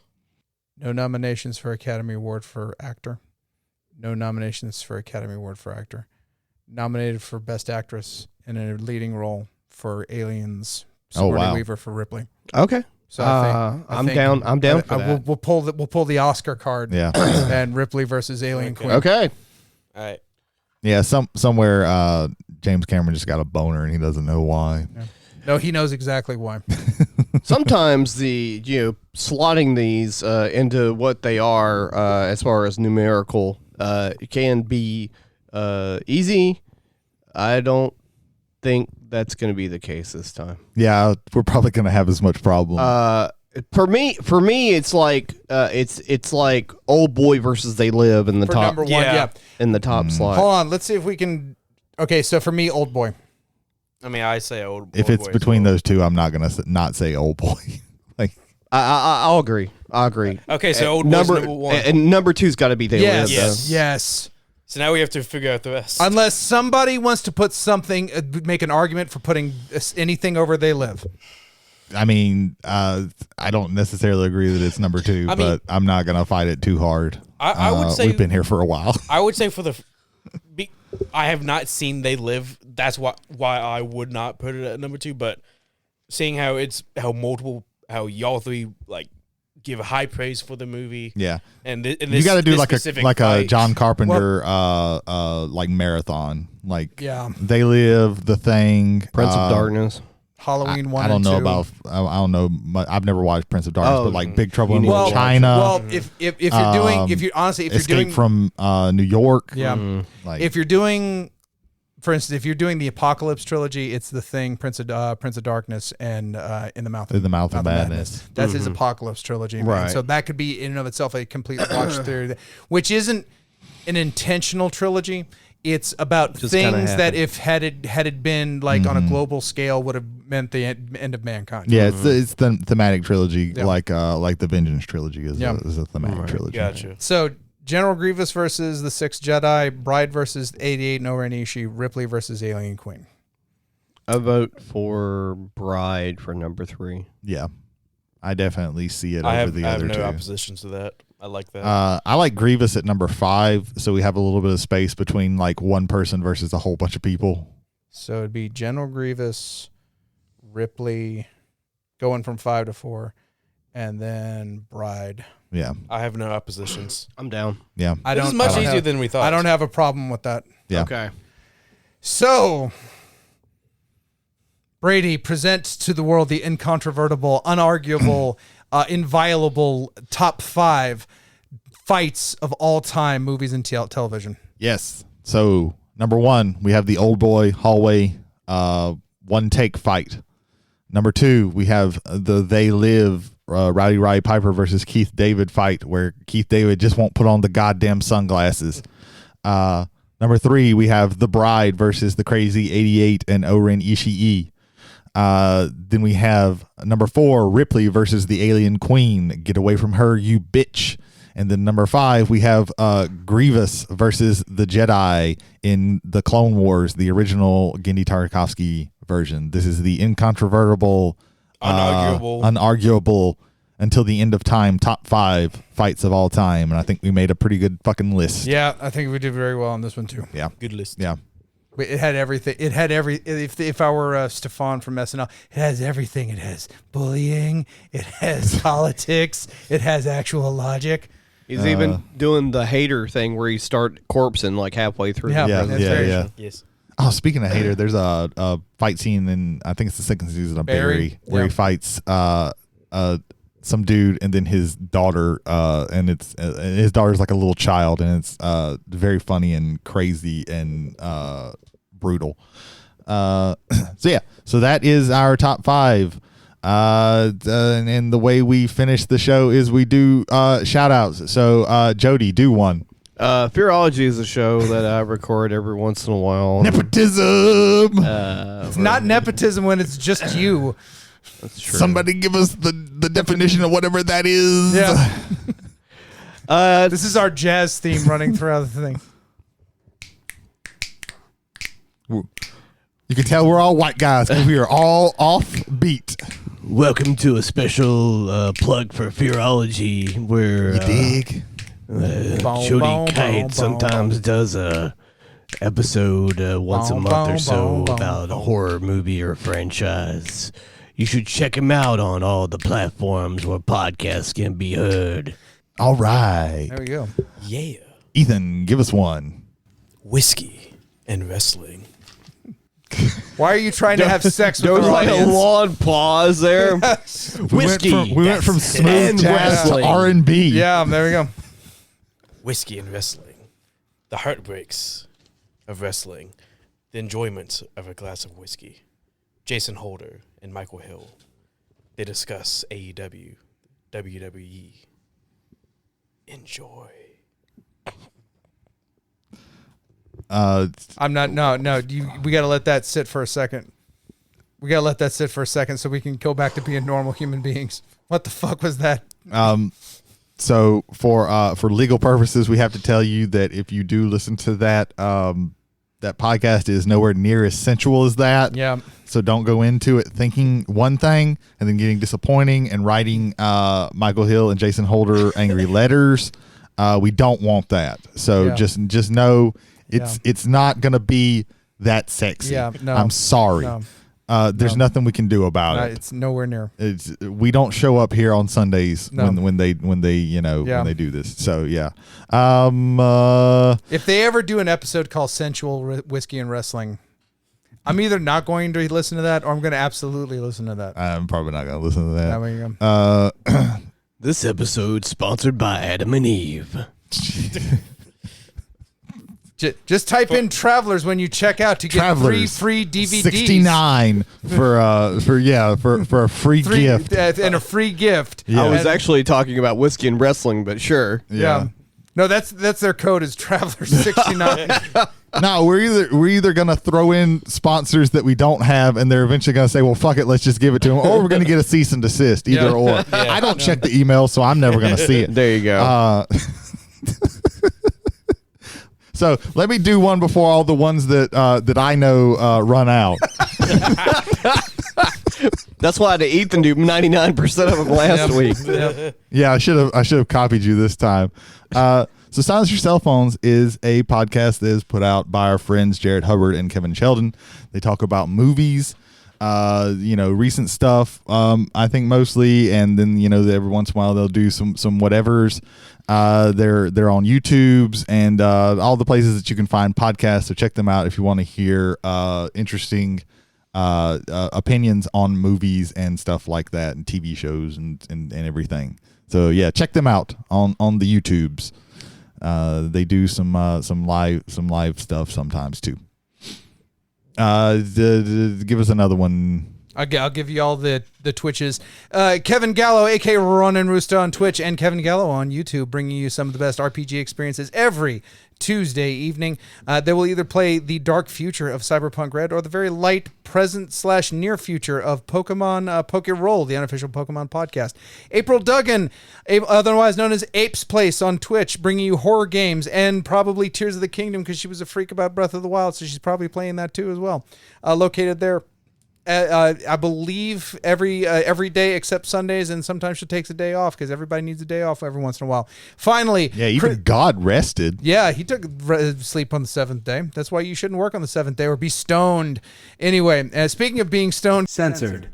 No nominations for Academy Award for actor. No nominations for Academy Award for actor. Nominated for Best Actress in a leading role for Aliens. Sigourney Weaver for Ripley. Okay. So I think I'm down for that. We'll pull the Oscar card. Yeah. And Ripley versus Alien Queen. Okay. All right. Yeah. Somewhere James Cameron just got a boner and he doesn't know why. Yeah. No, he knows exactly why. Sometimes slotting these into what they are as far as numerical can be easy. I don't think that's going to be the case this time. Yeah, we're probably going to have as much problem. For me, it's like Old Boy versus They Live in the For top number one, yeah. in the top slot. Hold on, let's see if we can. Okay, so for me, Old Boy. I mean, I say old. If old it's boy between as well. those two, I'm not going to not say Old Boy. Like, I'll agree. Okay, so old boy's number one. And number two's got to be They Live. Yes. Yes. So now we have to figure out the rest. Unless somebody wants to put something, make an argument for putting anything over They Live. I mean, I don't necessarily agree that it's number two, but I'm not going to fight it too hard. I would say we've been here for a while. I would say I have not seen They Live. That's why I would not put it at number two. But seeing how y'all three like give high praise for the movie. Yeah, and you got to do like a John Carpenter like marathon. Like They Live, The Thing, Prince of Darkness. Halloween 1 I don't and know 2. about. I don't know. I've never watched Prince of Darkness, but like Big Trouble in Little China. Well, if you're doing, if you're Escape doing from New York. yeah, Like, if you're doing, for instance, if you're doing the Apocalypse trilogy, it's The Thing, Prince of Darkness, and In the Mouth of Madness. That's his Apocalypse trilogy, man. Right. So that could be in and of itself a complete watch through, which isn't an intentional trilogy. It's about Just things that if had it been like on a global scale would have meant the end of mankind. yeah, it's the thematic trilogy, like the Vengeance trilogy is Yeah. is a thematic trilogy. Gotcha. So General Grievous versus the Sixth Jedi, Bride versus 88 No Ranishi, Ripley versus Alien Queen. I vote for Bride for number 3. Yeah, I definitely see it I over have, the I have other no two. opposition to that. I like that. I like Grievous at number 5, so we have a little bit of space between like one person versus a whole bunch of people. So it'd be General Grievous, Ripley, going from 5 to 4, and then Bride. Yeah, I have no oppositions. I'm down. yeah, This is much easier than we thought. I don't have a problem with that. yeah. Okay. So, Brady, present to the world the incontrovertible, unarguable, inviolable top 5 fights of all time movies and television. Yes. So number 1, we have the Old Boy hallway one take fight. Number 2, we have the They Live Rowdy Roddy Piper versus Keith David fight, where Keith David just won't put on the goddamn sunglasses. Number 3, we have The Bride versus the Crazy 88 and Oren Ishii. Then we have number 4, Ripley versus the Alien Queen. Get away from her, you bitch. And then number 5, we have Grievous versus the Jedi in the Clone Wars, the original Genndy Tartakovsky version. This is the incontrovertible, unarguable until the end of time top 5 fights of all time. And I think we made a pretty good fucking list. Yeah, I think we did very well on this one too. Yeah. Good list. Yeah. It had everything. It had if I were Stefan from SNL, it has everything. It has bullying. It has politics. It has actual logic. He's even doing the hater thing where you start corpsing like halfway through. Yeah, Yeah. that's Yeah. very Yeah. true. Yes. Oh, speaking of hater, there's a fight scene in, I think it's the second season of Barry, where he fights some dude and then his daughter, and it's his daughter's like a little child, and it's very funny and crazy and brutal. So that is our top 5. And the way we finish the show is we do shout outs. So Jody, do one. Fearology is a show that I record every once in a while. Nepotism. It's not nepotism when it's just you. That's true. Somebody give us the definition of whatever that is. Yeah. This is our jazz theme running throughout the thing. You can tell we're all white guys because we are all off beat. Welcome to a special plug for Fearology, where You dig? Jody Kite sometimes does a episode once a month or so about a horror movie or franchise. You should check him out on all the platforms where podcasts can be heard. All right. There we go. Yeah. Ethan, give us one. Whiskey and wrestling. Why are you trying to have sex with There was our like a audience? long pause there. Whiskey. We went from smooth and jazz to wrestling. R&B. Yeah, there we go. Whiskey and wrestling. The heartbreaks. of wrestling, the enjoyment of a glass of whiskey. Jason Holder and Michael Hill. They discuss AEW, WWE. Enjoy. I'm not. No. We got to let that sit for a second. We got to let that sit for a second so we can go back to being normal human beings. What the fuck was that? So for legal purposes, we have to tell you that if you do listen to that, that podcast is nowhere near as sensual as that. Yeah. So don't go into it thinking one thing and then getting disappointing and writing Michael Hill and Jason Holder angry letters. We don't want that. So just know it's not gonna be that sexy. Yeah. No. I'm sorry. No. There's nothing we can do about it. It's nowhere near. We don't show up here on Sundays No. when they when they do this. So yeah. If they ever do an episode called Sensual Whiskey and Wrestling, I'm either not going to listen to that or I'm going to absolutely listen to that. I'm probably not going to listen to that. There you go. This episode sponsored by Adam and Eve. Just type in Travelers when you check out to get Travelers, free DVDs. 69 for a free gift. And a free gift. Yeah. I was actually talking about whiskey and wrestling, but sure. Yeah. No, that's their code is Travelers 69. No, we're either gonna throw in sponsors that we don't have, and they're eventually gonna say, "Well, fuck it, let's just give it to them," or we're gonna get a cease and desist, either or. I don't check the email, so I'm never gonna see it. There you go. So let me do one before all the ones that I know run out. That's why I had Ethan do 99% of them last week. Yeah, I should have copied you this time. So Silence Your Cell Phones is a podcast that is put out by our friends Jared Hubbard and Kevin Sheldon. They talk about movies, recent stuff, I think mostly, and then every once in a while they'll do some whatevers. They're on YouTube's and all the places that you can find podcasts. So check them out if you want to hear interesting opinions on movies and stuff like that, and TV shows and everything. So yeah, check them out on the YouTubes. They do some live stuff sometimes too. Give us another one. I'll give you all the Twitches. Kevin Gallo, a.k.a. Ronan Roosta on Twitch, and Kevin Gallo on YouTube, bringing you some of the best RPG experiences every Tuesday evening. They will either play the dark future of Cyberpunk Red or the very light present/near future of Pokemon Poke Roll, the unofficial Pokemon podcast. April Duggan, otherwise known as Ape's Place on Twitch, bringing you horror games and probably Tears of the Kingdom because she was a freak about Breath of the Wild, so she's probably playing that too as well. Located there. I believe every day except Sundays, and sometimes she takes a day off because everybody needs a day off every once in a while. Finally, yeah, even God rested. Yeah, he took sleep on the seventh day. That's why you shouldn't work on the seventh day or be stoned. Anyway, speaking of being stoned, censored.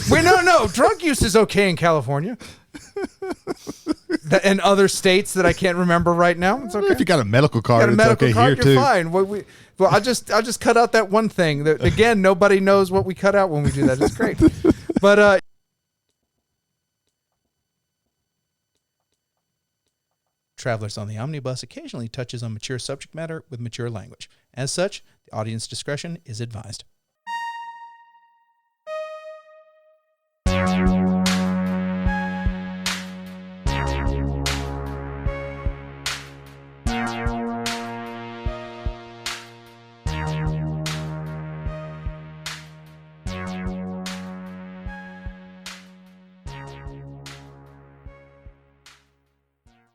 Wait, no, drug use is okay in California. And other states that I can't remember right now. It's okay. If you got a medical card, it's okay here you're too. Fine. Well, I'll just cut out that one thing. That, again, nobody knows what we cut out when we do that. It's great. But Travelers on the Omnibus occasionally touches on mature subject matter with mature language. As such, the audience discretion is advised.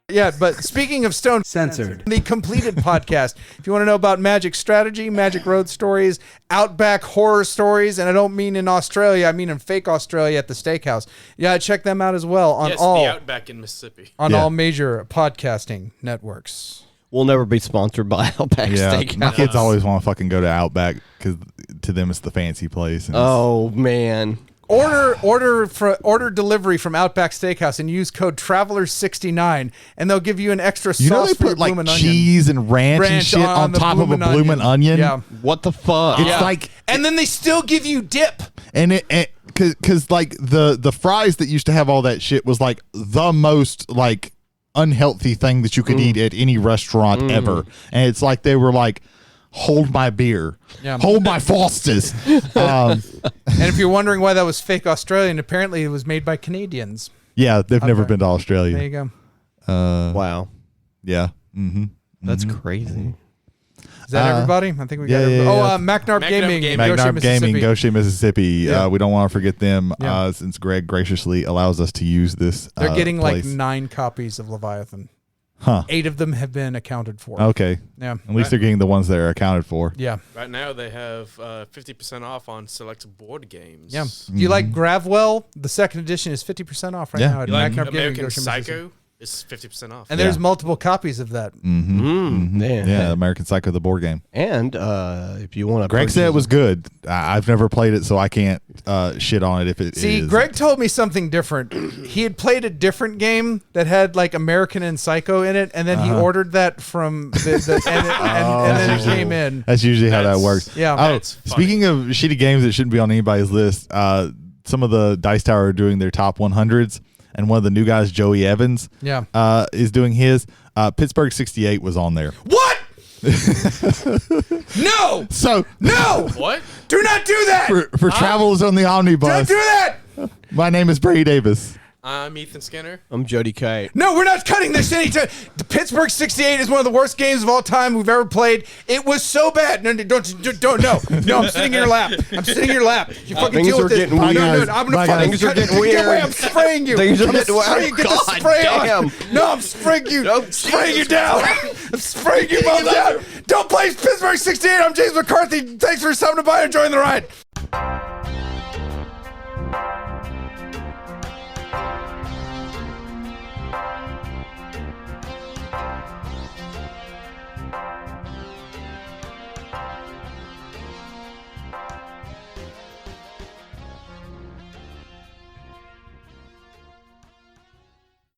Yeah, but speaking of Stone Censored. The completed podcast. If you want to know about Magic strategy, Magic Road stories, Outback horror stories, and I don't mean in Australia, I mean in fake Australia at the steakhouse. Yeah, check them out as well on the Outback in Mississippi. All major podcasting networks. We'll never be sponsored by Outback Steakhouse. My kids always want to fucking go to Outback because to them it's the fancy place. And oh man. Order delivery from Outback Steakhouse and use code Travelers69 and they'll give you an extra sauce they for your put like bloomin' onion. cheese and ranch and shit on top of a bloomin' onion. Yeah. What the fuck? It's like, and then they still give you dip. And because like the fries that used to have all that shit was like the most like unhealthy thing that you could eat at any restaurant ever. And it's like they were like, hold my beer, Yeah. hold my Fosters. And if you're wondering why that was fake Australian, apparently it was made by Canadians. Yeah, they've never Okay. been to There Australia. you go. Wow. Yeah. Mm-hmm. That's crazy. Is that everybody? I think we got yeah, everybody. yeah. Oh, Macnarb Macnarb Gaming. Gaming. Goshen, Magnarb Gaming, Mississippi. Goshen, Mississippi. Yeah. We don't want to forget them Yeah. since Greg graciously allows us to use this. They're getting place. like 9 copies of Leviathan. Huh. 8 of them have been accounted for. Okay. Yeah. At least they're getting the ones that are accounted for. Yeah. Right now they have 50% off on select board games. Yeah. Do you like Gravwell? The second edition is 50% off right Yeah. now at You like Macnarb Gaming. American Goshen, Mississippi. Psycho? It's 50% off. And there's Yeah. multiple copies of that. Yeah, American Psycho, the board game. And if you want to, Greg said it was good. I've never played it, so I can't shit on it if it See, is. Greg told me something different. He had played a different game that had like American and Psycho in it, and then he ordered that from and then it came in. That's usually how that That's- works. Yeah. Oh, That's funny. speaking of shitty games that shouldn't be on anybody's list, some of the Dice Tower are doing their top 100s, and one of the new guys, Joey Evans, Yeah. is doing his. Pittsburgh 68 was on there. What? No! So No! What? Do not do that! for Travels on the Don't Omnibus, do that! my name is Brady Davis. I'm Ethan Skinner. I'm Jody Kite. No, we're not cutting this anytime. The Pittsburgh 68 is one of the worst games of all time we've ever played. It was so bad. No, don't. No, I'm sitting in your lap. I'm sitting in your lap. You fucking Things deal are with this. getting No, weird. no, I'm gonna Bye, fucking guys. Things are cut- getting Get away, weird. I'm spraying you. Things are I'm getting spraying- weird. Get the God spray on. damn. No, I'm spraying you. Oh, I'm spraying you Jesus. down. I'm spraying you both down. Don't play Pittsburgh 68. I'm James McCarthy. Thanks for stopping by and joining the ride.